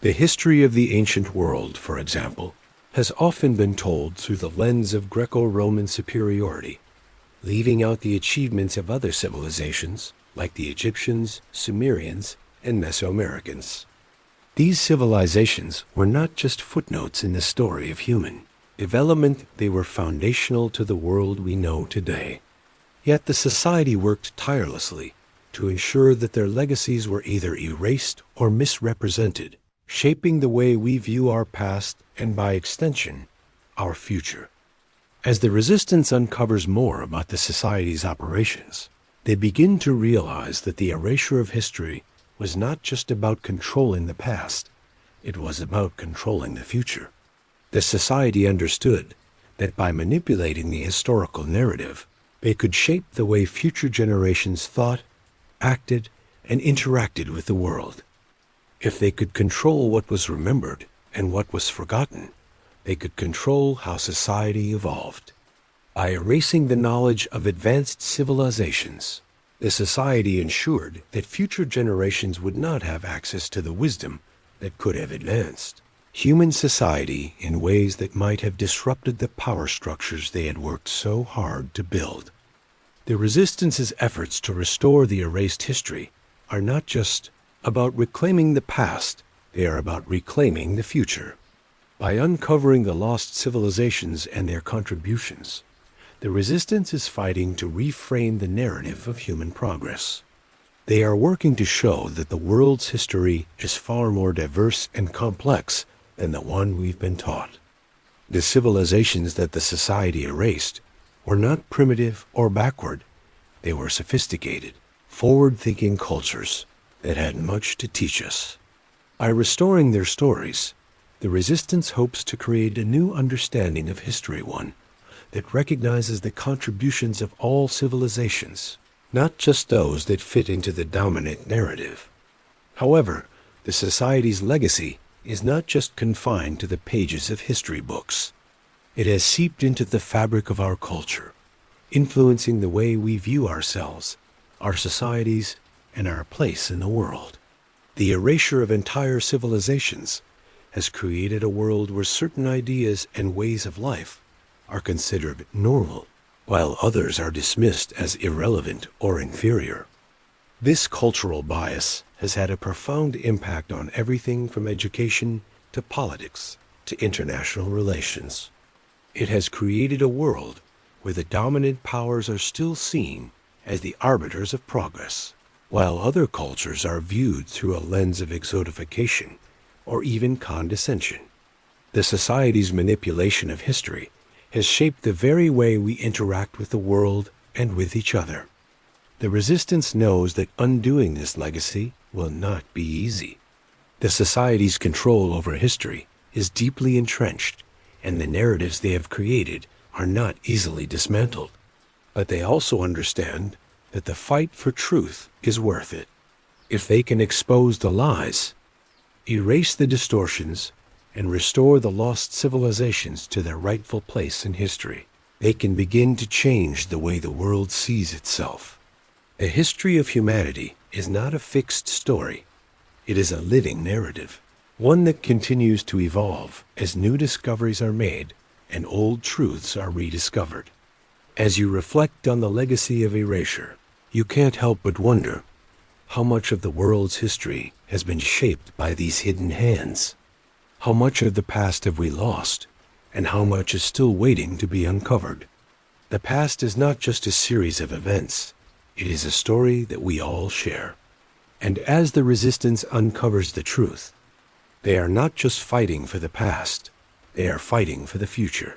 The history of the ancient world, for example, has often been told through the lens of Greco-Roman superiority, leaving out the achievements of other civilizations like the Egyptians, Sumerians, and Mesoamericans. These civilizations were not just footnotes in the story of human development, they were foundational to the world we know today. Yet the society worked tirelessly to ensure that their legacies were either erased or misrepresented, shaping the way we view our past and, by extension, our future. As the resistance uncovers more about the society's operations, they begin to realize that the erasure of history was not just about controlling the past, it was about controlling the future. The society understood that by manipulating the historical narrative, they could shape the way future generations thought, acted, and interacted with the world. If they could control what was remembered and what was forgotten, they could control how society evolved. By erasing the knowledge of advanced civilizations, the society ensured that future generations would not have access to the wisdom that could have advanced human society in ways that might have disrupted the power structures they had worked so hard to build. The resistance's efforts to restore the erased history are not just about reclaiming the past, they are about reclaiming the future. By uncovering the lost civilizations and their contributions, The resistance is fighting to reframe the narrative of human progress. They are working to show that the world's history is far more diverse and complex than the one we've been taught. The civilizations that the society erased were not primitive or backward. They were sophisticated, forward-thinking cultures that had much to teach us. By restoring their stories, the resistance hopes to create a new understanding of history, one that recognizes the contributions of all civilizations, not just those that fit into the dominant narrative. However, the society's legacy is not just confined to the pages of history books. It has seeped into the fabric of our culture, influencing the way we view ourselves, our societies, and our place in the world. The erasure of entire civilizations has created a world where certain ideas and ways of life are considered normal, while others are dismissed as irrelevant or inferior. This cultural bias has had a profound impact on everything from education to politics to international relations. It has created a world where the dominant powers are still seen as the arbiters of progress, while other cultures are viewed through a lens of exotification or even condescension. The society's manipulation of history has shaped the very way we interact with the world and with each other. The resistance knows that undoing this legacy will not be easy. The society's control over history is deeply entrenched, and the narratives they have created are not easily dismantled. But they also understand that the fight for truth is worth it. If they can expose the lies, erase the distortions, and restore the lost civilizations to their rightful place in history, they can begin to change the way the world sees itself. The history of humanity is not a fixed story. It is a living narrative, one that continues to evolve as new discoveries are made and old truths are rediscovered. As you reflect on the legacy of erasure, you can't help but wonder how much of the world's history has been shaped by these hidden hands. How much of the past have we lost, and how much is still waiting to be uncovered? The past is not just a series of events. It is a story that we all share. And as the resistance uncovers the truth, they are not just fighting for the past, they are fighting for the future.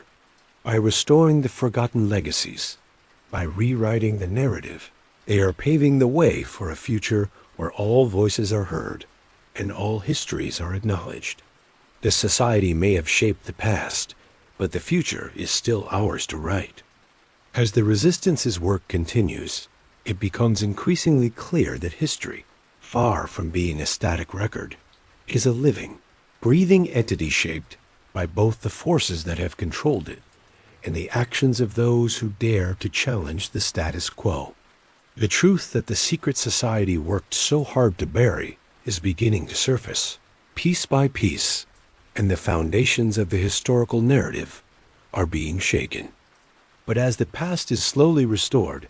By restoring the forgotten legacies, by rewriting the narrative, they are paving the way for a future where all voices are heard and all histories are acknowledged. The society may have shaped the past, but the future is still ours to write. As the resistance's work continues, it becomes increasingly clear that history, far from being a static record, is a living, breathing entity shaped by both the forces that have controlled it and the actions of those who dare to challenge the status quo. The truth that the secret society worked so hard to bury is beginning to surface, piece by piece, and the foundations of the historical narrative are being shaken. But as the past is slowly restored,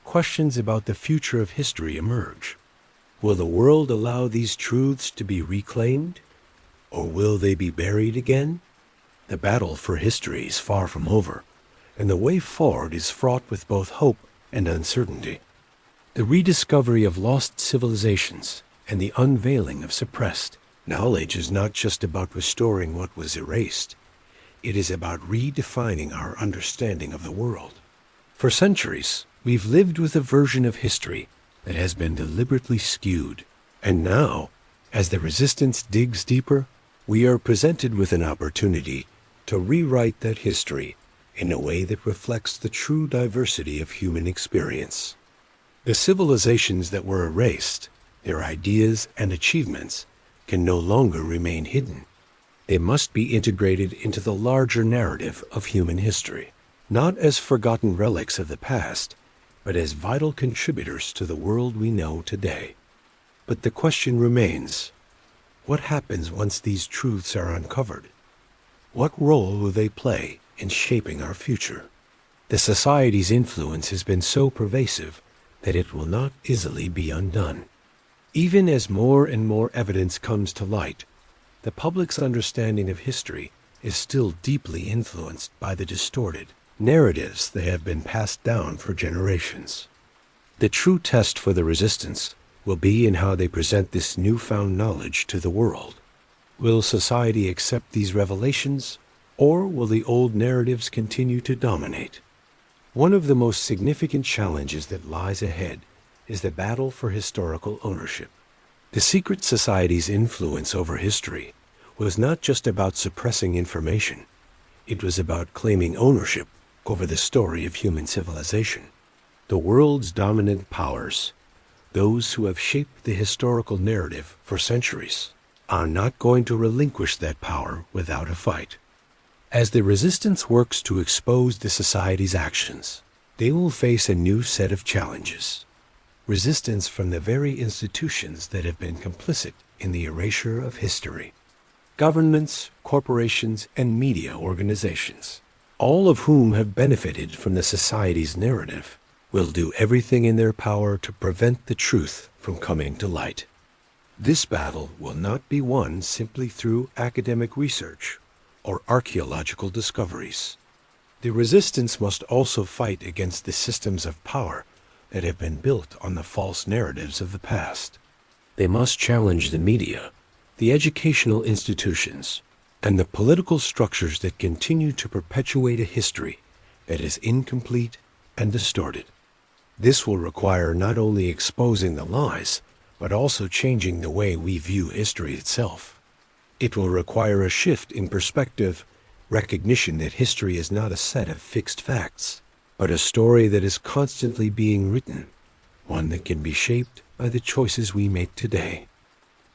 questions about the future of history emerge. Will the world allow these truths to be reclaimed, or will they be buried again? The battle for history is far from over, and the way forward is fraught with both hope and uncertainty. The rediscovery of lost civilizations and the unveiling of suppressed knowledge is not just about restoring what was erased. It is about redefining our understanding of the world. For centuries, we've lived with a version of history that has been deliberately skewed. And now, as the resistance digs deeper, we are presented with an opportunity to rewrite that history in a way that reflects the true diversity of human experience. The civilizations that were erased, their ideas and achievements, can no longer remain hidden. They must be integrated into the larger narrative of human history, not as forgotten relics of the past, but as vital contributors to the world we know today. But the question remains, what happens once these truths are uncovered? What role will they play in shaping our future? The society's influence has been so pervasive that it will not easily be undone. Even as more and more evidence comes to light, the public's understanding of history is still deeply influenced by the distorted, narratives that have been passed down for generations. The true test for the resistance will be in how they present this newfound knowledge to the world. Will society accept these revelations, or will the old narratives continue to dominate? One of the most significant challenges that lies ahead is the battle for historical ownership. The secret society's influence over history was not just about suppressing information. It was about claiming ownership over the story of human civilization. The world's dominant powers, those who have shaped the historical narrative for centuries, are not going to relinquish that power without a fight. As the resistance works to expose the society's actions, they will face a new set of challenges. Resistance from the very institutions that have been complicit in the erasure of history. Governments, corporations, and media organizations, all of whom have benefited from the society's narrative, will do everything in their power to prevent the truth from coming to light. This battle will not be won simply through academic research or archaeological discoveries. The resistance must also fight against the systems of power that have been built on the false narratives of the past. They must challenge the media, the educational institutions, and the political structures that continue to perpetuate a history that is incomplete and distorted. This will require not only exposing the lies, but also changing the way we view history itself. It will require a shift in perspective, recognition that history is not a set of fixed facts, but a story that is constantly being written, one that can be shaped by the choices we make today.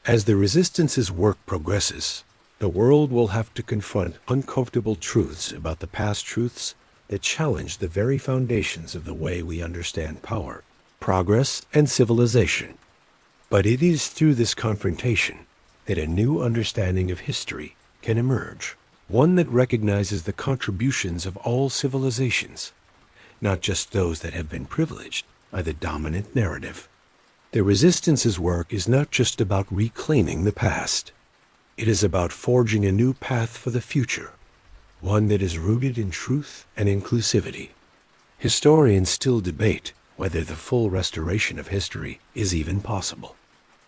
As the resistance's work progresses, the world will have to confront uncomfortable truths about the past truths that challenge the very foundations of the way we understand power, progress, and civilization. But it is through this confrontation that a new understanding of history can emerge, one that recognizes the contributions of all civilizations, not just those that have been privileged by the dominant narrative. The resistance's work is not just about reclaiming the past. It is about forging a new path for the future, one that is rooted in truth and inclusivity. Historians still debate whether the full restoration of history is even possible.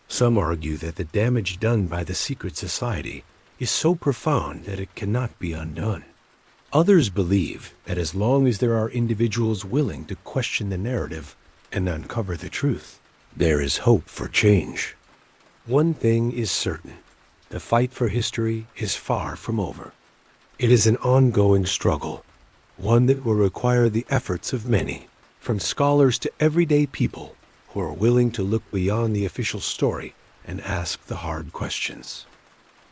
Some argue that the damage done by the secret society is so profound that it cannot be undone. Others believe that as long as there are individuals willing to question the narrative and uncover the truth, there is hope for change. One thing is certain: the fight for history is far from over. It is an ongoing struggle, one that will require the efforts of many, from scholars to everyday people who are willing to look beyond the official story and ask the hard questions.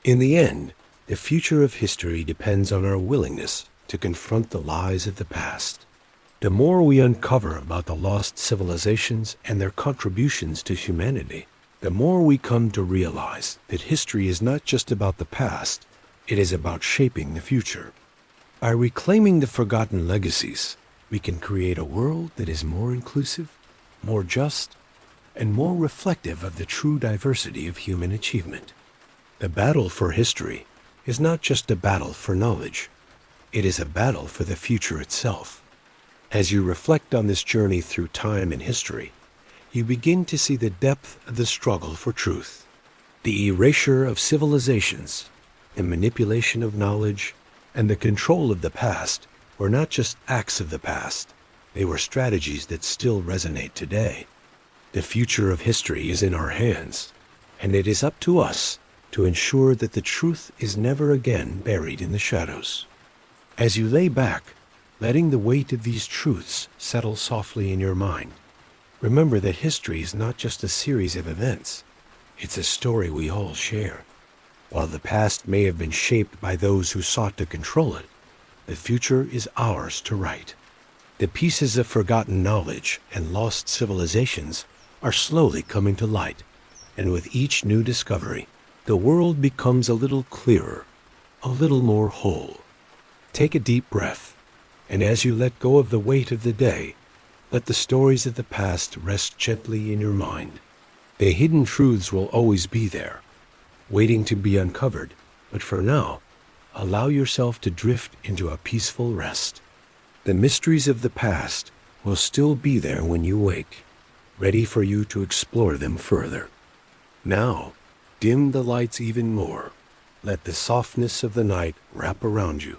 In the end, the future of history depends on our willingness to confront the lies of the past. The more we uncover about the lost civilizations and their contributions to humanity, the more we come to realize that history is not just about the past, it is about shaping the future. By reclaiming the forgotten legacies, we can create a world that is more inclusive, more just, and more reflective of the true diversity of human achievement. The battle for history is not just a battle for knowledge. It is a battle for the future itself. As you reflect on this journey through time and history, you begin to see the depth of the struggle for truth. The erasure of civilizations, the manipulation of knowledge, and the control of the past were not just acts of the past. They were strategies that still resonate today. The future of history is in our hands, and it is up to us to ensure that the truth is never again buried in the shadows. As you lay back, letting the weight of these truths settle softly in your mind, remember that history is not just a series of events. It's a story we all share. While the past may have been shaped by those who sought to control it, the future is ours to write. The pieces of forgotten knowledge and lost civilizations are slowly coming to light, and with each new discovery, the world becomes a little clearer, a little more whole. Take a deep breath, and as you let go of the weight of the day, let the stories of the past rest gently in your mind. The hidden truths will always be there, waiting to be uncovered, but for now, allow yourself to drift into a peaceful rest. The mysteries of the past will still be there when you wake, ready for you to explore them further. Now, dim the lights even more. Let the softness of the night wrap around you,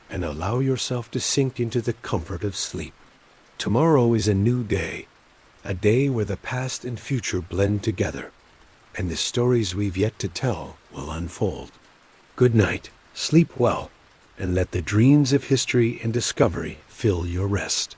and allow yourself to sink into the comfort of sleep. Tomorrow is a new day, a day where the past and future blend together, and the stories we've yet to tell will unfold. Good night, sleep well, and let the dreams of history and discovery fill your rest.